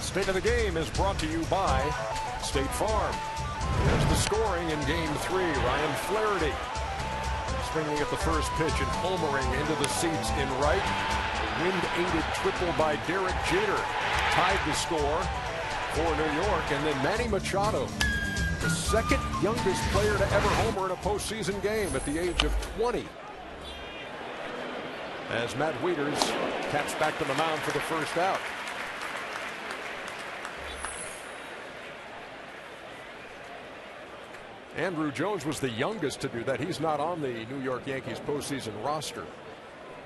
State of the Game is brought to you by State Farm. There's the scoring in Game 3. Ryan Flaherty swinging at the first pitch and homering into the seats in right. A wind-aided triple by Derek Jeter tied the score for New York. And then Manny Machado, the second youngest player to ever homer in a postseason game at the age of 20. As Matt Wieters taps back to the mound for the first out. Andrew Jones was the youngest to do that. He's not on the New York Yankees postseason roster.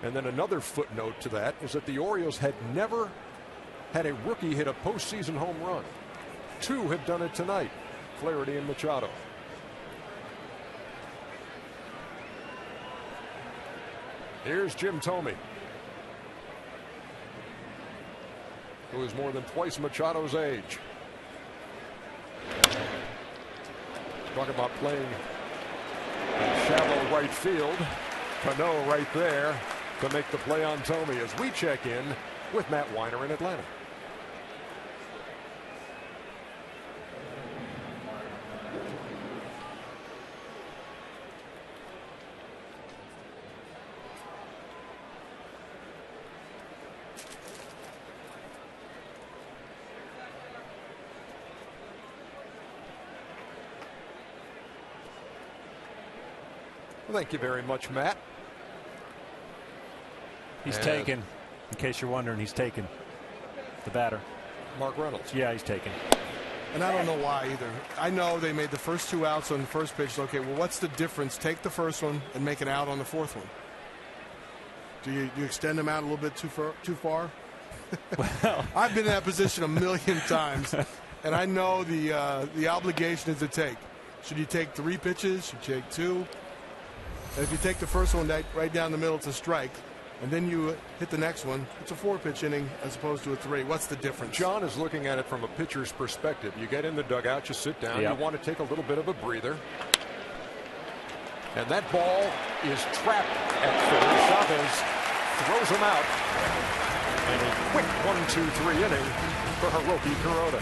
And then another footnote to that is that the Orioles had never had a rookie hit a postseason home run. 2 have done it tonight, Flaherty and Machado. Here's Jim Thome, who is more than twice Machado's age. Talk about playing in shallow right field. Cano right there to make the play on Thome as we check in with Matt Weiner in Atlanta. Thank you very much, Matt. He's taken. In case you're wondering, he's taken. The batter. Mark Reynolds. Yeah, he's taken. And I don't know why either. I know they made the first 2 outs on the first pitch. Okay, well, what's the difference? Take the first one and make an out on the 4th one. Do you extend them out a little bit too far? Well, I've been in that position a million times, and I know the obligation is to take. Should you take 3 pitches? Should you take 2? And if you take the first one right down the middle, it's a strike. And then you hit the next one, it's a 4-pitch inning as opposed to a 3. What's the difference? John is looking at it from a pitcher's perspective. You get in the dugout, you sit down, you want to take a little bit of a breather. And that ball is trapped at third. Chavez throws him out. And a quick 1-2-3 inning for Hiroki Kuroda.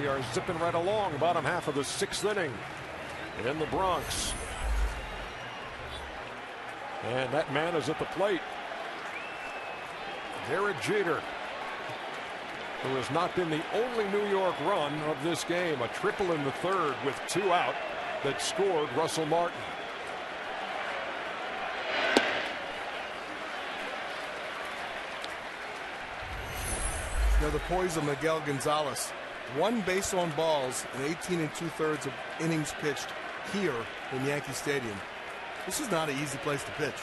we are zipping right along, bottom half of the 6th inning in the Bronx. And that man is at the plate. Derek Jeter, who has not been the only New York run of this game. A triple in the 3rd with 2 out that scored Russell Martin. You know, the poise of Miguel Gonzalez. 1 base on balls in 18 2/3 of innings pitched here in Yankee Stadium. This is not an easy place to pitch.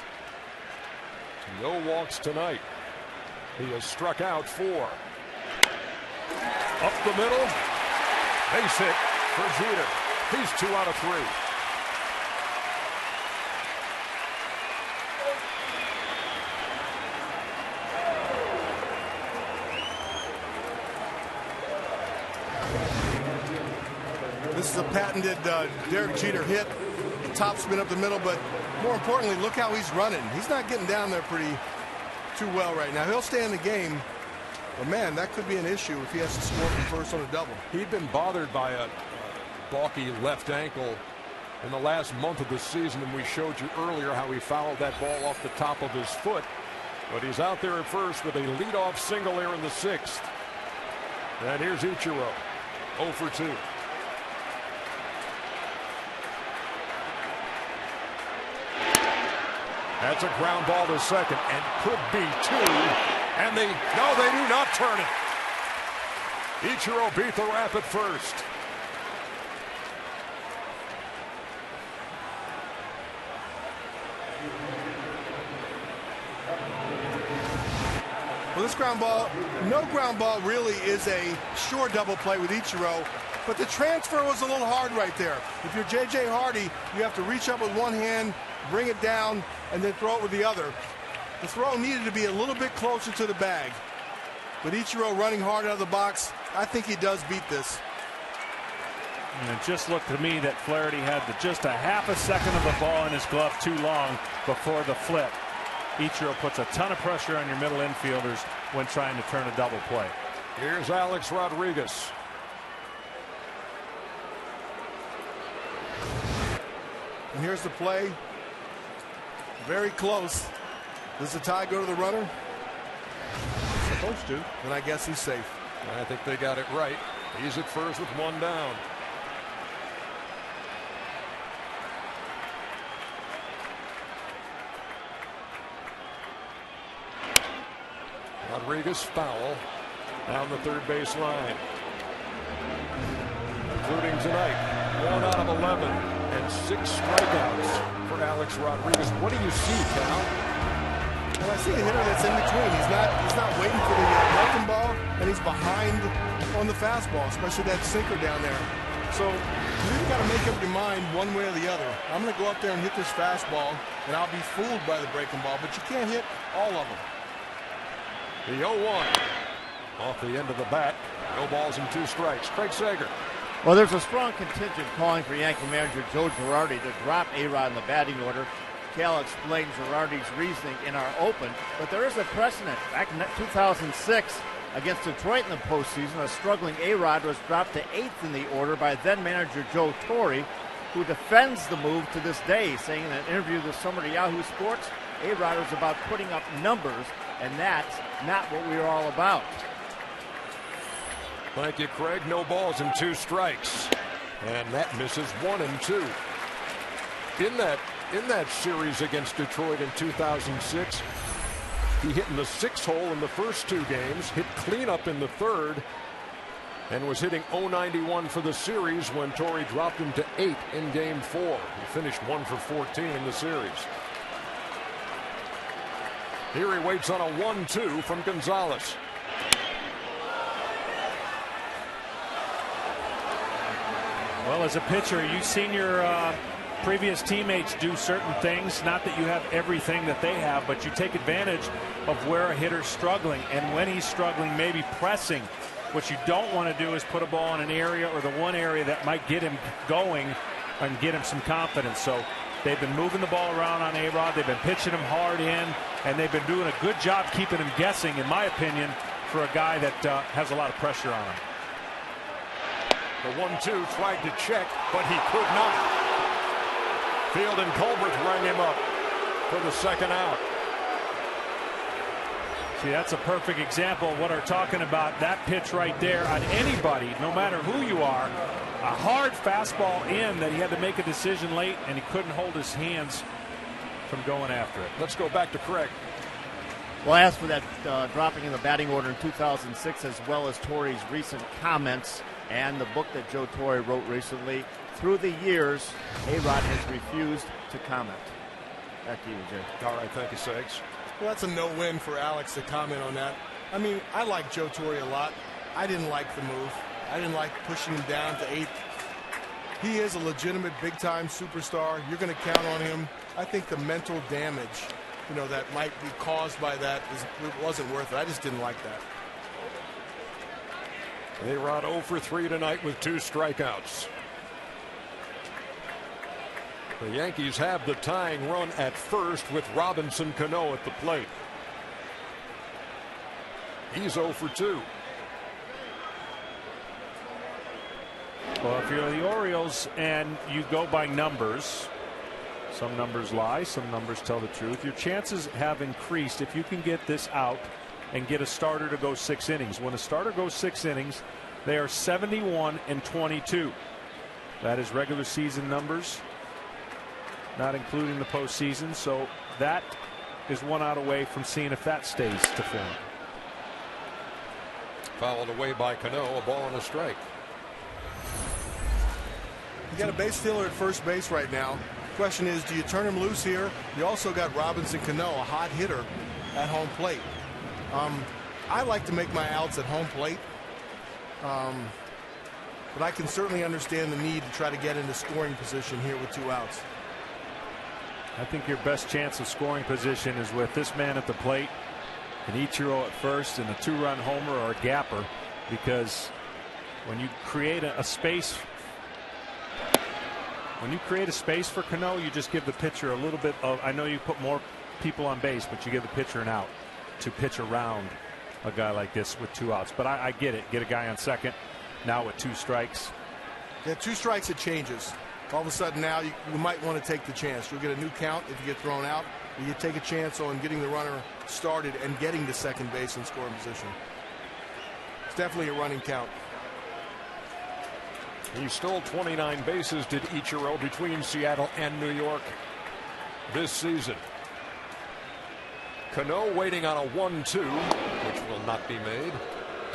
No walks tonight. He has struck out 4. Up the middle. Base hit for Jeter. He's 2 out of 3. This is a patented Derek Jeter hit. Top spin up the middle, but more importantly, look how he's running. He's not getting down there too well right now. He'll stay in the game, but man, that could be an issue if he has to score from first on a double. He'd been bothered by a balky left ankle in the last month of the season, and we showed you earlier how he fouled that ball off the top of his foot. But he's out there at first with a leadoff single here in the 6th. And here's Ichiro, 0 for 2. That's a ground ball to second, and could be 2. And they do not turn it. Ichiro beat the Rap at first. Well, this ground ball, no ground ball really is a sure double play with Ichiro, but the transfer was a little hard right there. If you're J.J. Hardy, you have to reach up with one hand, bring it down, and then throw it with the other. The throw needed to be a little bit closer to the bag. But Ichiro running hard out of the box, I think he does beat this. And it just looked to me that Flaherty had just a half a second of the ball in his glove too long before the flip. Ichiro puts a ton of pressure on your middle infielders when trying to turn a double play. Here's Alex Rodriguez. And here's the play. Very close. Does the tie go to the runner? Supposed to. Then I guess he's safe. I think they got it right. He's at first with 1 down. Rodriguez foul down the 3rd base line. Including tonight, 1 out of 11 and 6 strikeouts for Alex Rodriguez. What do you see, Cal? Well, I see a hitter that's in between. He's not waiting for the breaking ball, and he's behind on the fastball, especially that sinker down there. So you really got to make up your mind one way or the other. I'm going to go up there and hit this fastball, and I'll be fooled by the breaking ball, but you can't hit all of them. The 0-1 off the end of the bat. No balls and 2 strikes. Craig Sager. Well, there's a strong contingent calling for Yankee manager Joe Girardi to drop A-Rod in the batting order. Cal explained Girardi's reasoning in our open, but there is a precedent. Back in 2006 against Detroit in the postseason, a struggling A-Rod was dropped to 8th in the order by then-manager Joe Torre, who defends the move to this day, saying in an interview this summer to Yahoo Sports, A-Rod was about putting up numbers, and that's not what we were all about. Thank you, Craig. No balls and 2 strikes. And that misses 1 and 2. In that series against Detroit in 2006, he hit in the 6th hole in the first 2 games, hit cleanup in the 3rd, and was hitting .091 for the series when Torrey dropped him to 8 in Game 4. He finished 1 for 14 in the series. Here he waits on a 1-2 from Gonzalez. Well, as a pitcher, you've seen your previous teammates do certain things. Not that you have everything that they have, but you take advantage of where a hitter's struggling. And when he's struggling, maybe pressing. What you don't want to do is put a ball in an area or the one area that might get him going and get him some confidence. So they've been moving the ball around on A-Rod. They've been pitching him hard in, and they've been doing a good job keeping him guessing, in my opinion, for a guy that has a lot of pressure on him. The 1-2 tried to check, but he could not. Field and Colbert rang him up for the second out. See, that's a perfect example of what we're talking about. That pitch right there on anybody, no matter who you are, a hard fastball in that he had to make a decision late, and he couldn't hold his hands from going after it. Let's go back to Craig. Well, as for that dropping in the batting order in 2006, as well as Torrey's recent comments and the book that Joe Torre wrote recently, through the years, A-Rod has refused to comment. Back to you, Jay. All right, thank you, Sags. Well, that's a no-win for Alex to comment on that. I mean, I like Joe Torre a lot. I didn't like the move. I didn't like pushing him down to 8th. He is a legitimate big-time superstar. You're going to count on him. I think the mental damage, that might be caused by that it wasn't worth it. I just didn't like that. A-Rod 0 for 3 tonight with 2 strikeouts. The Yankees have the tying run at first with Robinson Cano at the plate. He's 0 for 2. Well, if you're the Orioles and you go by numbers, some numbers lie, some numbers tell the truth. Your chances have increased if you can get this out and get a starter to go 6 innings. When a starter goes 6 innings, they are 71-22. That is regular season numbers, not including the postseason. So that is 1 out away from seeing if that stays to form. Fouled away by Cano, a ball and a strike. You got a base stealer at first base right now. Question is, do you turn him loose here? You also got Robinson Cano, a hot hitter, at home plate. I like to make my outs at home plate, but I can certainly understand the need to try to get into scoring position here with 2 outs. I think your best chance of scoring position is with this man at the plate, an Ichiro at first, and a 2-run homer or a gapper, because when you create a space. When you create a space for Cano, you just give the pitcher a little bit of, I know you put more people on base, but you give the pitcher an out to pitch around a guy like this with 2 outs. But I get it. Get a guy on second now with 2 strikes. Yeah, 2 strikes, it changes. All of a sudden now you might want to take the chance. You'll get a new count if you get thrown out. You take a chance on getting the runner started and getting to second base in scoring position. It's definitely a running count. He stole 29 bases, did Ichiro, between Seattle and New York this season. Cano waiting on a 1-2, which will not be made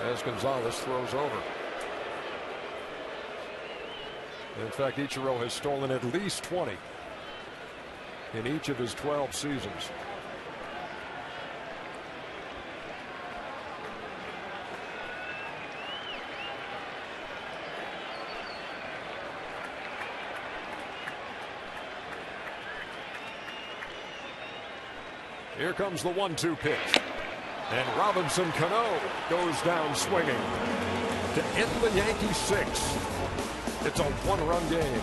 as Gonzalez throws over. In fact, Ichiro has stolen at least 20 in each of his 12 seasons. Here comes the 1-2 pitch. And Robinson Cano goes down swinging to end the Yankees' 6th. It's a 1-run game.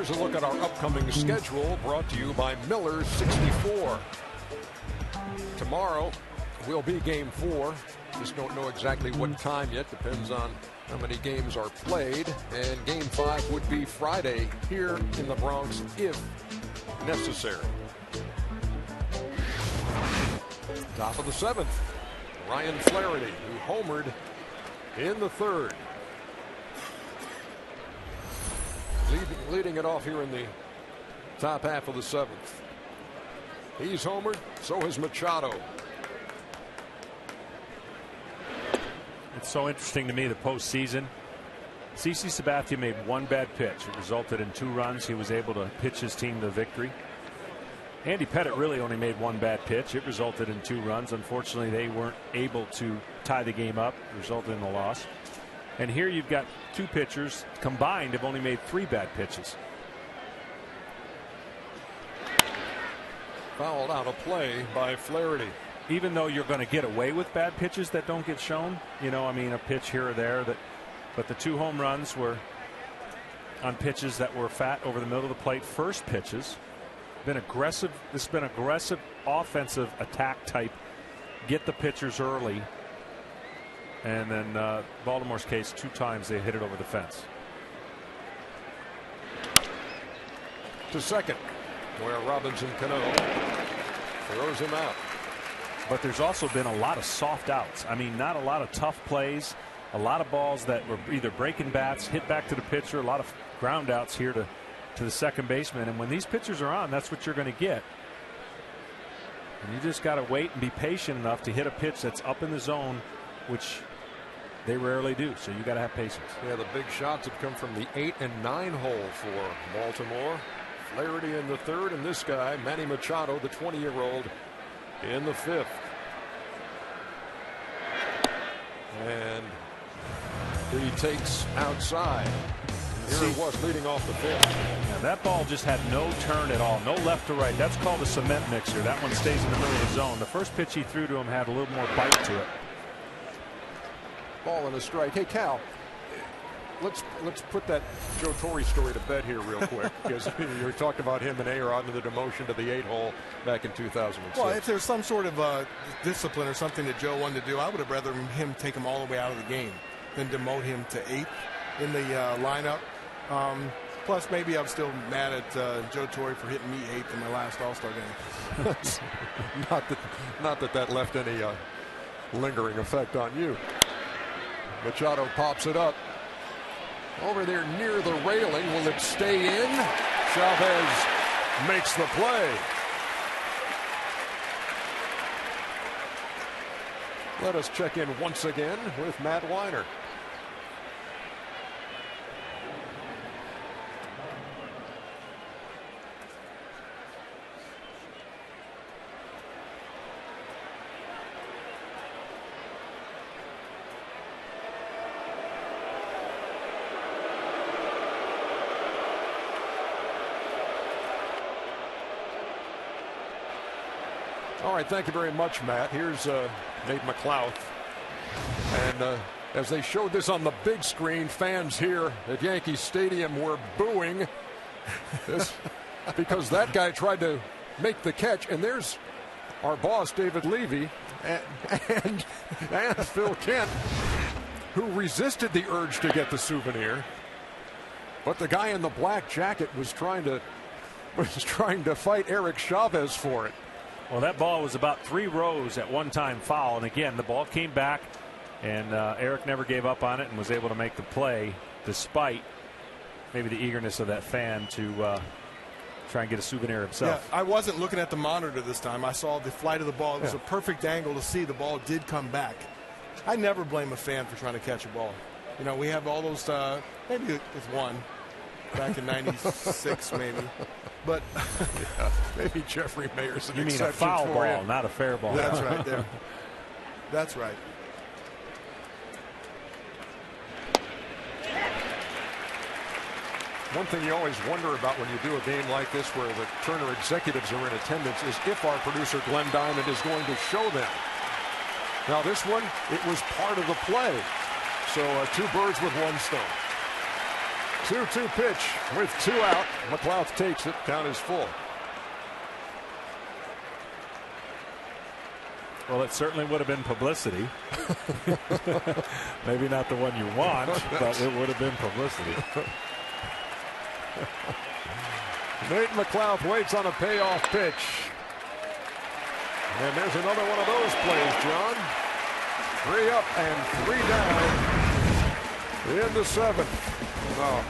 here's a look at our upcoming schedule, brought to you by Miller 64. Tomorrow will be Game 4. Just don't know exactly what time yet. Depends on how many games are played. And Game 5 would be Friday here in the Bronx if necessary. Top of the 7th, Ryan Flaherty, who homered in the 3rd. Leading it off here in the top half of the 7th. He's homered, so has Machado. It's so interesting to me, the postseason. CC Sabathia made one bad pitch. It resulted in 2 runs. He was able to pitch his team to victory. Andy Pettitte really only made one bad pitch. It resulted in 2 runs. Unfortunately, they weren't able to tie the game up. It resulted in the loss. And here you've got 2 pitchers combined have only made 3 bad pitches. Fouled out of play by Flaherty. Even though you're going to get away with bad pitches that don't get shown, you know, I mean, a pitch here or there, but the 2 home runs were on pitches that were fat over the middle of the plate. First pitches. Been aggressive. This has been aggressive offensive attack type. Get the pitchers early. And then Baltimore's case, 2 times they hit it over the fence. To second, where Robinson Cano throws him out. But there's also been a lot of soft outs. I mean, not a lot of tough plays. A lot of balls that were either breaking bats, hit back to the pitcher. A lot of ground outs here to the second baseman. And when these pitchers are on, that's what you're going to get. And you just got to wait and be patient enough to hit a pitch that's up in the zone, which they rarely do. So you got to have patience. Yeah, the big shots have come from the 8 and 9 hole for Baltimore. Flaherty in the 3rd, and this guy, Manny Machado, the 20-year-old, in the 5th. And he takes outside. Here it was leading off the 5th. Yeah, that ball just had no turn at all, no left to right. That's called a cement mixer. That one stays in the middle of the zone. The first pitch he threw to him had a little more bite to it. Ball and a strike. Hey, Cal, let's put that Joe Torre story to bed here real quick, because you talked about him and A-Rod and the demotion to the 8 hole back in 2006. Well, if there's some sort of discipline or something that Joe wanted to do, I would have rather him take him all the way out of the game than demote him to 8th in the lineup. Plus, maybe I'm still mad at Joe Torre for hitting me 8th in my last All-Star game. not that left any lingering effect on you. Machado pops it up. Over there near the railing. Will it stay in? Chavez makes the play. Let us check in once again with Matt Weiner. All right, thank you very much, Matt. Here's Nate McLouth. And as they showed this on the big screen, fans here at Yankee Stadium were booing this because that guy tried to make the catch. And there's our boss, David Levy, and Phil Kent, who resisted the urge to get the souvenir. But the guy in the black jacket was trying to fight Eric Chavez for it. Well, that ball was about 3 rows at one time foul. And again, the ball came back, and Eric never gave up on it and was able to make the play despite maybe the eagerness of that fan to try and get a souvenir himself. Yeah, I wasn't looking at the monitor this time. I saw the flight of the ball. It was a perfect angle to see the ball did come back. I never blame a fan for trying to catch a ball. You know, we have all those, maybe it's one back in 96 maybe. But yeah, maybe Jeffrey Mayer's an you mean exception a foul for ball, him. not a fair ball. That's right there. That's right. One thing you always wonder about when you do a game like this where the Turner executives are in attendance is if our producer Glenn Diamond is going to show them. Now this one, it was part of the play. So 2 birds with 1 stone. 2-2 pitch with 2 out. McLeod takes it. Count is full. Well, it certainly would have been publicity. Maybe not the one you want, but it would have been publicity. Nate McLeod waits on a payoff pitch. And there's another one of those plays, John. 3 up and 3 down in the 7th. Oh.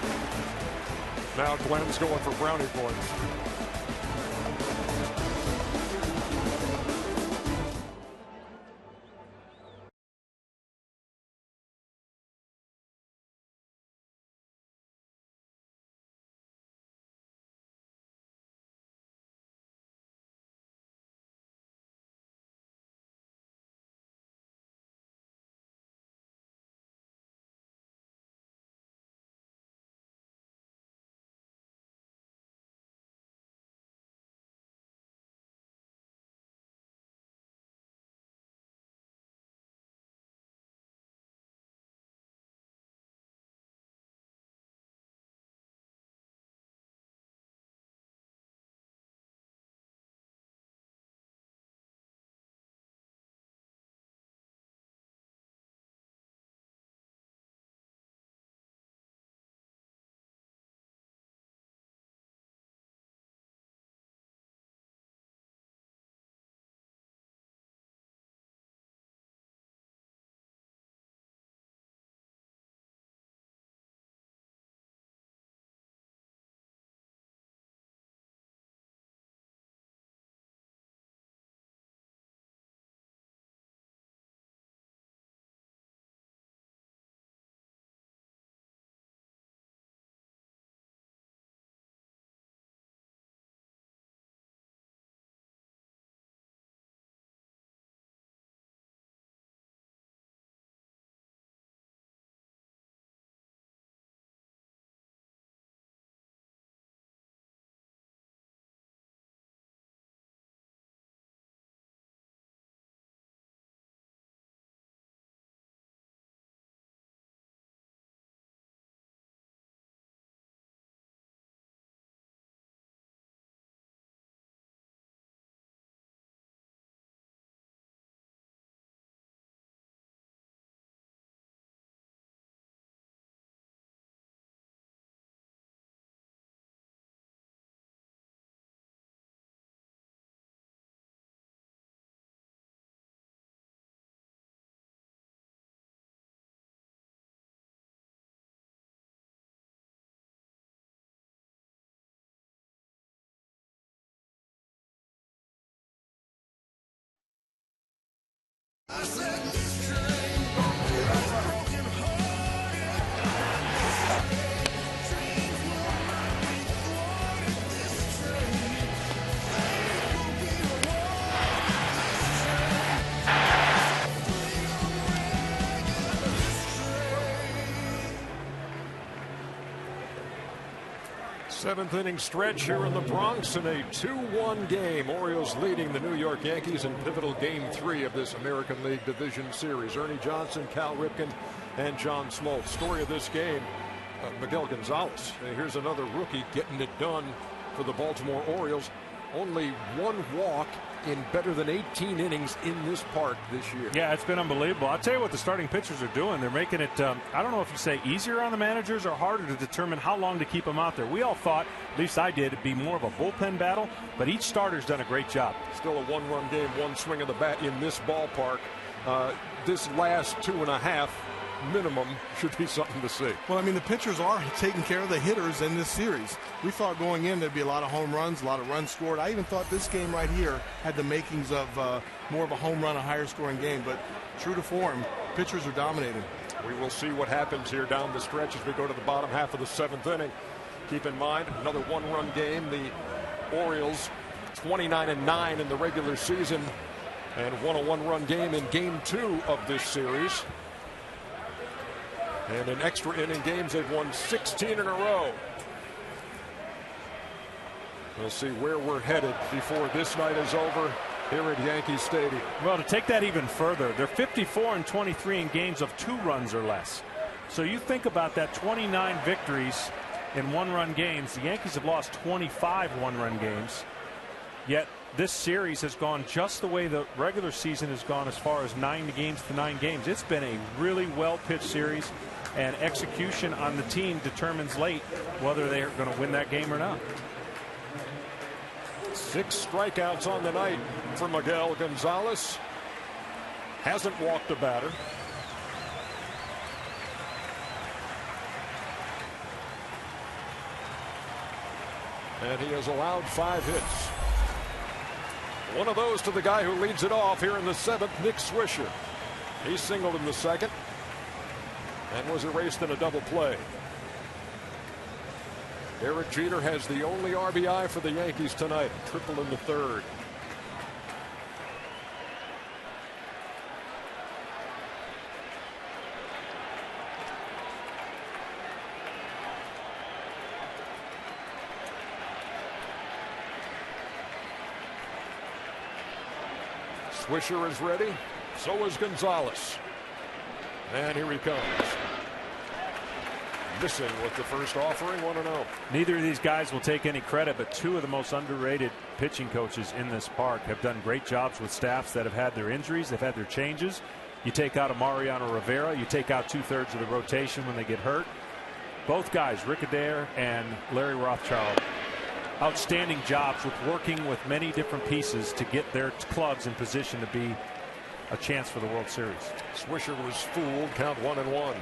Now Glenn's going for brownie points. Seventh inning stretch here in the Bronx in a 2-1 game. Orioles leading the New York Yankees in pivotal game 3 of this American League Division Series. Ernie Johnson, Cal Ripken, and John Smoltz. Story of this game, Miguel Gonzalez. Here's another rookie getting it done for the Baltimore Orioles. Only 1 walk in better than 18 innings in this park this year. Yeah, it's been unbelievable. I'll tell you what the starting pitchers are doing. They're making it, I don't know if you say easier on the managers or harder to determine how long to keep them out there. We all thought, at least I did, it'd be more of a bullpen battle, but each starter's done a great job. Still a 1-run game, 1 swing of the bat in this ballpark. This last 2.5 minimum should be something to see. Well, I mean, the pitchers are taking care of the hitters in this series. We thought going in there'd be a lot of home runs, a lot of runs scored. I even thought this game right here had the makings of more of a home run, a higher scoring game. But true to form, pitchers are dominating. We will see what happens here down the stretch as we go to the bottom half of the 7th inning. Keep in mind, another 1-run game. The Orioles 29-9 in the regular season and won a 1-run game in game 2 of this series. And in extra inning games, they've won 16 in a row. We'll see where we're headed before this night is over here at Yankee Stadium. Well, to take that even further, they're 54-23 in games of 2 runs or less. So you think about that, 29 victories in one-run games. The Yankees have lost 25 one-run games, yet this series has gone just the way the regular season has gone, as far as 9 games to 9 games. It's been a really well-pitched series, and execution on the team determines late whether they're going to win that game or not. 6 strikeouts on the night for Miguel Gonzalez. Hasn't walked a batter. And he has allowed 5 hits. One of those to the guy who leads it off here in the 7th, Nick Swisher. He singled in the 2nd and was erased in a double play. Derek Jeter has the only RBI for the Yankees tonight, triple in the 3rd. Swisher is ready. So is Gonzalez. And here he comes. Missing with the first offering, 1-0. Neither of these guys will take any credit, but 2 of the most underrated pitching coaches in this park have done great jobs with staffs that have had their injuries. They've had their changes. You take out a Mariano Rivera, you take out 2/3 of the rotation when they get hurt. Both guys, Rick Adair and Larry Rothschild, outstanding jobs with working with many different pieces to get their clubs in position to be a chance for the World Series. Swisher was fooled. Count 1-1.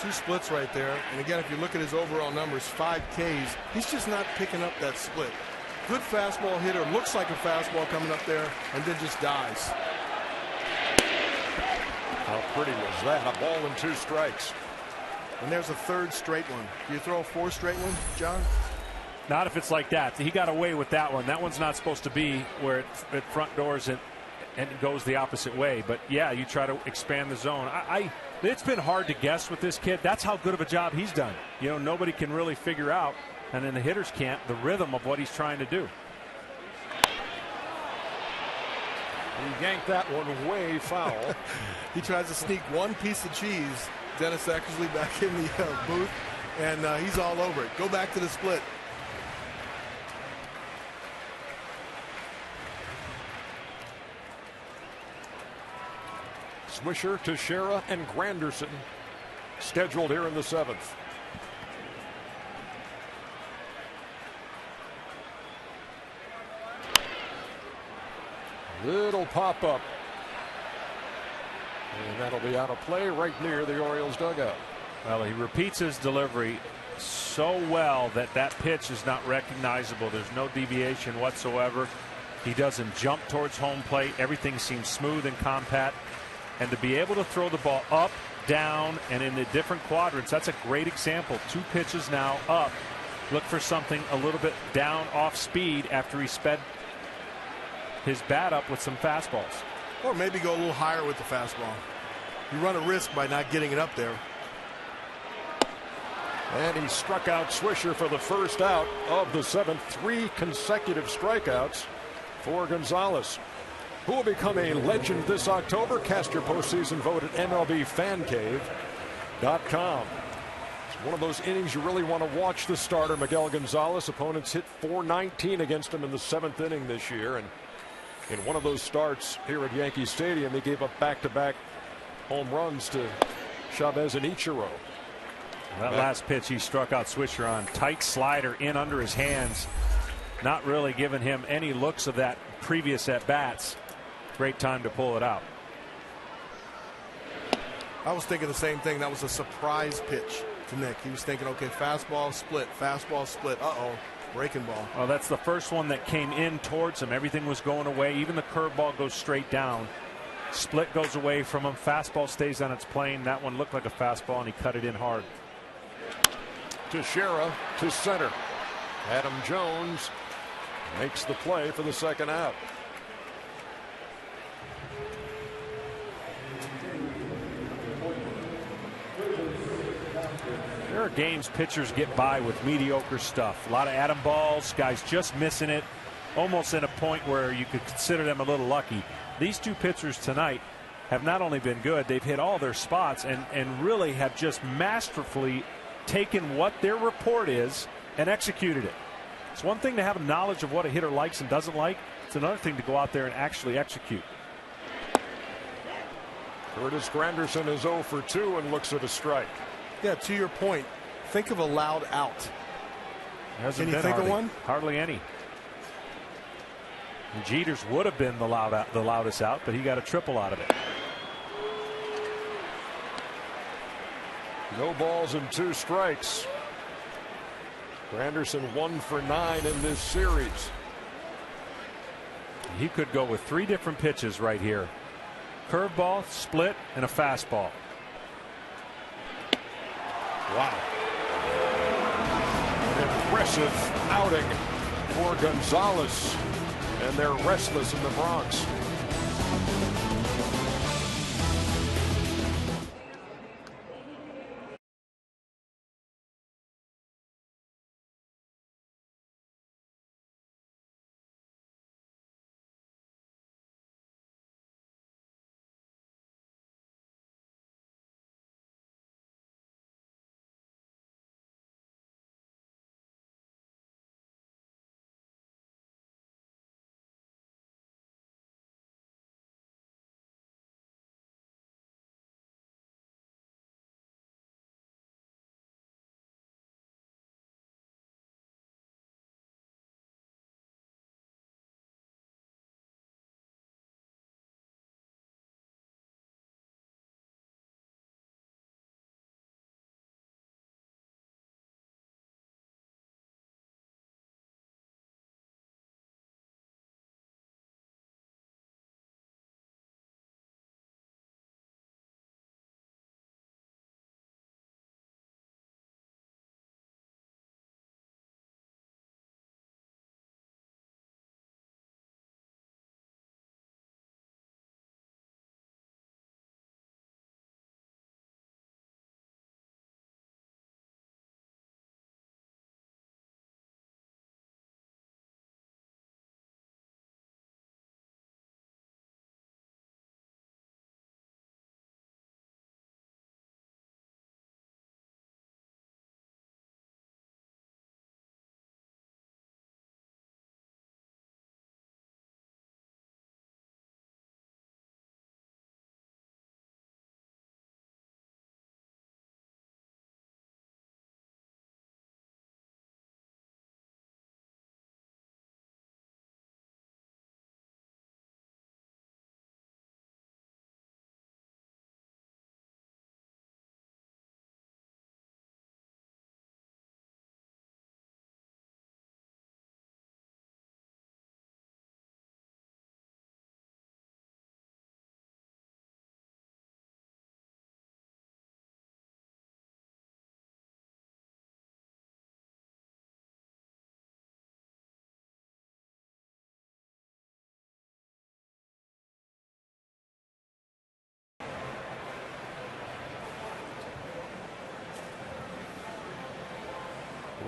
2 splits right there. And again, if you look at his overall numbers, 5 Ks, he's just not picking up that split. Good fastball hitter, looks like a fastball coming up there, and then just dies. How pretty was that? A ball and 2 strikes. And there's a 3rd straight one. Do you throw a 4th straight one, John? Not if it's like that. He got away with that one. That one's not supposed to be where it front doors and it goes the opposite way. But yeah, you try to expand the zone. It's been hard to guess with this kid. That's how good of a job he's done. You know, nobody can really figure out, and then the hitters can't, the rhythm of what he's trying to do. He yanked that one way foul. He tries to sneak one piece of cheese. Dennis Eckersley back in the booth, and he's all over it. Go back to the split. Swisher, Teixeira, and Granderson scheduled here in the 7th. Little pop-up. And that'll be out of play right near the Orioles dugout. Well, he repeats his delivery so well that that pitch is not recognizable. There's no deviation whatsoever. He doesn't jump towards home plate. Everything seems smooth and compact. And to be able to throw the ball up, down, and in the different quadrants, that's a great example. 2 pitches now up. Look for something a little bit down off speed after he sped his bat up with some fastballs. Or maybe go a little higher with the fastball. You run a risk by not getting it up there. And he struck out Swisher for the first out of the 7th. 3 consecutive strikeouts for Gonzalez, who will become a legend this October. Cast your postseason vote at MLBFancave.com. It's one of those innings you really want to watch the starter, Miguel Gonzalez. Opponents hit .419 against him in the 7th inning this year. And in one of those starts here at Yankee Stadium, he gave up back-to-back home runs to Chavez and Ichiro. That last pitch he struck out Swisher on. Tight slider in under his hands. Not really giving him any looks of that previous at-bats. Great time to pull it out. I was thinking the same thing. That was a surprise pitch to Nick. He was thinking, okay, fastball, split, uh-oh, breaking ball. Well, that's the first one that came in towards him. Everything was going away. Even the curveball goes straight down. Split goes away from him. Fastball stays on its plane. That one looked like a fastball, and he cut it in hard. Teixeira to center. Adam Jones makes the play for the 2nd out. There are games pitchers get by with mediocre stuff. A lot of atom balls, guys just missing it, almost at a point where you could consider them a little lucky. These 2 pitchers tonight have not only been good, they've hit all their spots and really have just masterfully taken what their report is and executed it. It's one thing to have a knowledge of what a hitter likes and doesn't like. It's another thing to go out there and actually execute. Curtis Granderson is 0 for 2 and looks at a strike. Yeah, to your point, think of a loud out. Hasn't Can you think of one? Hardly any. And Jeter's would have been the loudest out, but he got a triple out of it. No balls and 2 strikes. Granderson 1 for 9 in this series. He could go with 3 different pitches right here. Curveball, split, and a fastball. Wow. An impressive outing for Gonzalez. And they're restless in the Bronx.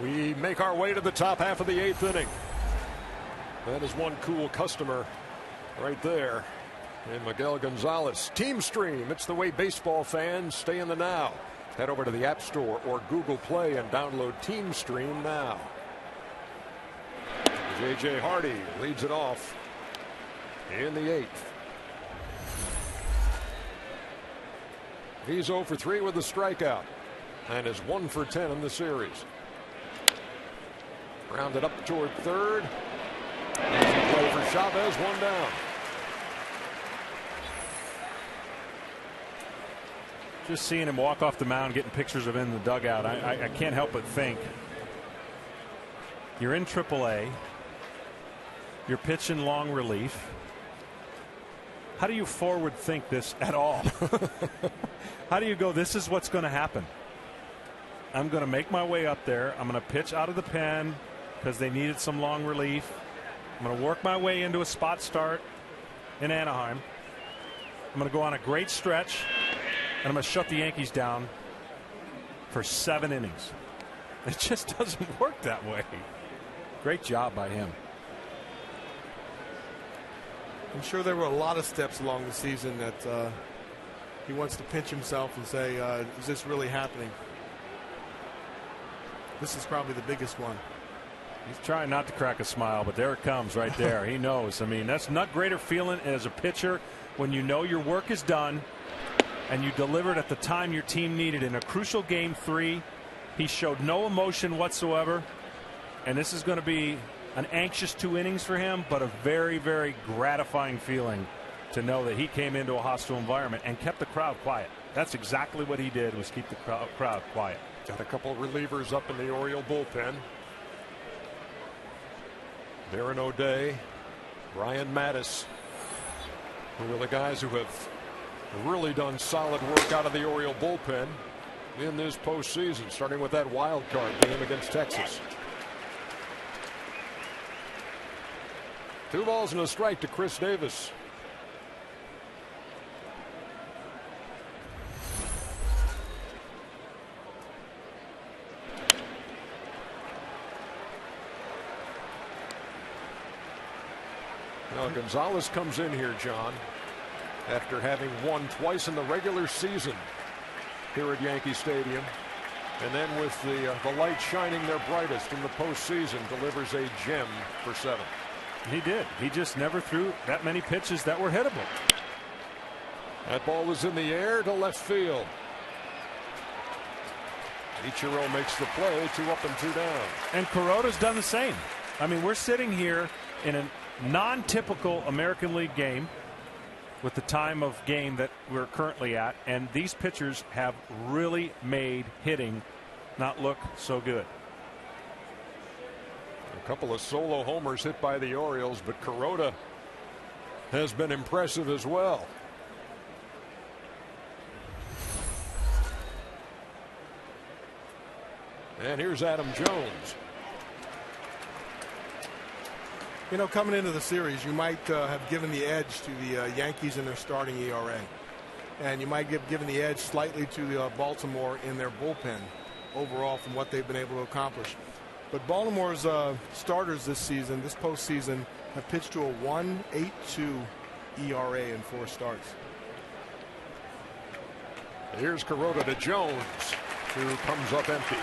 We make our way to the top half of the 8th inning. That is one cool customer right there in Miguel Gonzalez. Team Stream, it's the way baseball fans stay in the now. Head over to the App Store or Google Play and download Team Stream now. J.J. Hardy leads it off in the 8th. He's 0 for 3 with a strikeout and is 1 for 10 in the series. Rounded up toward third. Easy play for Chavez, 1 down. Just seeing him walk off the mound, getting pictures of him in the dugout, I can't help but think, you're in AAA, you're pitching long relief. How do you forward think this at all? How do you go, this is what's going to happen? I'm going to make my way up there. I'm going to pitch out of the pen because they needed some long relief. I'm going to work my way into a spot start in Anaheim. I'm going to go on a great stretch, and I'm going to shut the Yankees down for 7 innings. It just doesn't work that way. Great job by him. I'm sure there were a lot of steps along the season that he wants to pinch himself and say, is this really happening? this is probably the biggest one. He's trying not to crack a smile, but there it comes right there. He knows. I mean, that's not greater feeling as a pitcher when you know your work is done and you delivered at the time your team needed in a crucial game 3. He showed no emotion whatsoever, and this is going to be an anxious 2 innings for him, but a very, very gratifying feeling to know that he came into a hostile environment and kept the crowd quiet. That's exactly what he did, was keep the crowd quiet. Got a couple of relievers up in the Oriole bullpen. Darren O'Day, Ryan Mattis, who are the guys who have really done solid work out of the Oriole bullpen in this postseason, starting with that wild card game against Texas. 2 balls and a strike to Chris Davis. Now Gonzalez comes in here, John, after having won twice in the regular season here at Yankee Stadium, and then with the light shining their brightest in the postseason, delivers a gem for 7. He did. He just never threw that many pitches that were hittable. That ball is in the air to left field. Ichiro makes the play, 2 up and 2 down. And Kuroda's done the same. I mean, we're sitting here in a non-typical American League game with the time of game that we're currently at, and these pitchers have really made hitting not look so good. A couple of solo homers hit by the Orioles, but Kuroda has been impressive as well. And here's Adam Jones. You know, coming into the series, you might have given the edge to the Yankees in their starting ERA. And you might have given the edge slightly to Baltimore in their bullpen overall from what they've been able to accomplish. But Baltimore's starters this season, this postseason, have pitched to a 1.82 ERA in 4 starts. Here's Kuroda to Jones, who comes up empty.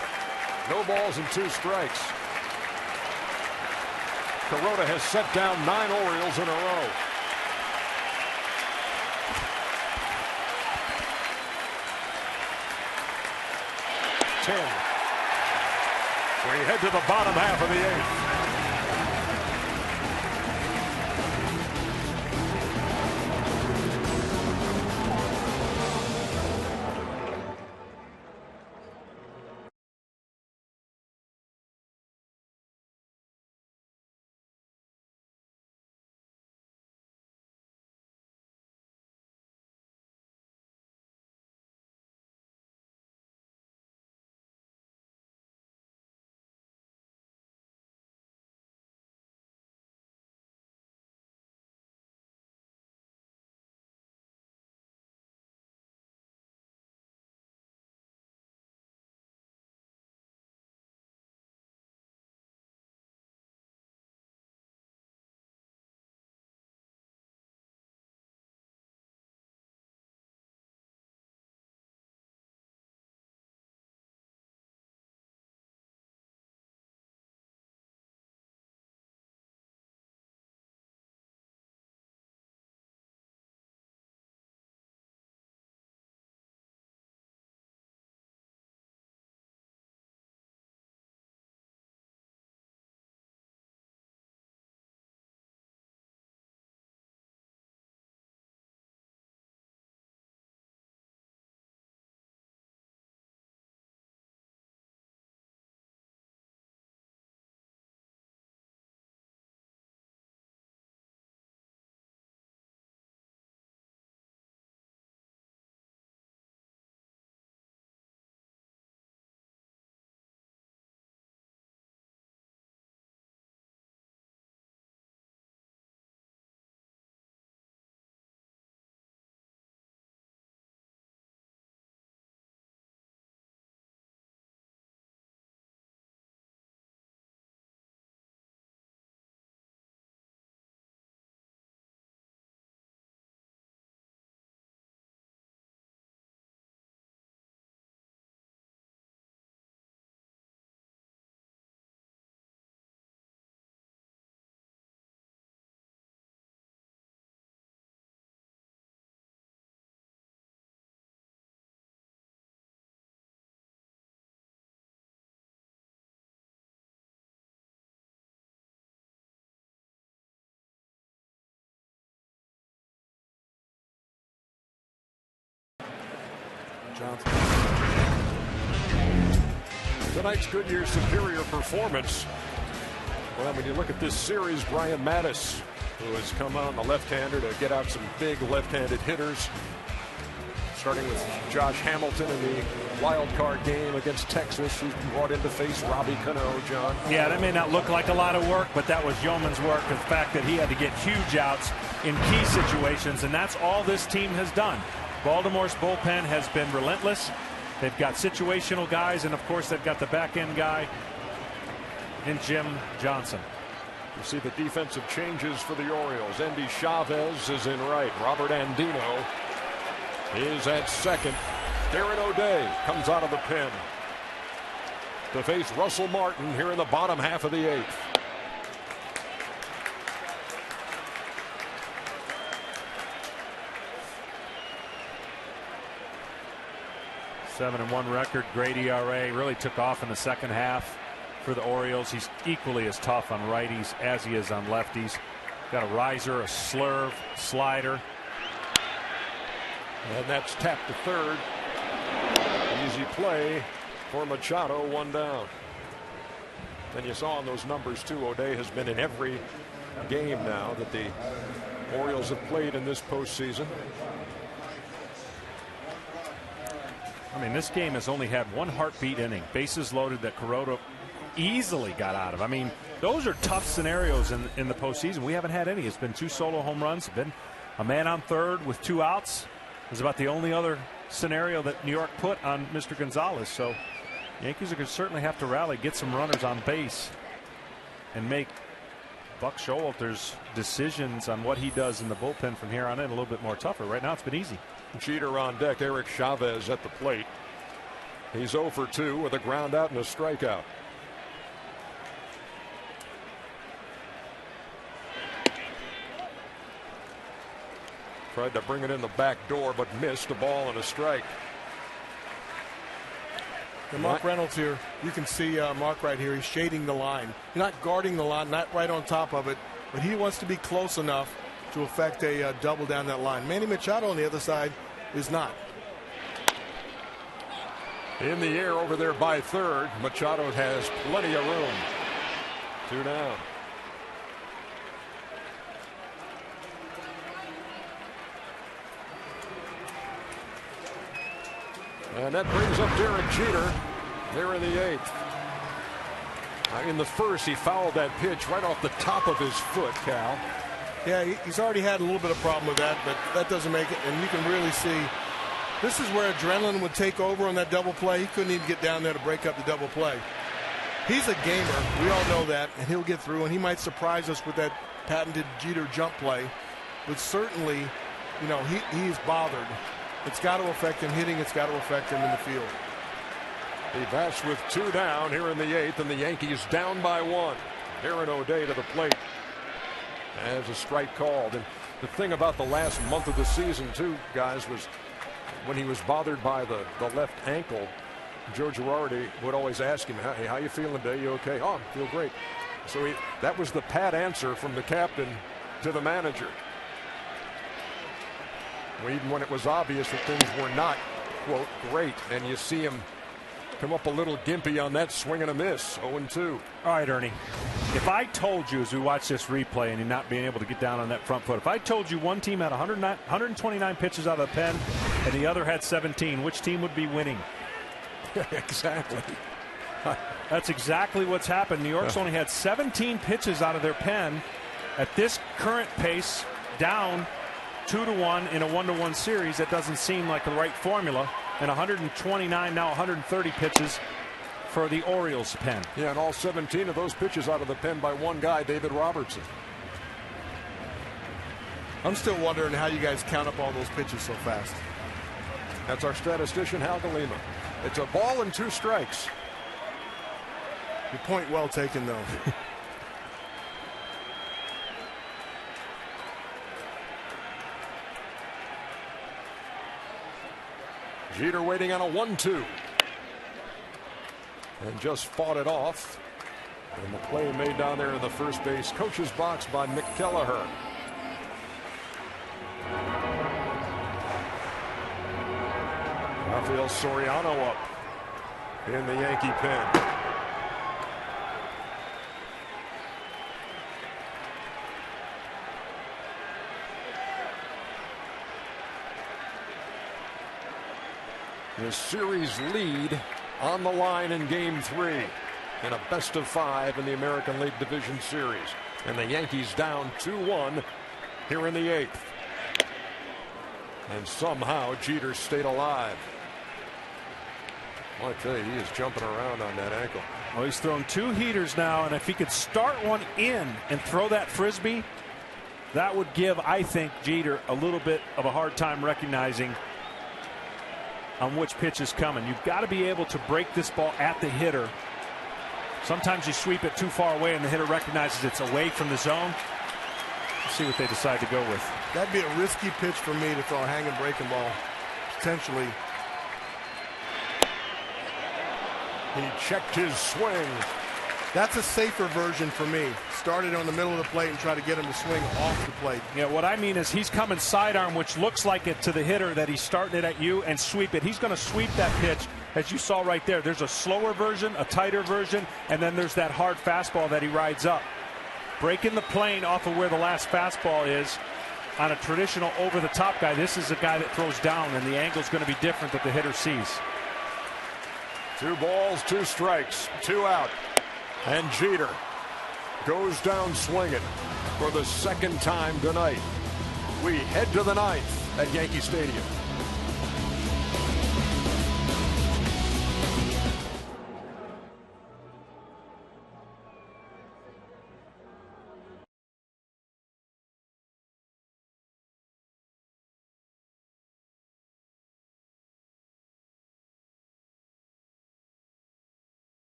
No balls and 2 strikes. Kuroda has set down 9 Orioles in a row. We head to the bottom half of the 8th. Johnson. Tonight's Goodyear superior performance. Well, when you look at this series, Brian Mattis, who has come on the left-hander to get out some big left-handed hitters, starting with Josh Hamilton in the wild card game against Texas, who's brought in to face Robbie Cano, John. Yeah, that may not look like a lot of work, but that was yeoman's work. The fact that he had to get huge outs in key situations, and that's all this team has done. Baltimore's bullpen has been relentless. They've got situational guys, and of course they've got the back end guy in Jim Johnson. You see the defensive changes for the Orioles. Endy Chavez is in right. Robert Andino is at second. Darren O'Day comes out of the pen to face Russell Martin here in the bottom half of the eighth. (7-1) record, great ERA. Really took off in the second half for the Orioles. He's equally as tough on righties as he is on lefties. Got a riser, a slurve, slider. And that's tapped to third. Easy play for Machado, one down. And you saw in those numbers too, O'Day has been in every game now that the Orioles have played in this postseason. I mean, this game has only had one heartbeat inning, bases loaded, that Kuroda easily got out of. I mean, those are tough scenarios in the postseason. We haven't had any. It's been 2 solo home runs, been a man on third with 2 outs. It was about the only other scenario that New York put on Mr. Gonzalez. So Yankees are going to certainly have to rally, get some runners on base, and make Buck Showalter's decisions on what he does in the bullpen from here on in a little bit more tougher. Right now it's been easy. Jeter on deck. Eric Chavez at the plate. He's 0 for 2 with a ground out and a strikeout. Tried to bring it in the back door, but missed. A ball and a strike. And Mark Reynolds here, you can see Mark right here. He's shading the line. He's not guarding the line, not right on top of it, but he wants to be close enough to affect a double down that line. Manny Machado on the other side is not. In the air over there by third. Machado has plenty of room. 2 down. And that brings up Derek Jeter there in the eighth. In the first, he fouled that pitch right off the top of his foot, Cal. Yeah, he's already had a little bit of problem with that, but that doesn't make it. And you can really see this is where adrenaline would take over on that double play. He couldn't even get down there to break up the double play. He's a gamer. We all know that, and he'll get through, and he might surprise us with that patented Jeter jump play. But certainly, you know, he's bothered. It's got to affect him hitting. It's got to affect him in the field. He bats with 2 down here in the eighth, and the Yankees down by 1. Darren O'Day to the plate as a strike called. And the thing about the last month of the season too, guys, was when he was bothered by the left ankle, Joe Girardi would always ask him, hey, how you feeling today? You okay? Oh, I feel great. So that was the pat answer from the captain to the manager. Even when it was obvious that things were not, quote, great. And you see him come up a little gimpy on that swing and a miss. 0-2. All right, Ernie. If I told you as we watch this replay and you're not being able to get down on that front foot, if I told you one team had 129 pitches out of the pen and the other had 17, which team would be winning? Exactly. That's exactly what's happened. New York's only had 17 pitches out of their pen at this current pace, down 2-1 in a 1-1 series. That doesn't seem like the right formula. And 129, now 130 pitches for the Orioles pen. Yeah, and all 17 of those pitches out of the pen by one guy, David Robertson. I'm still wondering how you guys count up all those pitches so fast. That's our statistician, Hal Galima. It's a ball and 2 strikes. Your point well taken, though. Jeter waiting on a 1-2. And just fought it off. And the play made down there in the first base coach's box by Mick Kelleher. Rafael Soriano up in the Yankee pen. The series lead on the line in Game 3 in a best-of-5 in the American League Division Series. And the Yankees down 2-1 here in the 8th. And somehow Jeter stayed alive. Well, I tell you, he is jumping around on that ankle. Well, he's thrown 2 heaters now, and if he could start one in and throw that frisbee, that would give, I think, Jeter a little bit of a hard time recognizing on which pitch is coming. You've got to be able to break this ball at the hitter. Sometimes you sweep it too far away and the hitter recognizes it's away from the zone. We'll see what they decide to go with. That'd be a risky pitch for me to throw a hanging breaking ball. Potentially. He checked his swing. That's a safer version for me. Start it on the middle of the plate and try to get him to swing off the plate. Yeah, what I mean is he's coming sidearm, which looks like it to the hitter that he's starting it at you, and sweep it. He's going to sweep that pitch, as you saw right there. There's a slower version, a tighter version, and then there's that hard fastball that he rides up. Breaking the plane off of where the last fastball is on a traditional over-the-top guy. This is a guy that throws down, and the angle's going to be different that the hitter sees. 2 balls, 2 strikes, 2 out. And Jeter goes down swinging for the 2nd time tonight. We head to the 9th at Yankee Stadium.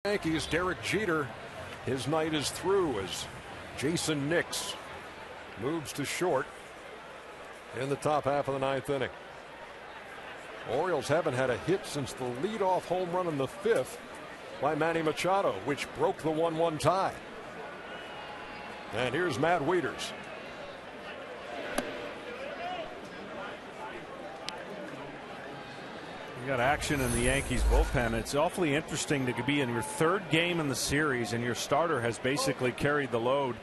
Yankees, Derek Jeter, his night is through as Jason Nix moves to short in the top half of the 9th inning. Orioles haven't had a hit since the leadoff home run in the 5th by Manny Machado, which broke the 1-1 tie. And here's Matt Wieters. You got action in the Yankees bullpen. It's awfully interesting to be in your 3rd game in the series and your starter has basically carried the load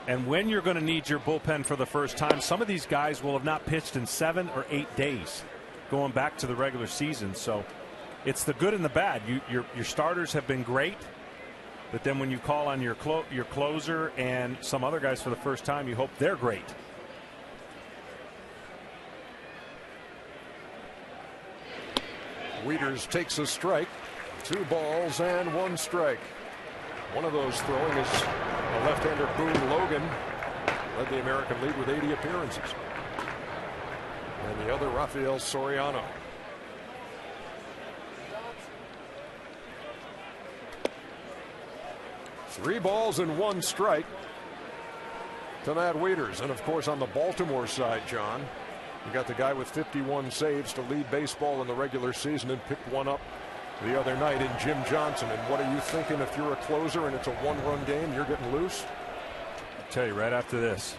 And when you're going to need your bullpen for the first time, some of these guys will have not pitched in 7 or 8 days going back to the regular season. So it's the good and the bad. Your starters have been great, but then when you call on your closer and some other guys for the first time, you hope they're great. Wieters takes a strike. 2 balls and 1 strike. One of those throwing is a left-hander, Boone Logan. Led the American League with 80 appearances. And the other, Rafael Soriano. Three balls and 1 strike to Matt Wieters. And of course, on the Baltimore side, John, you got the guy with 51 saves to lead baseball in the regular season and picked one up the other night in Jim Johnson. And what are you thinking if you're a closer and it's a 1-run game, you're getting loose? I'll tell you right after this.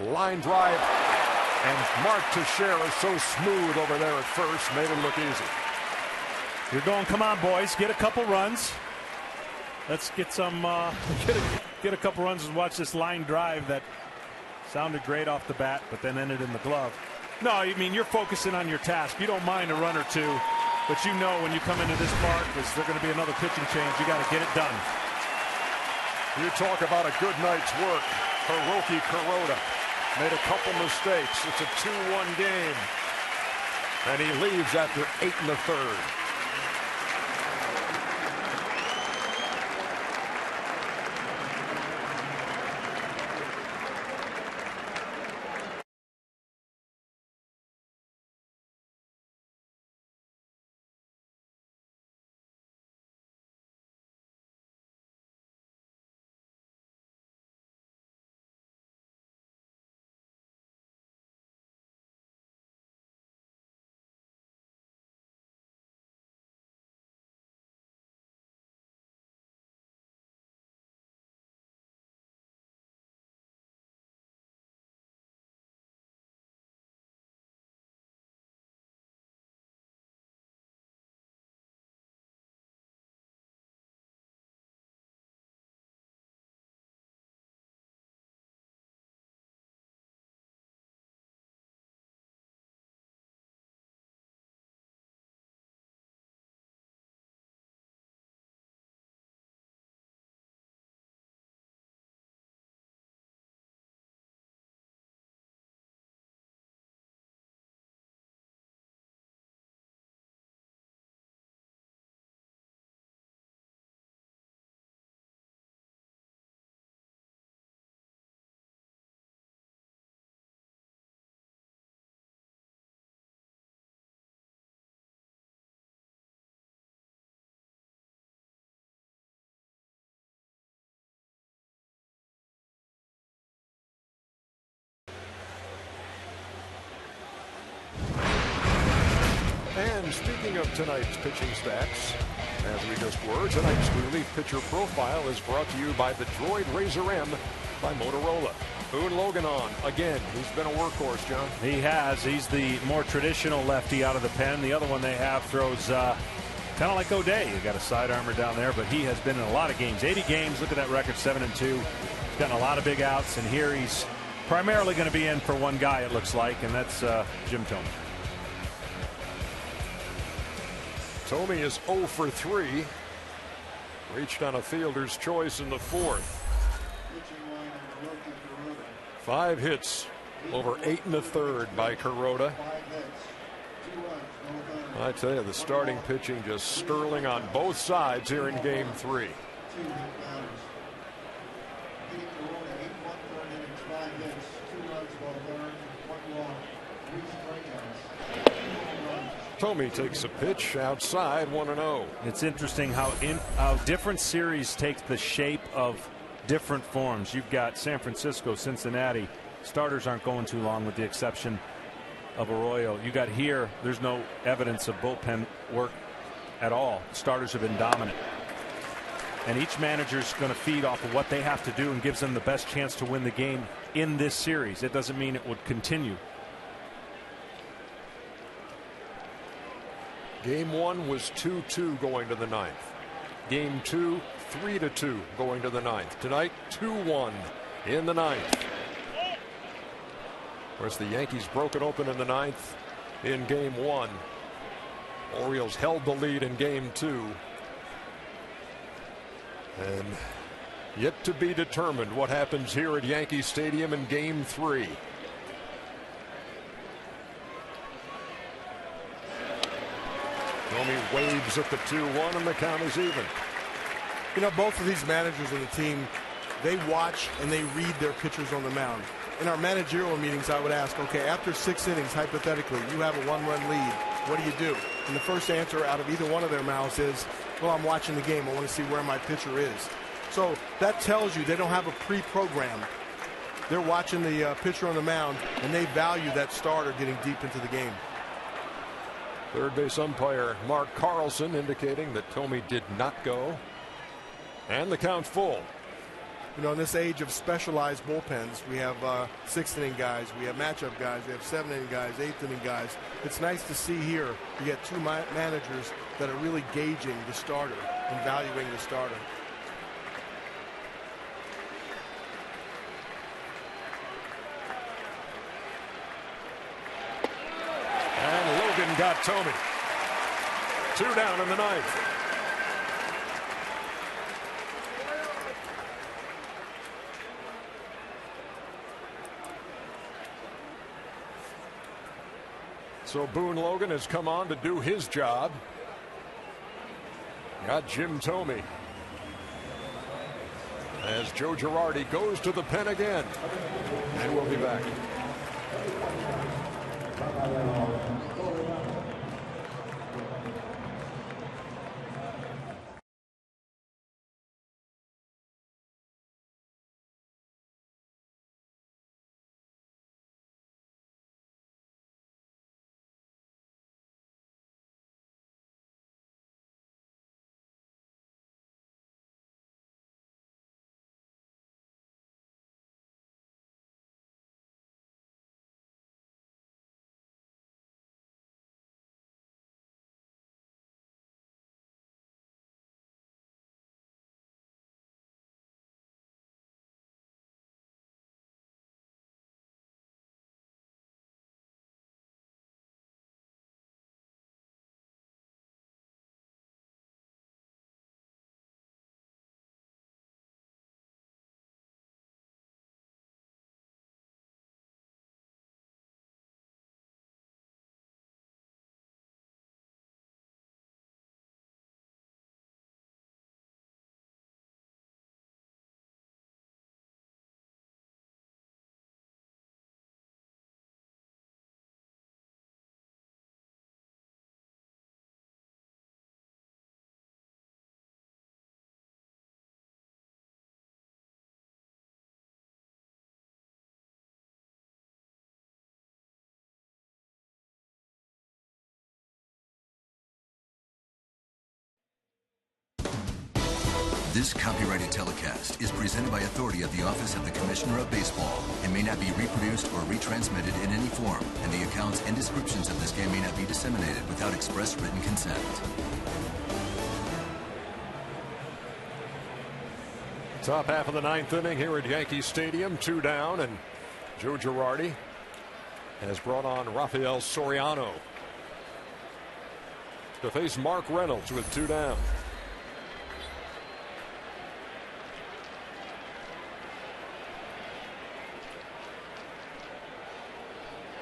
Line drive, and Mark Teixeira is so smooth over there at first, made it look easy. You're going, come on, boys, get a couple runs. Let's get some, get a couple runs and watch this line drive that sounded great off the bat, but then ended in the glove. No, I mean, you're focusing on your task. You don't mind a run or two, but you know when you come into this park, is there going to be another pitching change? You got to get it done. You talk about a good night's work. Hiroki Kuroda made a couple mistakes. It's a 2-1 game, and he leaves after 8 1/3. And speaking of tonight's pitching stats, as we just were, tonight's relief pitcher profile is brought to you by the Droid Razor M by Motorola. Boone Logan on again. He's been a workhorse, John. He has. He's the more traditional lefty out of the pen. The other one they have throws kind of like O'Day. You got a side armor down there, but he has been in a lot of games. 80 games. Look at that record, 7-2. He's gotten a lot of big outs, and here he's primarily going to be in for one guy, it looks like, and that's Jim Thome. Thome is 0 for 3. Reached on a fielder's choice in the 4th. 5 hits over 8 1/3 by Kuroda. I tell you, the starting pitching just sterling on both sides here in game 3. Thome takes a pitch outside, 1-0. It's interesting how different series take the shape of different forms. You've got San Francisco, Cincinnati. Starters aren't going too long with the exception of Arroyo. You got here, there's no evidence of bullpen work at all. Starters have been dominant. And each manager's going to feed off of what they have to do and gives them the best chance to win the game in this series. It doesn't mean it would continue. Game 1 was 2-2 going to the 9th. Game 2, 3-2 going to the 9th. Tonight, 2-1 in the ninth. Of course, the Yankees broke it open in the ninth in game one. Orioles held the lead in game two. And yet to be determined what happens here at Yankee Stadium in game three. Thome waves at the 2-1 and the count is even. You know, both of these managers of the team, they watch and they read their pitchers on the mound. In our managerial meetings, I would ask, okay, after 6 innings, hypothetically, you have a 1-run lead. What do you do? And the first answer out of either one of their mouths is, well, I'm watching the game. I want to see where my pitcher is. So that tells you they don't have a pre-program. They're watching the pitcher on the mound, and they value that starter getting deep into the game. Third base umpire Mark Carlson indicating that Thome did not go. And the count full. You know, in this age of specialized bullpens, we have 6th inning guys, we have matchup guys, we have 7th inning guys, 8th inning guys. It's nice to see here you get two managers that are really gauging the starter and valuing the starter. And Logan got Thome. 2 down in the ninth. So Boone Logan has come on to do his job. Got Jim Thome. As Joe Girardi goes to the pen again. And we'll be back. This copyrighted telecast is presented by authority of the Office of the Commissioner of Baseball and may not be reproduced or retransmitted in any form, and the accounts and descriptions of this game may not be disseminated without express written consent. Top half of the ninth inning here at Yankee Stadium. 2 down, and Joe Girardi has brought on Rafael Soriano to face Mark Reynolds with 2 down.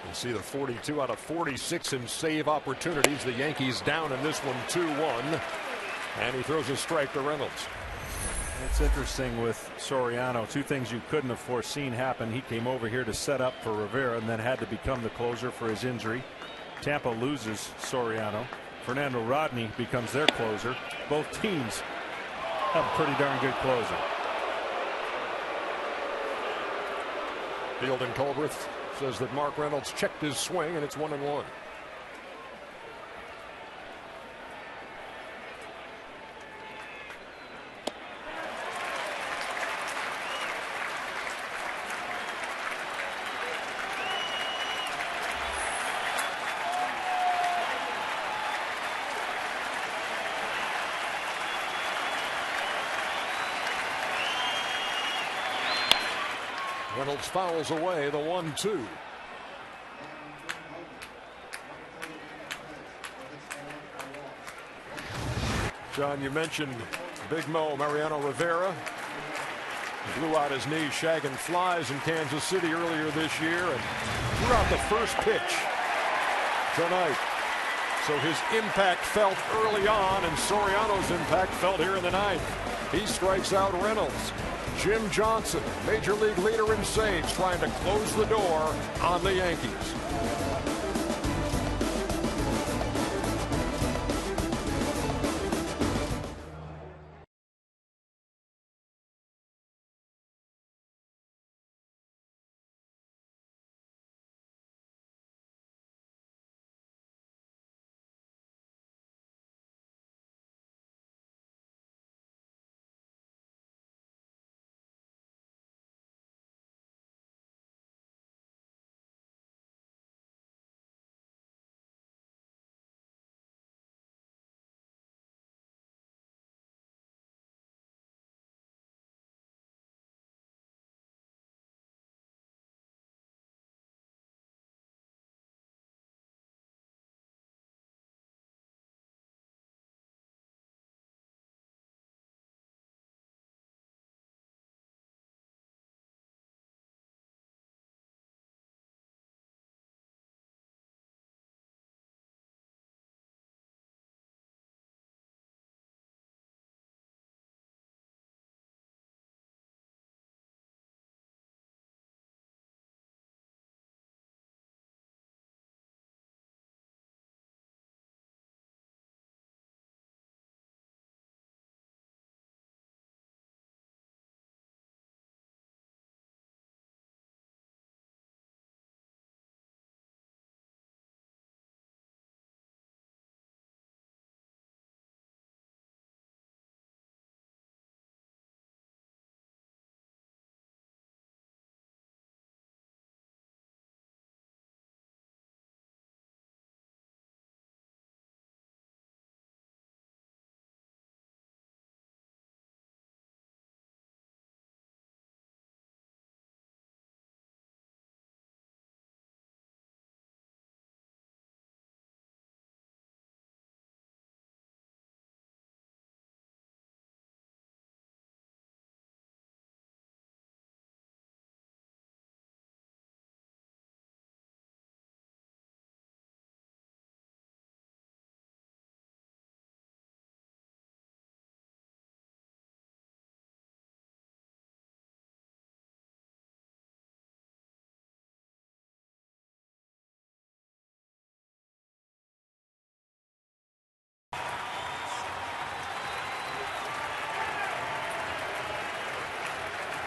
You see the 42 out of 46 in save opportunities. The Yankees down in this one 2-1. And he throws a strike to Reynolds. It's interesting with Soriano. Two things you couldn't have foreseen happen. He came over here to set up for Rivera and then had to become the closer for his injury. Tampa loses Soriano. Fernando Rodney becomes their closer. Both teams have a pretty darn good closer. Field and Culbreth says that Mark Reynolds checked his swing, and it's 1-1. Reynolds fouls away the 1-2. John, you mentioned Big Mo, Mariano Rivera. He blew out his knee shagging flies in Kansas City earlier this year and threw out the first pitch tonight. So his impact felt early on, and Soriano's impact felt here in the ninth. He strikes out Reynolds. Jim Johnson, major league leader in saves, trying to close the door on the Yankees.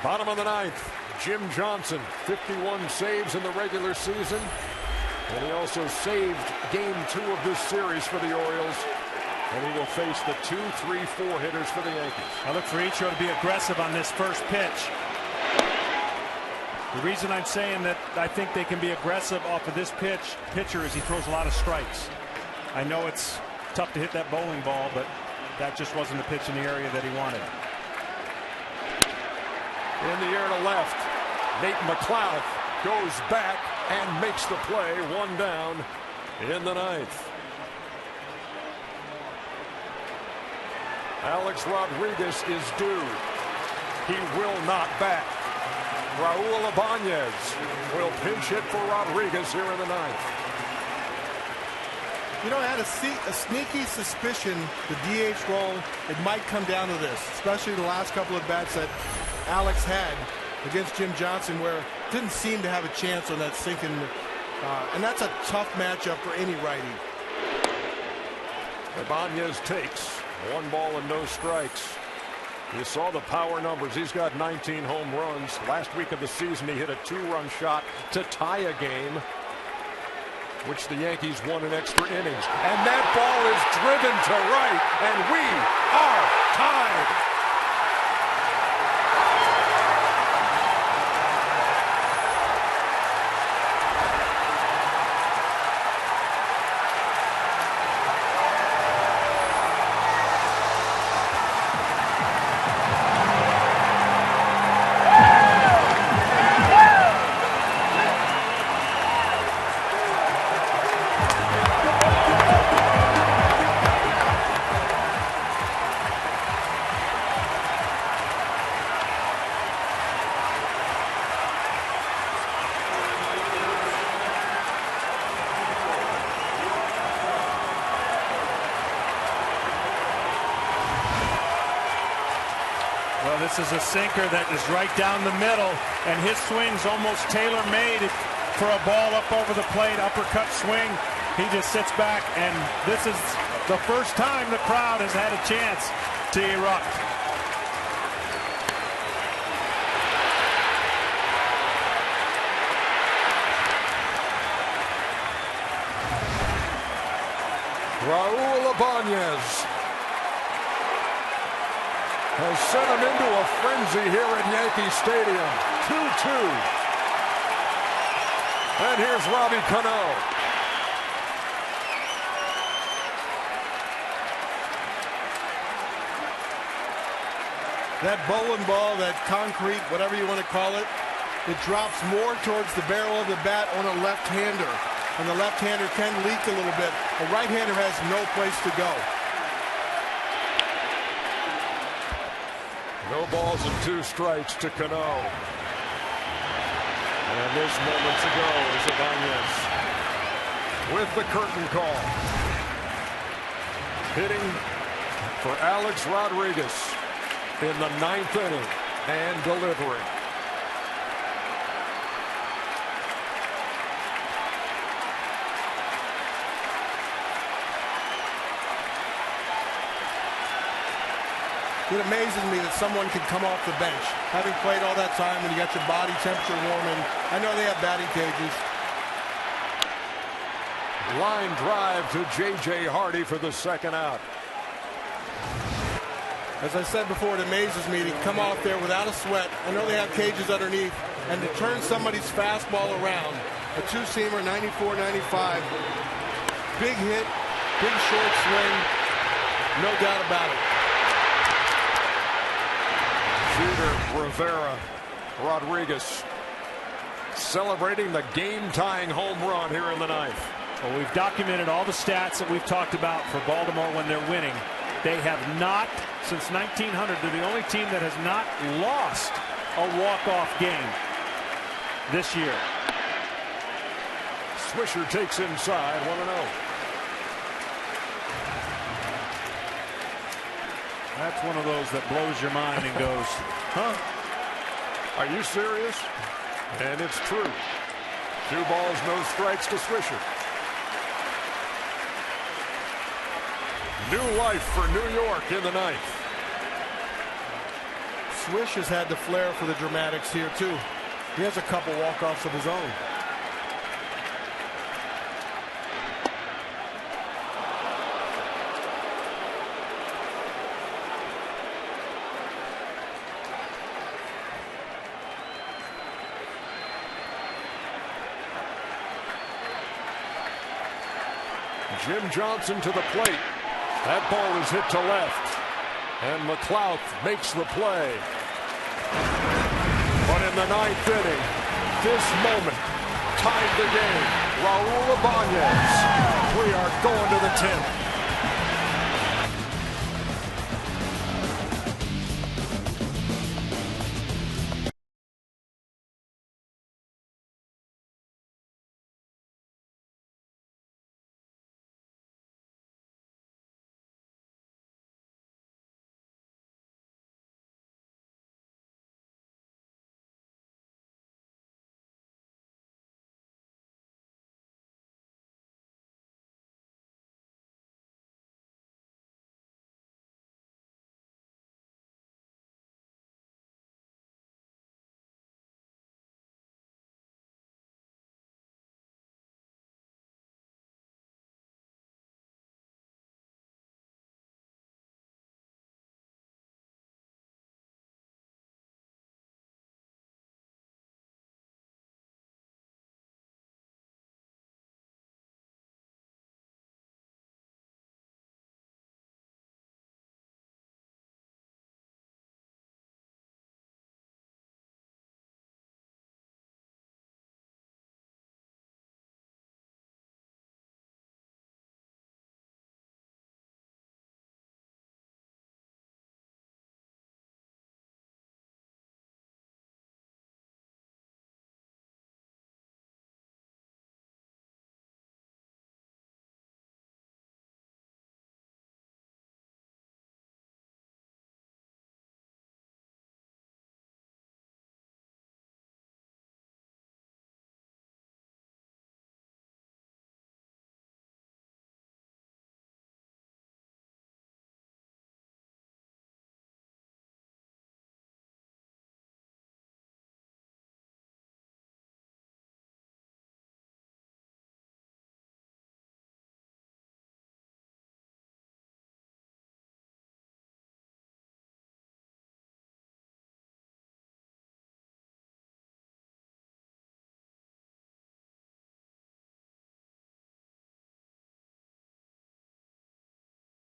Bottom of the ninth, Jim Johnson, 51 saves in the regular season. And he also saved game 2 of this series for the Orioles. And he will face the 2, 3, 4 hitters for the Yankees. I look for Ichiro to be aggressive on this first pitch. The reason I'm saying that I think they can be aggressive off of this pitcher is he throws a lot of strikes. I know it's tough to hit that bowling ball, but that just wasn't the pitch in the area that he wanted. In the air to left, Nate McLeod goes back and makes the play. 1 down in the ninth. Alex Rodriguez is due. He will not bat. Raul Ibanez will pinch hit for Rodriguez here in the ninth. You know, I had a sneaky suspicion the DH role, it might come down to this, especially the last couple of bats that Alex had against Jim Johnson, where it didn't seem to have a chance on that sinking, and that's a tough matchup for any righty. Ibanez takes 1 ball and no strikes. You saw the power numbers. He's got 19 home runs. Last week of the season, he hit a 2-run shot to tie a game, which the Yankees won in extra innings. And that ball is driven to right, and we are tied. Well, this is a sinker that is right down the middle, and his swing's almost tailor-made for a ball up over the plate, uppercut swing. He just sits back, and this is the first time the crowd has had a chance to erupt. Raul Ibanez has sent him into a frenzy here at Yankee Stadium. 2-2. And here's Robbie Cano. That bowling ball, that concrete, whatever you want to call it, it drops more towards the barrel of the bat on a left-hander. And the left-hander can leak a little bit. A right-hander has no place to go. No balls and 2 strikes to Cano. And this moment to go is Ibanez with the curtain call. Hitting for Alex Rodriguez in the 9th inning and delivering. It amazes me that someone can come off the bench, having played all that time when you got your body temperature warming. I know they have batting cages. Line drive to J.J. Hardy for the second out. As I said before, it amazes me to come off there without a sweat. I know they have cages underneath, and to turn somebody's fastball around. A two-seamer, 94, 95. Big hit, big short swing. No doubt about it. Shooter Rivera Rodriguez celebrating the game-tying home run here in the 9th. Well, we've documented all the stats that we've talked about for Baltimore when they're winning. They have not, since 1900, they're the only team that has not lost a walk-off game this year. Swisher takes inside, 1-0. That's one of those that blows your mind and goes, huh? Are you serious? And it's true. 2 balls, no strikes to Swisher. New life for New York in the 9th. Swish has had the flair for the dramatics here, too. He has a couple walk-offs of his own. Jim Johnson to the plate. That ball is hit to left. And McLeod makes the play. But in the 9th inning, this moment tied the game. Raul Ibanez. We are going to the 10th.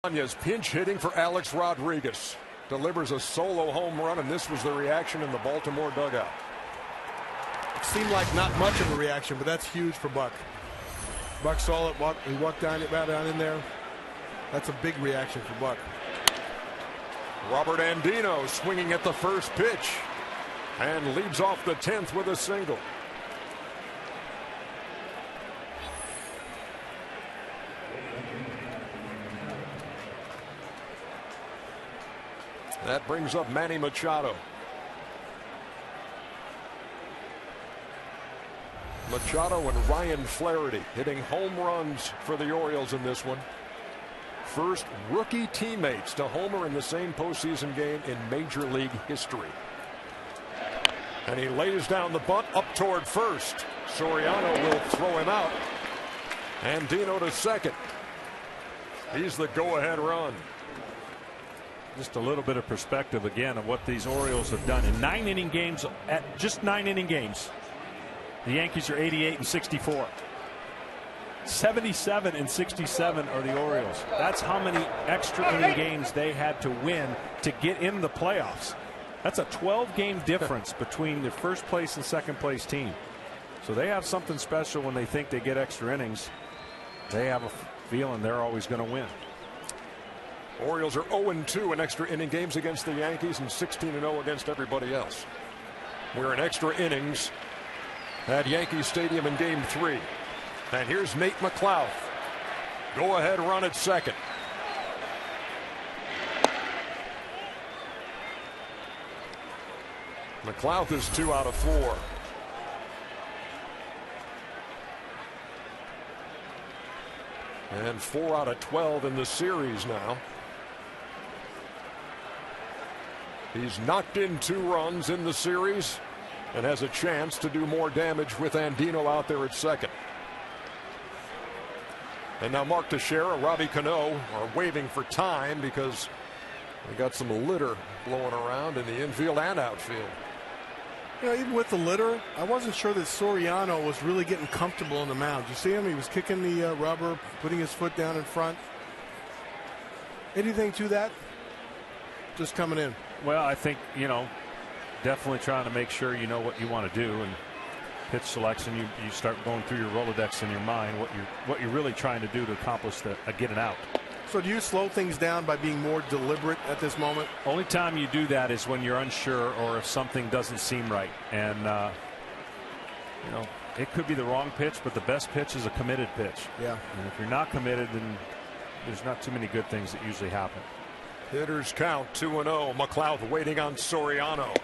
Anya's pinch hitting for Alex Rodriguez. Delivers a solo home run, and this was the reaction in the Baltimore dugout. It seemed like not much of a reaction, but that's huge for Buck. Buck saw it. He walked down in there. That's a big reaction for Buck. Robert Andino swinging at the first pitch and leads off the 10th with a single. That brings up Manny Machado. Machado and Ryan Flaherty hitting home runs for the Orioles in this one. First rookie teammates to homer in the same postseason game in Major League history. And he lays down the bunt up toward first. Soriano will throw him out. Andino to second. He's the go-ahead run. Just a little bit of perspective again of what these Orioles have done in 9-inning games. At just 9-inning games, the Yankees are 88 and 64. 77 and 67 are the Orioles. That's how many extra inning games they had to win to get in the playoffs. That's a 12-game difference between the first place and second place team. So they have something special when they think they get extra innings. They have a feeling they're always going to win. Orioles are 0-2 in extra inning games against the Yankees and 16-0 against everybody else. We're in extra innings at Yankee Stadium in Game 3. And here's Nate McLouth. Go ahead run at second. McLouth is 2 out of 4. And 4 out of 12 in the series now. He's knocked in 2 runs in the series and has a chance to do more damage with Andino out there at second. And now Mark Teixeira, Robbie Cano are waving for time because we got some litter blowing around in the infield and outfield. You know, even with the litter, I wasn't sure that Soriano was really getting comfortable on the mound. You see him? He was kicking the rubber, putting his foot down in front. Anything to that? Just coming in. Well, I think, you know, definitely trying to make sure you know what you want to do, and pitch selection, you start going through your Rolodex in your mind what you're really trying to do to accomplish get it out. So do you slow things down by being more deliberate at this moment? Only time you do that is when you're unsure or if something doesn't seem right. And you know, it could be the wrong pitch, but the best pitch is a committed pitch. Yeah. And if you're not committed, then there's not too many good things that usually happen. Hitters count 2-0. McLouth waiting on Soriano.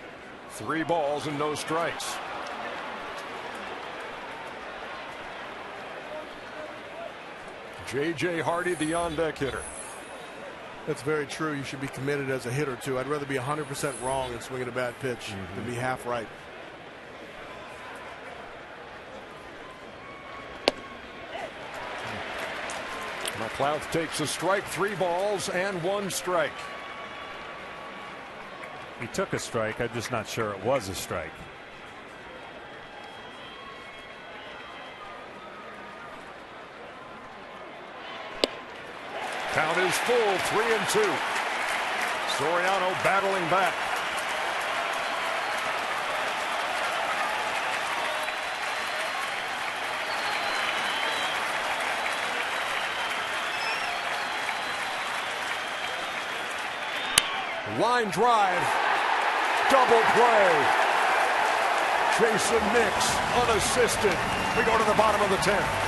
3 balls and no strikes. J.J. Hardy, the on-deck hitter. That's very true. You should be committed as a hitter, too. I'd rather be 100% wrong and swinging a bad pitch than be half right. McLouth takes a strike, 3 balls and 1 strike. He took a strike. I'm just not sure it was a strike. Count is full, 3-2. Soriano battling back. Line drive, double play. Jason Nix unassisted. We go to the bottom of the 10th.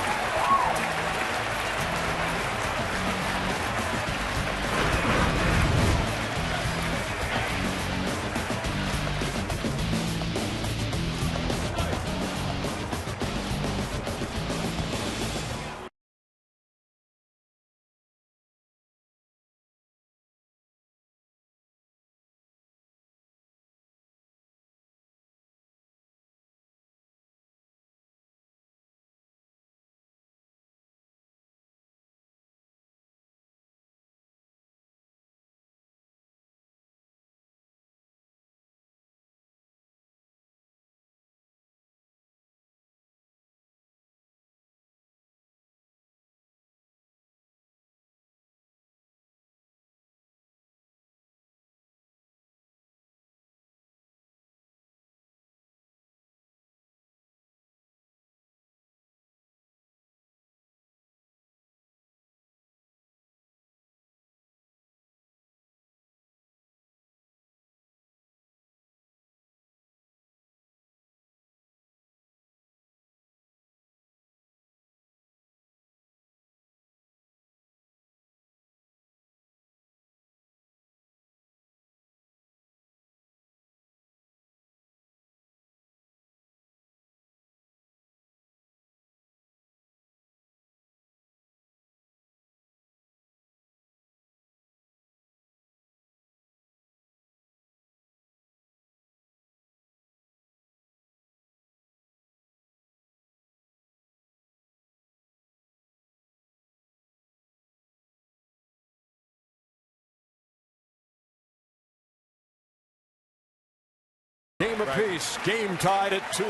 apiece. Game tied at 2.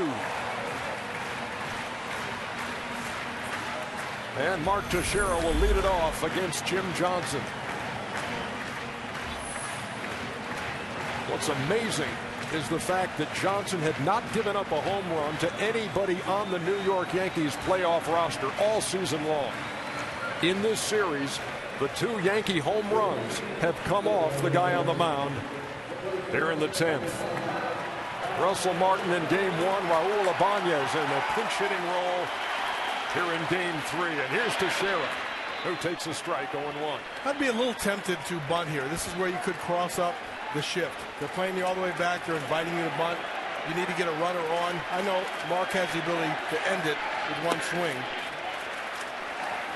And Mark Teixeira will lead it off against Jim Johnson. What's amazing is the fact that Johnson had not given up a home run to anybody on the New York Yankees playoff roster all season long. In this series, the 2 Yankee home runs have come off the guy on the mound here in the 10th. Russell Martin in game 1, Raul Ibanez in a pinch hitting role here in game 3. And here's Teixeira, who takes a strike 0-1. I'd be a little tempted to bunt here. This is where you could cross up the shift. They're playing you all the way back. They're inviting you to bunt. You need to get a runner on. I know Mark has the ability to end it with one swing,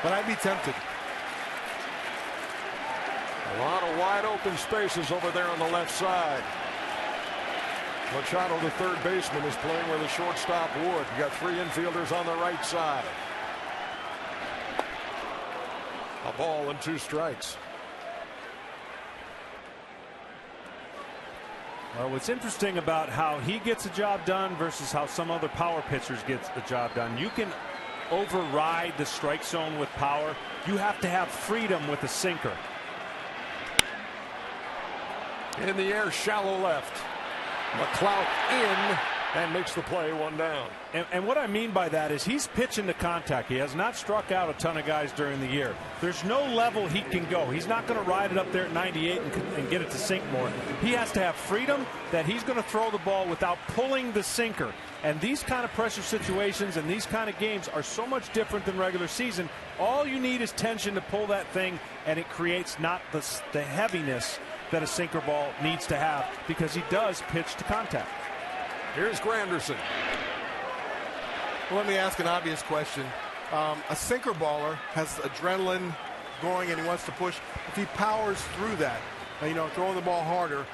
but I'd be tempted. A lot of wide open spaces over there on the left side. Machado, the third baseman, is playing where the shortstop would. You got 3 infielders on the right side. A ball and 2 strikes. Well, what's interesting about how he gets a job done versus how some other power pitchers get the job done, you can override the strike zone with power. You have to have freedom with a sinker. In the air, shallow left. McClout in and makes the play, 1 down. And what I mean by that is he's pitching to contact. He has not struck out a ton of guys during the year. There's no level he can go. He's not going to ride it up there at 98 and get it to sink more. He has to have freedom that he's going to throw the ball without pulling the sinker. And these kind of pressure situations and these kind of games are so much different than regular season. All you need is tension to pull that thing, and it creates not the heaviness that a sinker ball needs to have, because he does pitch to contact. Here's Granderson. Well, let me ask an obvious question. A sinker baller has adrenaline going and he wants to push. If he powers through that, throwing the ball harder,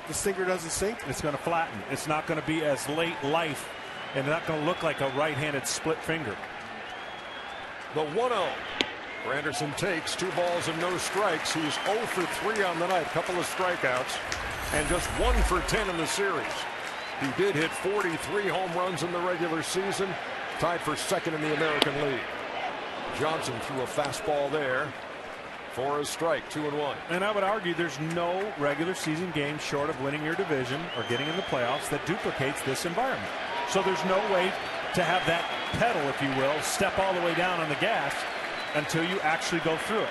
the sinker doesn't sink. It's going to flatten. It's not going to be as late life, and not going to look like a right-handed split finger. The 1-0. Granderson takes 2 balls and no strikes. He's 0 for 3 on the night. Couple of strikeouts and just 1 for 10 in the series. He did hit 43 home runs in the regular season, tied for 2nd in the American League. Johnson threw a fastball there for a strike, 2-1. And I would argue there's no regular season game short of winning your division or getting in the playoffs that duplicates this environment. So there's no way to have that pedal, if you will, step all the way down on the gas until you actually go through it.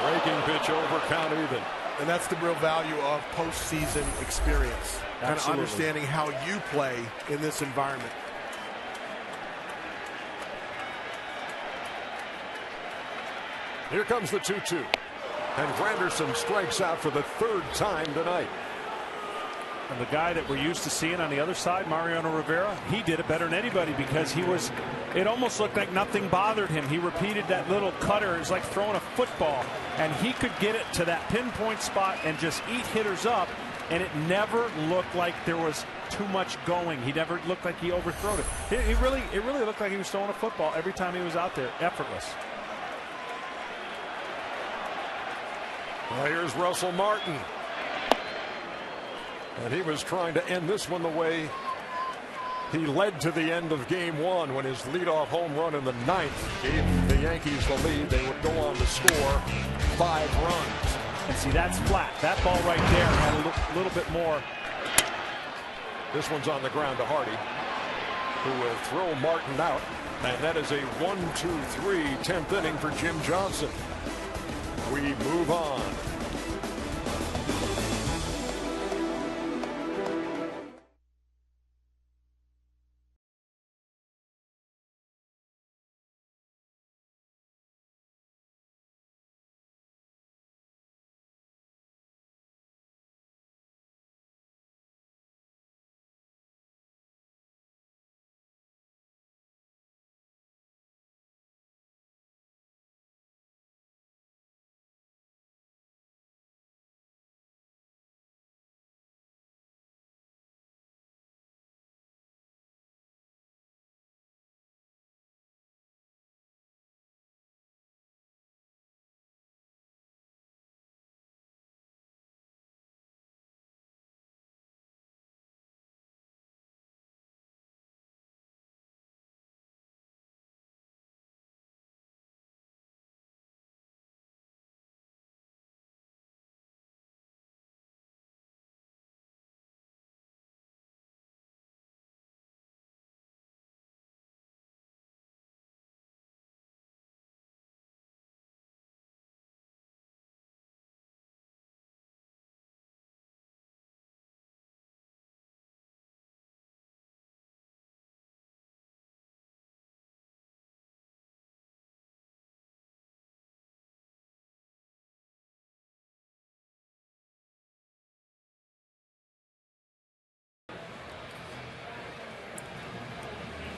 Breaking pitch over, count even. And that's the real value of postseason experience. Kind of understanding how you play in this environment. Here comes the 2-2. And Granderson strikes out for the 3rd time tonight. And the guy that we're used to seeing on the other side, Mariano Rivera, he did it better than anybody because it almost looked like nothing bothered him. He repeated that little cutter. It was like throwing a football, and he could get it to that pinpoint spot and just eat hitters up, and it never looked like there was too much going. He never looked like he overthrew it. It really looked like he was throwing a football every time he was out there, effortless. Well, here's Russell Martin. And he was trying to end this one the way he led to the end of game 1 when his leadoff home run in the 9th gave the Yankees the lead. They would go on to score 5 runs. And see, that's flat. That ball right there had a little bit more. This one's on the ground to Hardy, who will throw Martin out. And that is a 1-2-3 10th inning for Jim Johnson. We move on.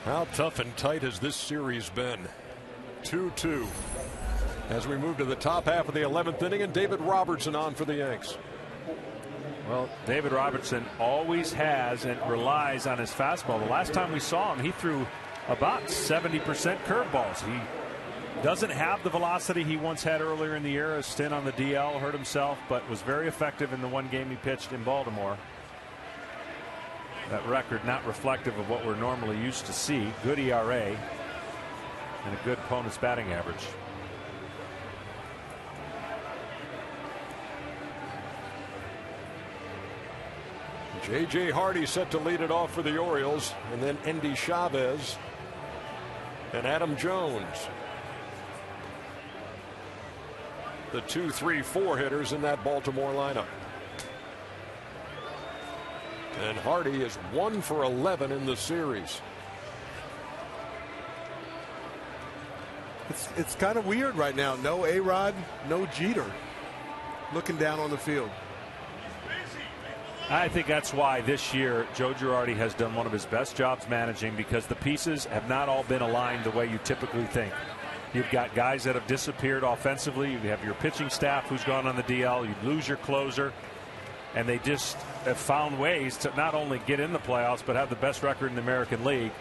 How tough and tight has this series been? 2-2 as we move to the top half of the 11th inning, and David Robertson on for the Yanks. Well, David Robertson always has and relies on his fastball. The last time we saw him, he threw about 70% curveballs. He doesn't have the velocity he once had earlier in the year. A stint on the DL, hurt himself, but was very effective in the one game he pitched in Baltimore. That record not reflective of what we're normally used to see. Good ERA and a good opponent's batting average. J.J. Hardy set to lead it off for the Orioles, and then Endy Chavez and Adam Jones. The 2, 3, 4 hitters in that Baltimore lineup. And Hardy is 1 for 11 in the series. It's kind of weird right now. No A-Rod, no Jeter looking down on the field. I think that's why this year Joe Girardi has done one of his best jobs managing, because the pieces have not all been aligned the way you typically think. You've got guys that have disappeared offensively. You have your pitching staff who's gone on the DL. You lose your closer. And they just have found ways to not only get in the playoffs, but have the best record in the American League.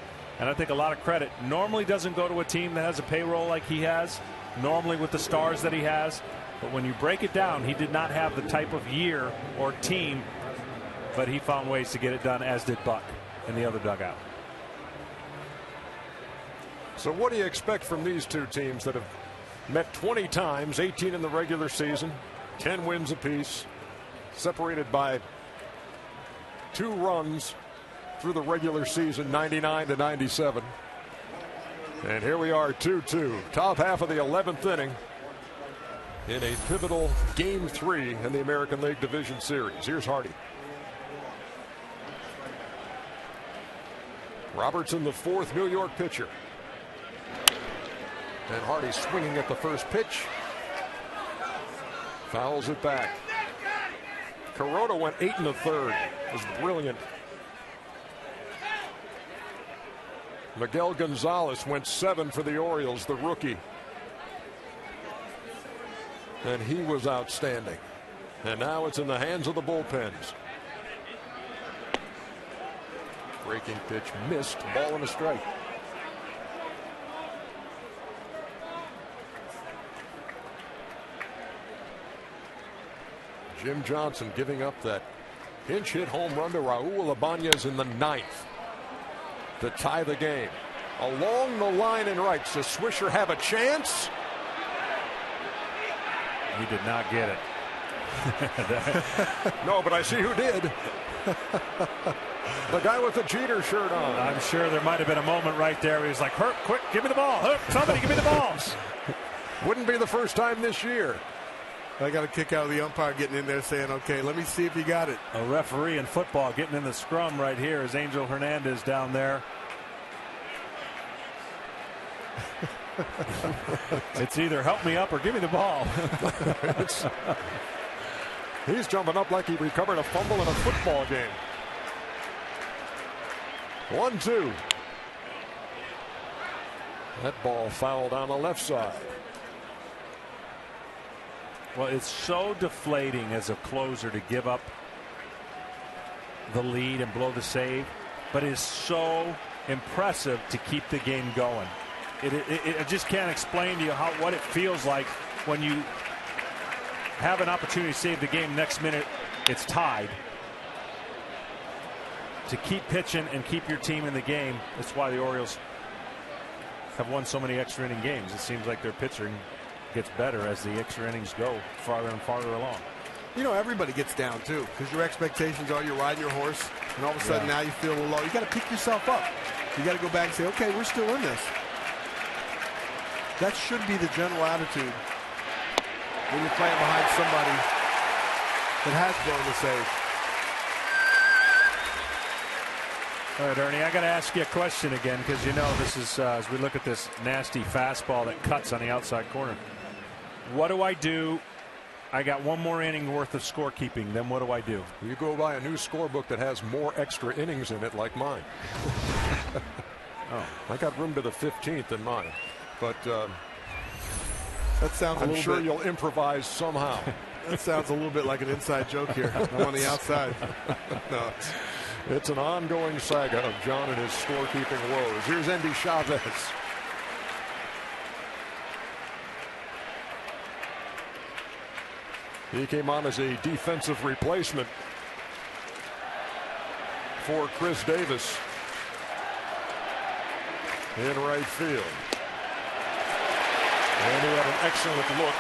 And I think a lot of credit normally doesn't go to a team that has a payroll like he has, normally with the stars that he has. But when you break it down, he did not have the type of year or team, but he found ways to get it done, as did Buck in the other dugout. So what do you expect from these two teams that have met 20 times, 18 in the regular season, 10 wins apiece, separated by 2 runs through the regular season, 99 to 97. And here we are, 2-2, top half of the 11th inning in a pivotal Game 3 in the American League Division Series. Here's Hardy. Robertson, the 4th New York pitcher. And Hardy swinging at the first pitch. Fouls it back. Kuroda went 8 1/3. It was brilliant. Miguel Gonzalez went 7 for the Orioles, the rookie. And he was outstanding. And now it's in the hands of the bullpens. Breaking pitch missed, ball and a strike. Jim Johnson giving up that pinch hit home run to Raul Ibanez in the 9th to tie the game. Along the line in right. Does Swisher have a chance? He did not get it. No, but I see who did. The guy with the Jeter shirt on. I'm sure there might have been a moment right there where he was like, "Herc, quick, give me the ball. Herc, somebody give me the ball." Wouldn't be the first time this year. I got a kick out of the umpire getting in there saying, okay, let me see if you got it. A referee in football getting in the scrum right here is Angel Hernandez down there. It's either help me up or give me the ball. He's jumping up like he recovered a fumble in a football game. 1-2. That ball fouled on the left side. Well, it's so deflating as a closer to give up the lead and blow the save, but it's so impressive to keep the game going. I just can't explain to you what it feels like when you have an opportunity to save the game. Next minute, it's tied. To keep pitching and keep your team in the game, that's why the Orioles have won so many extra inning games. It seems like their pitching gets better as the extra innings go farther and farther along. You know, everybody gets down too, because your expectations are you're riding your horse, and all of a sudden now you feel a little low. You got to pick yourself up. You got to go back and say, okay, we're still in this. That should be the general attitude when you're playing behind somebody that has blown the save. All right, Ernie, I got to ask you a question again, because you know this is as we look at this nasty fastball that cuts on the outside corner. What do I do? I got one more inning worth of scorekeeping. Then what do I do? You go buy a new scorebook that has more extra innings in it, like mine. Oh, I got room to the 15th in mine, but that sounds. I'm sure you'll improvise somehow. That sounds a little bit like an inside joke here. I'm on the outside. No. It's an ongoing saga of John and his scorekeeping woes. Here's Andy Chavez. He came on as a defensive replacement for Chris Davis in right field. And he had an excellent look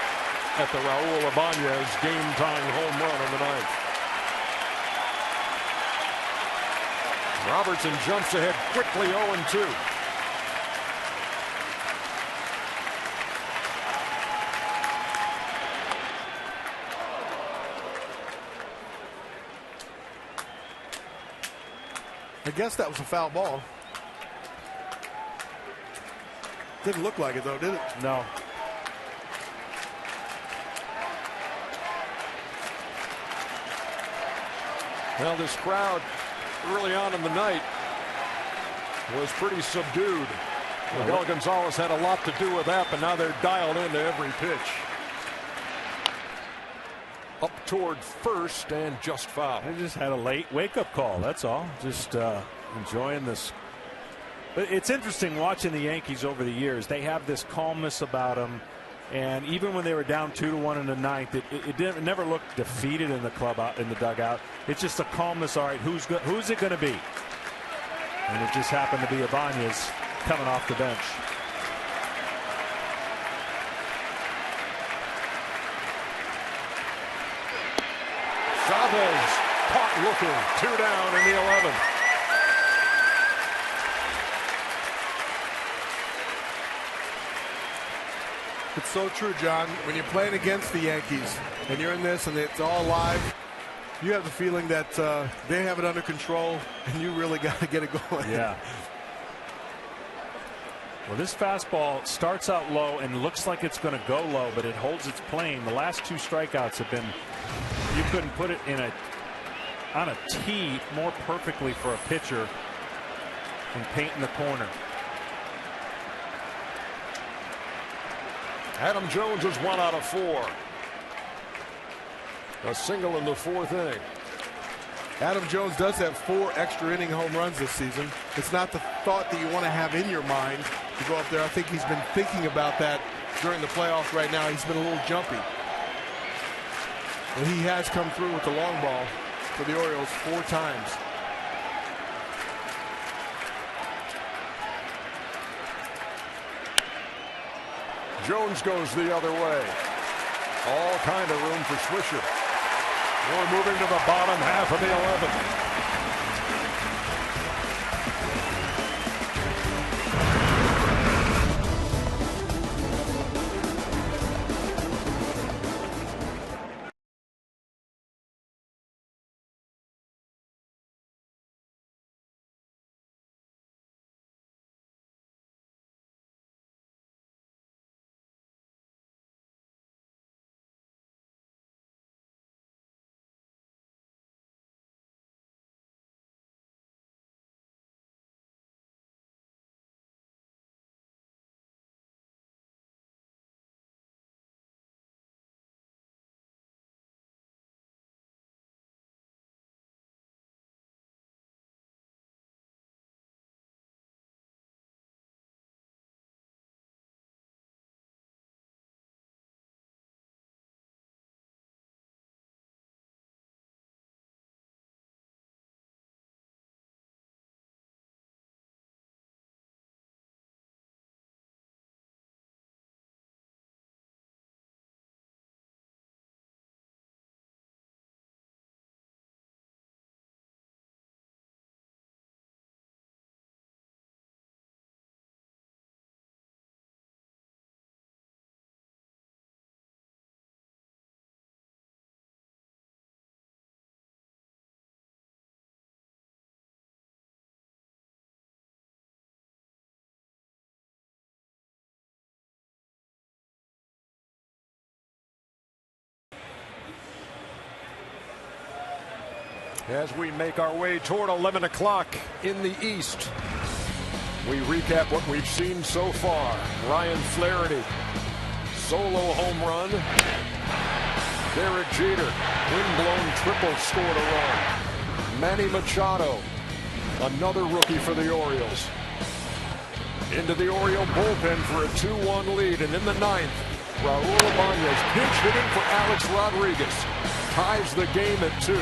at the Raul Ibanez game-tying home run in the ninth. Robertson jumps ahead quickly, 0-2. I guess that was a foul ball. Didn't look like it, though, did it? No. Well, this crowd early on in the night was pretty subdued. Miguel Gonzalez had a lot to do with that, but now they're dialed into every pitch. Up toward first and just foul. They just had a late wake-up call, that's all. Just enjoying this. But it's interesting watching the Yankees over the years. They have this calmness about them. And even when they were down 2-1 in the ninth, it never looked defeated in the club in the dugout. It's just a calmness. All right, who's it going to be? And it just happened to be Ibanez coming off the bench. Chavez caught looking, 2 down in the 11th. It's so true, John. When you're playing against the Yankees and you're in this and it's all live, you have the feeling that they have it under control and you really got to get it going. Yeah. Well, this fastball starts out low and looks like it's going to go low, but it holds its plane. The last 2 strikeouts have been, you couldn't put it on a tee more perfectly for a pitcher than painting the corner. Adam Jones is 1 out of 4. A single in the 4th inning. Adam Jones does have 4 extra inning home runs this season. It's not the thought that you want to have in your mind to go up there. I think he's been thinking about that during the playoffs right now. He's been a little jumpy. And he has come through with the long ball for the Orioles 4 times. Jones goes the other way. All kind of room for Swisher. We're moving to the bottom half of the 11th. As we make our way toward 11 o'clock in the East. We recap what we've seen so far. Ryan Flaherty, solo home run. Derek Jeter, windblown triple, scored a run. Manny Machado, another rookie for the Orioles. Into the Oriole bullpen for a 2-1 lead, and in the ninth, Raul Ibanez pinch hitting for Alex Rodriguez ties the game at 2.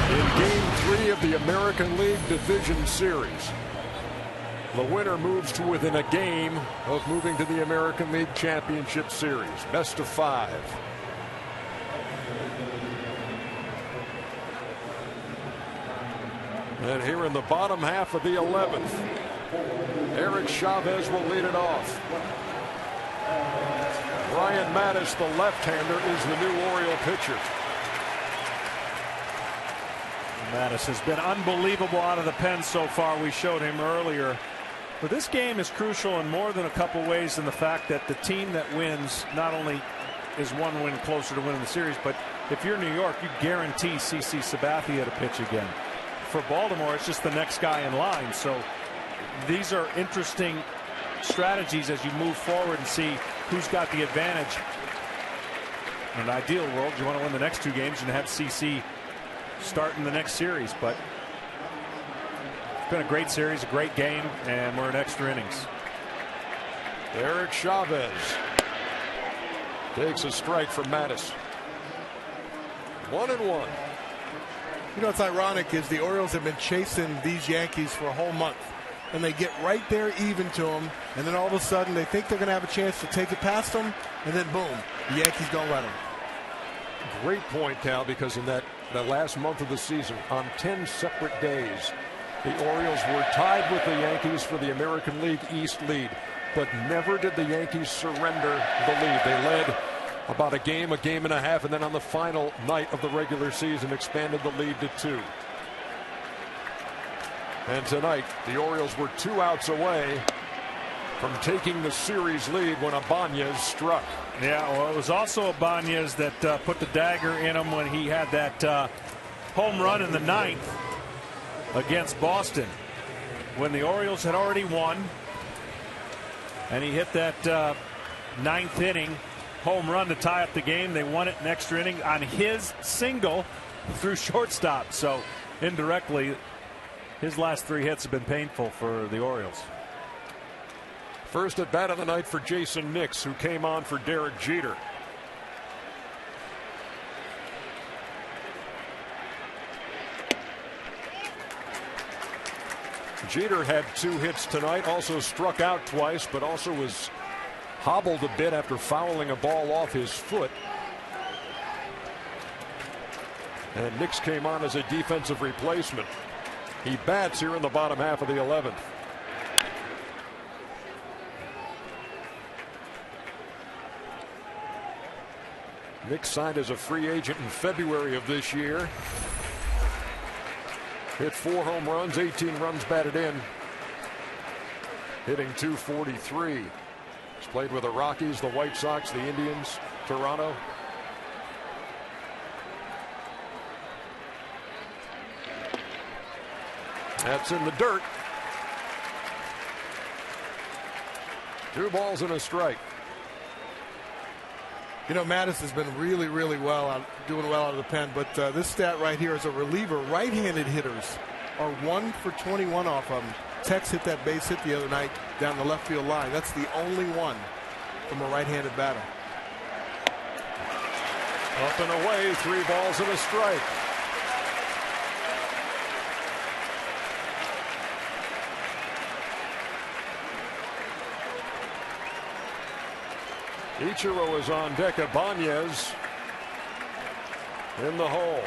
In Game 3 of the American League Division Series, the winner moves to within a game of moving to the American League Championship Series. Best of 5. And here in the bottom half of the 11th, Eric Chavez will lead it off. Ryan Mattis, the left-hander, is the new Oriole pitcher. Mattis has been unbelievable out of the pen so far. We showed him earlier. But this game is crucial in more than a couple ways, in the fact that the team that wins not only is one win closer to winning the series, but if you're New York, you guarantee CC Sabathia to pitch again. For Baltimore, it's just the next guy in line. So these are interesting strategies as you move forward and see who's got the advantage. In an ideal world, you want to win the next 2 games and have CC start in the next series, but it's been a great series, a great game, and we're in extra innings. Eric Chavez takes a strike from Mattis. 1-1. You know what's ironic is the Orioles have been chasing these Yankees for a whole month, and they get right there even to them, and then all of a sudden they think they're going to have a chance to take it past them, and then boom, the Yankees don't let them. Great point, Cal, because in that last month of the season, on 10 separate days, the Orioles were tied with the Yankees for the American League East lead, but never did the Yankees surrender the lead. They led about a game and a half, and then on the final night of the regular season expanded the lead to 2. And tonight, the Orioles were 2 outs away from taking the series lead when Ibanez struck. Yeah, well, it was also Ibanez that put the dagger in him when he had that home run in the 9th against Boston, when the Orioles had already won, and he hit that 9th inning home run to tie up the game. They won it in extra inning on his single through shortstop. So indirectly, his last 3 hits have been painful for the Orioles. First at bat of the night for Jason Nix, who came on for Derek Jeter. Jeter had 2 hits tonight, also struck out twice, but also was hobbled a bit after fouling a ball off his foot. And Nix came on as a defensive replacement. He bats here in the bottom half of the 11th. Nix signed as a free agent in February of this year. Hit 4 home runs, 18 runs batted in. Hitting .243. He's played with the Rockies, the White Sox, the Indians, Toronto. That's in the dirt. 2 balls and a strike. You know, Mattis has been really well doing well out of the pen, but this stat right here is a reliever. Right-handed hitters are 1 for 21 off of him. Tex hit that base hit the other night down the left field line. That's the only one from a right-handed batter. Up and away, 3 balls and a strike. Ichiro is on deck. Ibanez in the hole.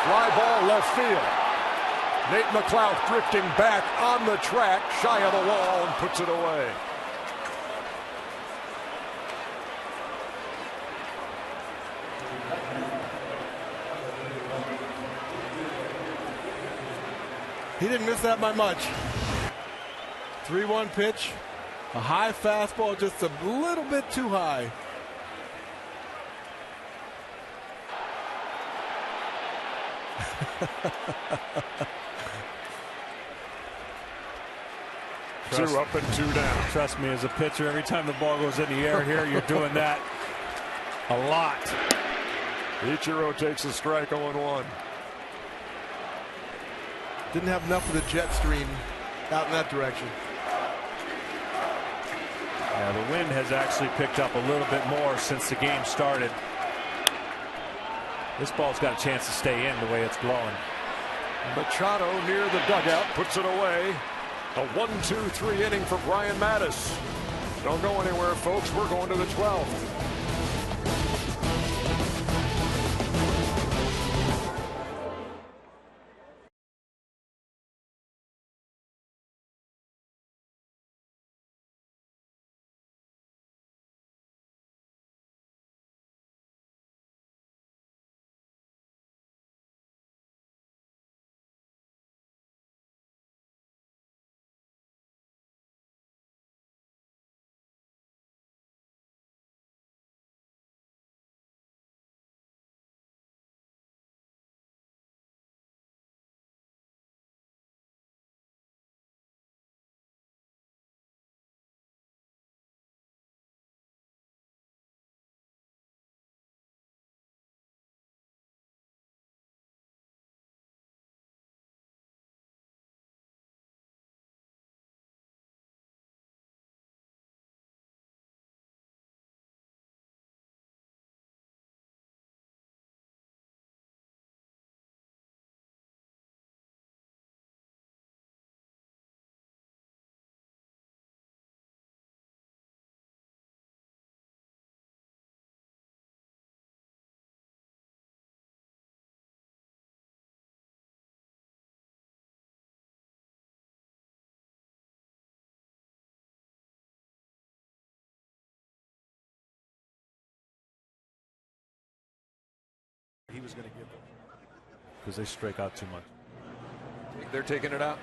Fly ball left field. Nate McLouth drifting back on the track, shy of the wall, and puts it away. He didn't miss that by much. 3-1 pitch, a high fastball, just a little bit too high. Two up and two down. Trust me, as a pitcher, every time the ball goes in the air here, you're doing that a lot. Ichiro takes a strike, 0-1. Didn't have enough of the jet stream out in that direction. Yeah, the wind has actually picked up a little bit more since the game started. This ball's got a chance to stay in the way it's blowing. Machado near the dugout puts it away. A 1-2-3 inning for Brian Mattis. Don't go anywhere, folks. We're going to the 12th. He was going to give them because they strike out too much. They're taking it out.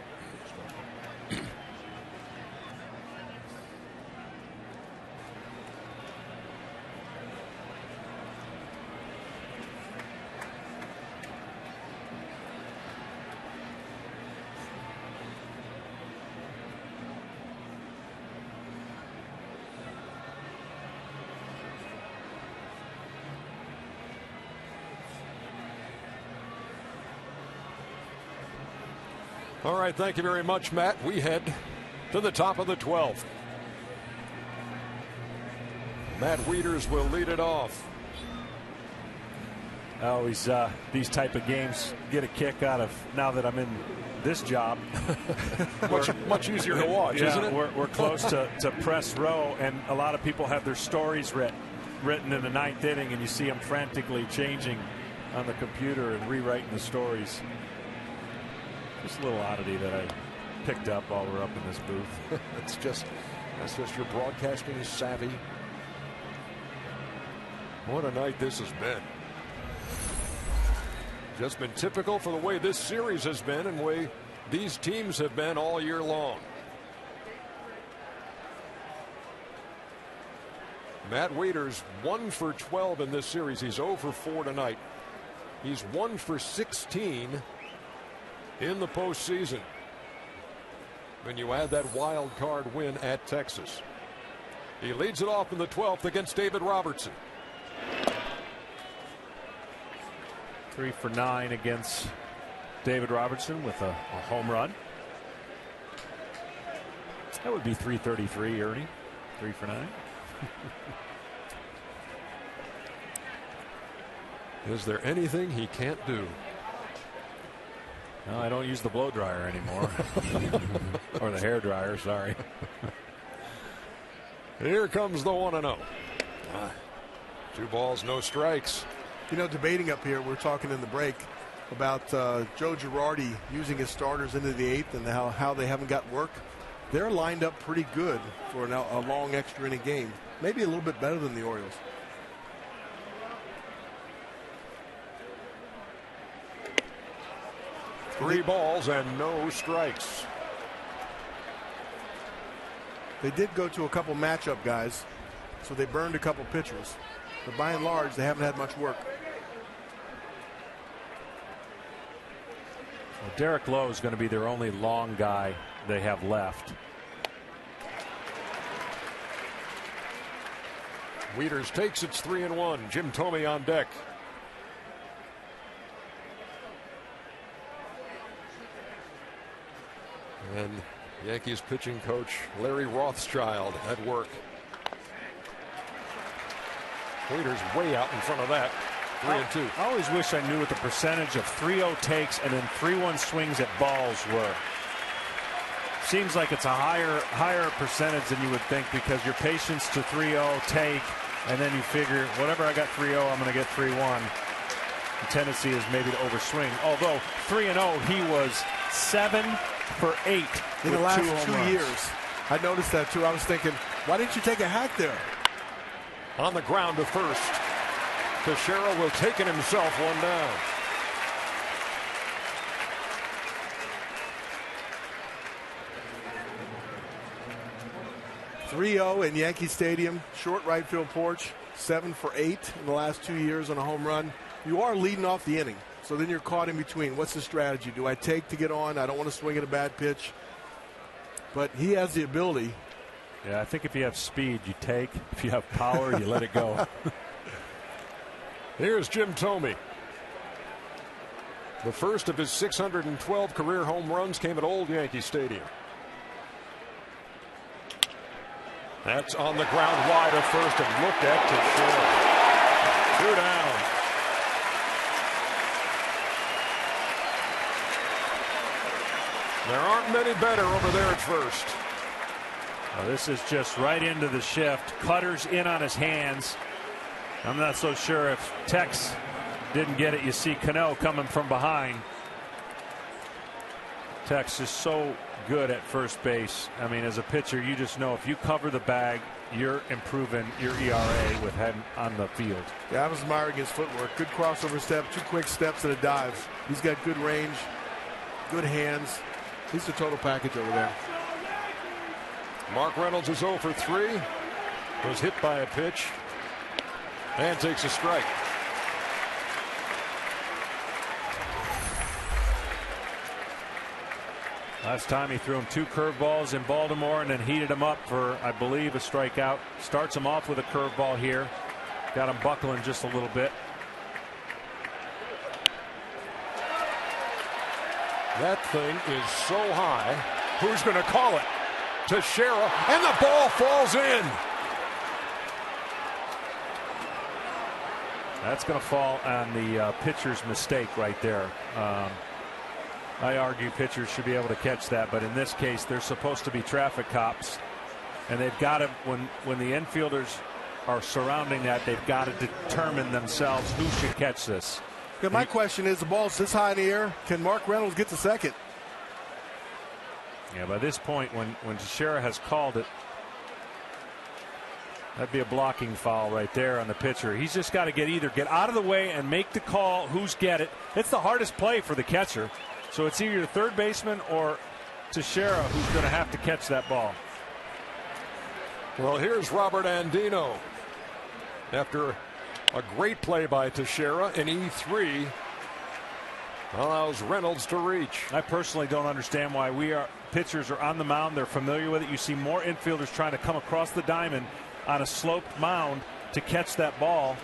All right, thank you very much, Matt. We head to the top of the 12th. Matt Wieters will lead it off. Always these type of games get a kick out of now that I'm in this job. much easier to watch, yeah, isn't it? We're close to press row, and a lot of people have their stories written in the ninth inning, and you see them frantically changing on the computer and rewriting the stories. Just a little oddity that I picked up while we're up in this booth. that's just your broadcasting savvy. What a night this has been. Just been typical for the way this series has been and the way these teams have been all year long. Matt Wieters 1 for 12 in this series. He's 0 for 4 tonight. He's 1 for 16 in the postseason when you add that wild card win at Texas. He leads it off in the 12th against David Robertson. 3 for 9 against David Robertson with a home run. That would be 333, Ernie. 3 for 9. Is there anything he can't do? No, I don't use the blow dryer anymore. Or the hair dryer, sorry. Here comes the 1-0. 2 balls, no strikes. You know, debating up here, we're talking in the break about Joe Girardi using his starters into the 8th and how they haven't got work. They're lined up pretty good for a long extra inning game. Maybe a little bit better than the Orioles. Three balls and no strikes. They did go to a couple matchup guys, so they burned a couple pitchers. But by and large, they haven't had much work. Derek Lowe is going to be their only long guy they have left. Wieters takes it's 3-1. Jim Thome on deck. And Yankees pitching coach Larry Rothschild at work. Wieters way out in front of that. 3-2. I always wish I knew what the percentage of 3-0 takes and then 3-1 swings at balls were. Seems like it's a higher percentage than you would think, because your patience to 3-0 take, and then you figure whatever I got 3-0, I'm going to get 3-1. The tendency is maybe to overswing. Although 3-0, he was 7 for 8 in the last 2 runs. years. I noticed that too. I was thinking, why didn't you take a hack there? On the ground to first. Teixeira will take it himself, one down. .3-0 in Yankee Stadium, short right field porch, 7 for 8 in the last 2 years on a home run. You are leading off the inning, so then you're caught in between. What's the strategy? Do I take to get on? I don't want to swing at a bad pitch. But he has the ability. Yeah, I think if you have speed, you take. If you have power, you let it go. Here's Jim Thome. The first of his 612 career home runs came at Old Yankee Stadium. That's on the ground wide of first, and look at Teixeira. 2 down. There aren't many better over there at first. Well, this is just right into the shift. Cutter's in on his hands. I'm not so sure if Tex didn't get it. You see Cano coming from behind. Tex is so good at first base. I mean, as a pitcher, you just know if you cover the bag, you're improving your ERA with him on the field. Yeah, I was admiring his footwork. Good crossover step, 2 quick steps and a dive. He's got good range, good hands. He's the total package over there. Mark Reynolds is 0 for 3. Was hit by a pitch and takes a strike. Last time he threw him 2 curveballs in Baltimore and then heated him up for, I believe, a strikeout. Starts him off with a curveball here. Got him buckling just a little bit. That thing is so high. Who's going to call it? Teixeira, and the ball falls in. That's going to fall on the pitcher's mistake right there. I argue pitchers should be able to catch that, but in this case, they're supposed to be traffic cops, and they've got to, when the infielders are surrounding that, they've got to determine themselves who should catch this. Yeah, my question is, the ball's this high in the air. Can Mark Reynolds get to second? Yeah, by this point, when Teixeira has called it, that'd be a blocking foul right there on the pitcher. He's just got to either get out of the way and make the call who's get it. It's the hardest play for the catcher. So it's either the third baseman or Teixeira who's going to have to catch that ball. Well, here's Robert Andino. After a great play by Teixeira, an E3 allows Reynolds to reach. I personally don't understand why pitchers are on the mound. They're familiar with it. You see more infielders trying to come across the diamond on a sloped mound to catch that ball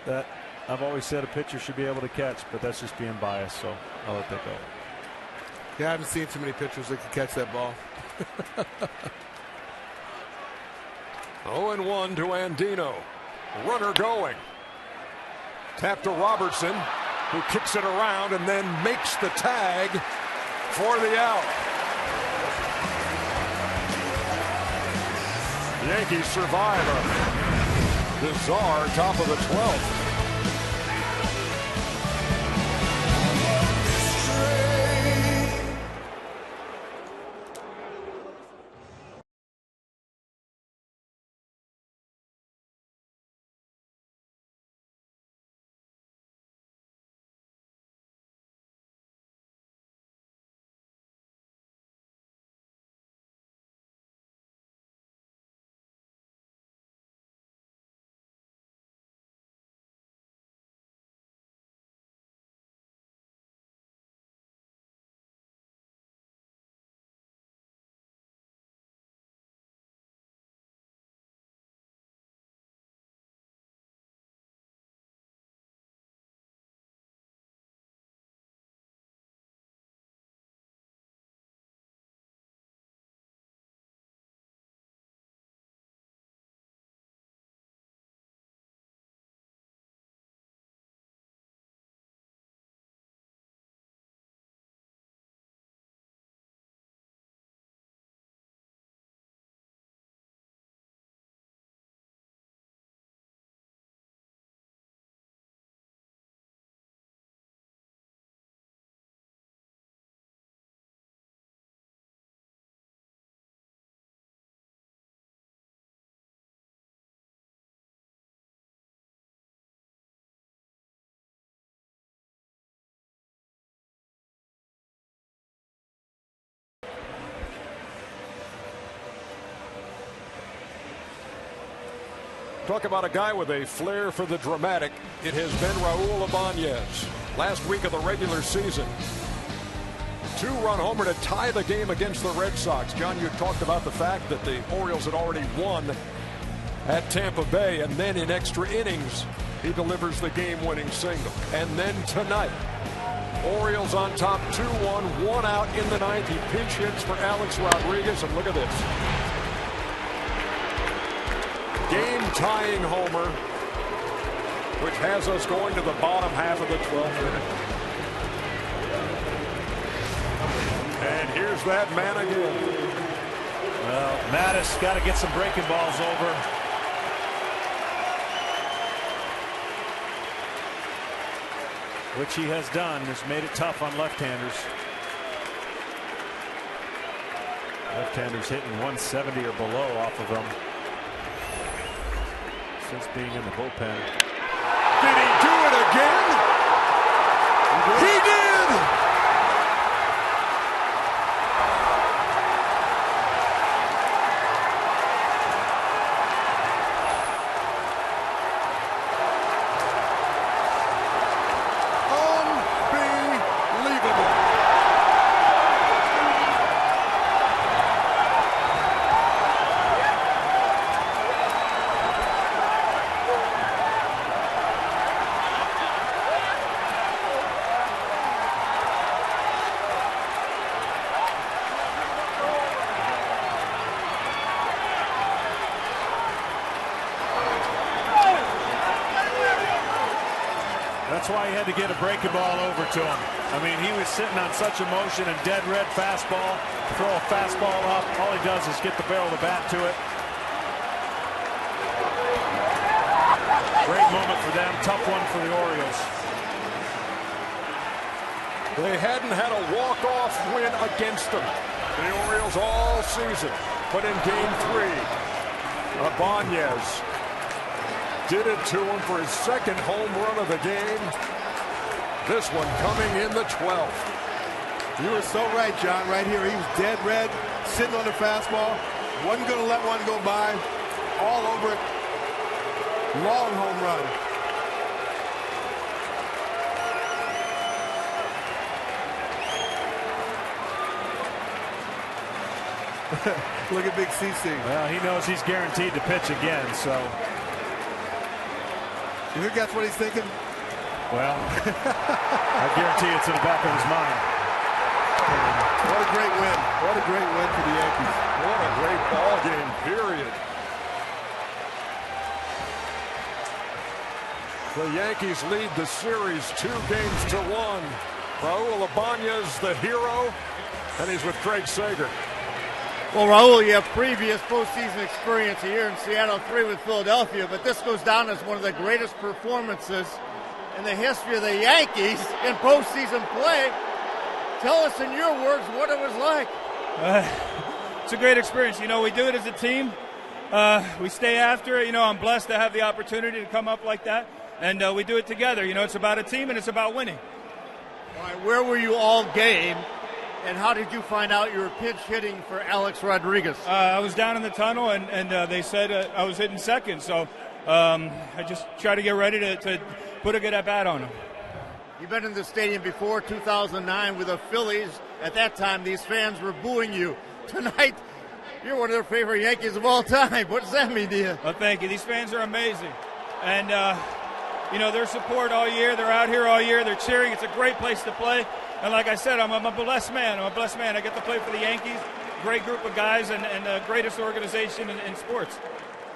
that I've always said a pitcher should be able to catch, but that's just being biased, so I'll let that go. Yeah, I haven't seen too many pitchers that can catch that ball. 0-1 to Andino. Runner going. Tap to Robertson, who kicks it around and then makes the tag for the out. The Yankees survive a bizarre top of the 12th. Talk about a guy with a flair for the dramatic. It has been Raul Ibanez. Last week of the regular season, 2-run homer to tie the game against the Red Sox. John, you talked about the fact that the Orioles had already won at Tampa Bay, and then in extra innings, he delivers the game-winning single. And then tonight, Orioles on top 2-1, 1 out in the ninth. He pinch hits for Alex Rodriguez, and look at this. Game-tying homer, which has us going to the bottom half of the 12th inning. And here's that man again. Well, Mattis got to get some breaking balls over. Which he has done, has made it tough on left-handers. Left-handers hitting 170 or below off of them since being in the bullpen. Did he do it again? He did! That's why he had to get a breaking ball over to him. I mean, he was sitting on such emotion and dead red fastball. Throw a fastball up. All he does is get the barrel of the bat to it. Great moment for them. Tough one for the Orioles. They hadn't had a walk-off win against them, the Orioles, all season. But in Game 3, Ibanez did it to him for his second home run of the game. This one coming in the 12th. You were so right, John. Right here, he was dead red, sitting on the fastball. Wasn't going to let one go by. All over it. Long home run. Look at Big CC. Well, he knows he's guaranteed to pitch again, so. You think that's what he's thinking? Well, I guarantee it's in the back of his mind. What a great win. What a great win for the Yankees. What a great ball game, period. The Yankees lead the series 2-1. Raul Ibanez, the hero, and he's with Craig Sager. Well, Raul, you have previous postseason experience here in Seattle, 3 with Philadelphia, but this goes down as one of the greatest performances in the history of the Yankees in postseason play. Tell us in your words what it was like. It's a great experience. You know, we do it as a team. We stay after it. You know, I'm blessed to have the opportunity to come up like that, and we do it together. You know, it's about a team and it's about winning. All right, where were you all game? And how did you find out you were pinch hitting for Alex Rodriguez? I was down in the tunnel, and they said I was hitting second. So I just tried to get ready to put a good at-bat on him. You've been in the stadium before, 2009, with the Phillies. At that time, these fans were booing you. Tonight, you're one of their favorite Yankees of all time. What does that mean to you? Well, thank you. These fans are amazing. And, you know, their support all year. They're out here all year. They're cheering. It's a great place to play. And like I said, I'm a blessed man. I'm a blessed man. I get to play for the Yankees. Great group of guys and the greatest organization in sports.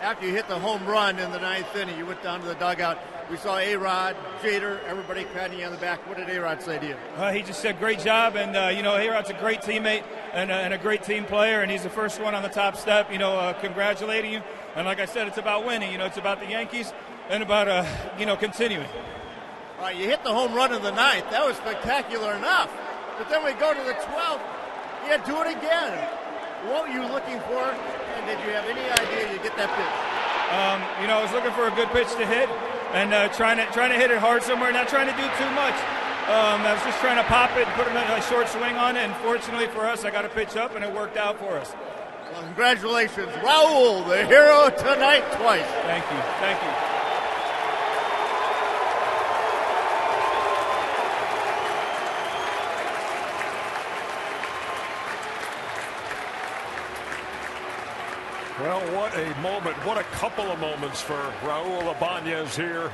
After you hit the home run in the 9th inning, you went down to the dugout. We saw A-Rod, Jeter, everybody patting you on the back. What did A-Rod say to you? He just said, great job. And, you know, A-Rod's a great teammate and a great team player. And he's the first one on the top step, you know, congratulating you. And like I said, it's about winning. You know, it's about the Yankees and about, you know, continuing. All right, you hit the home run in the 9th. That was spectacular enough. But then we go to the 12th. You do it again. What were you looking for? And did you have any idea you'd get that pitch? You know, I was looking for a good pitch to hit and trying to hit it hard somewhere, not trying to do too much. I was just trying to pop it and put a short swing on it. And fortunately for us, I got a pitch up, and it worked out for us. Congratulations, Raul, the hero tonight twice. Thank you. Thank you. Well, what a moment, what a couple of moments for Raul Ibanez here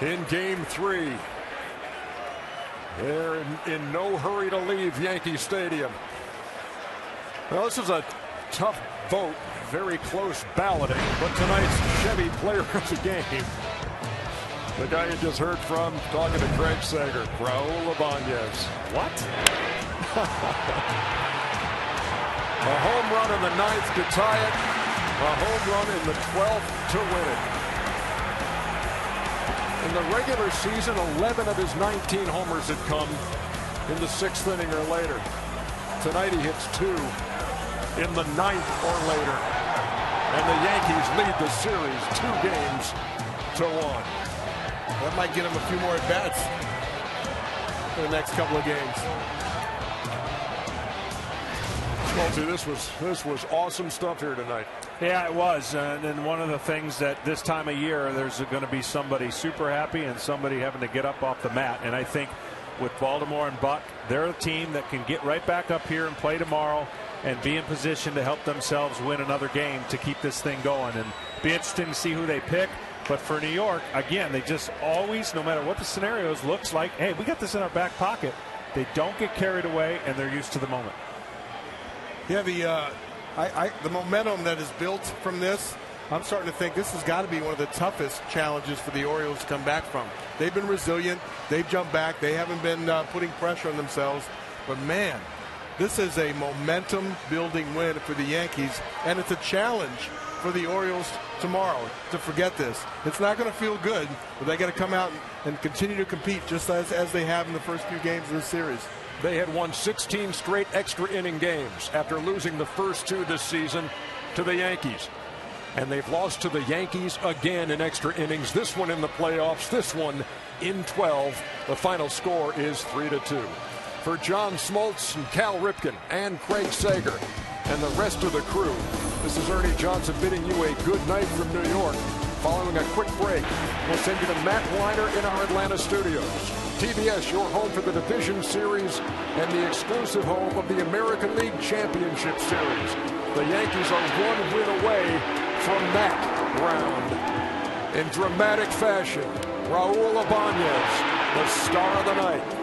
in Game 3. They're in no hurry to leave Yankee Stadium. Well, this is a tough vote, very close balloting, but tonight's Chevy Player of the Game, the guy you just heard from talking to Craig Sager, Raul Ibanez. What? A home run in the 9th to tie it. A home run in the 12th to win it. In the regular season, 11 of his 19 homers had come in the 6th inning or later. Tonight he hits 2 in the 9th or later. And the Yankees lead the series 2 games to 1. That might get him a few more at-bats for the next couple of games. This was awesome stuff here tonight. Yeah, it was. And one of the things that this time of year, there's going to be somebody super happy and somebody having to get up off the mat. And I think with Baltimore and Buck, they're a team that can get right back up here and play tomorrow and be in position to help themselves win another game to keep this thing going. And be interesting to see who they pick. But for New York, again, they just always, no matter what the scenarios, looks like, hey, we got this in our back pocket. They don't get carried away, and they're used to the moment. Yeah, the momentum that is built from this, I'm starting to think this has got to be one of the toughest challenges for the Orioles to come back from. They've been resilient. They've jumped back. They haven't been putting pressure on themselves. But, man, this is a momentum-building win for the Yankees, and it's a challenge for the Orioles tomorrow to forget this. It's not going to feel good, but they got to come out and continue to compete just as they have in the first few games of this series. They had won 16 straight extra inning games after losing the first 2 this season to the Yankees. And they've lost to the Yankees again in extra innings. This one in the playoffs, this one in 12. The final score is 3-2. For John Smoltz and Cal Ripken and Craig Sager and the rest of the crew, this is Ernie Johnson bidding you a good night from New York. Following a quick break, we'll send you to Matt Weiner in our Atlanta studios. TBS, your home for the Division Series and the exclusive home of the American League Championship Series. The Yankees are 1 win away from that round. In dramatic fashion, Raul Ibanez, the star of the night.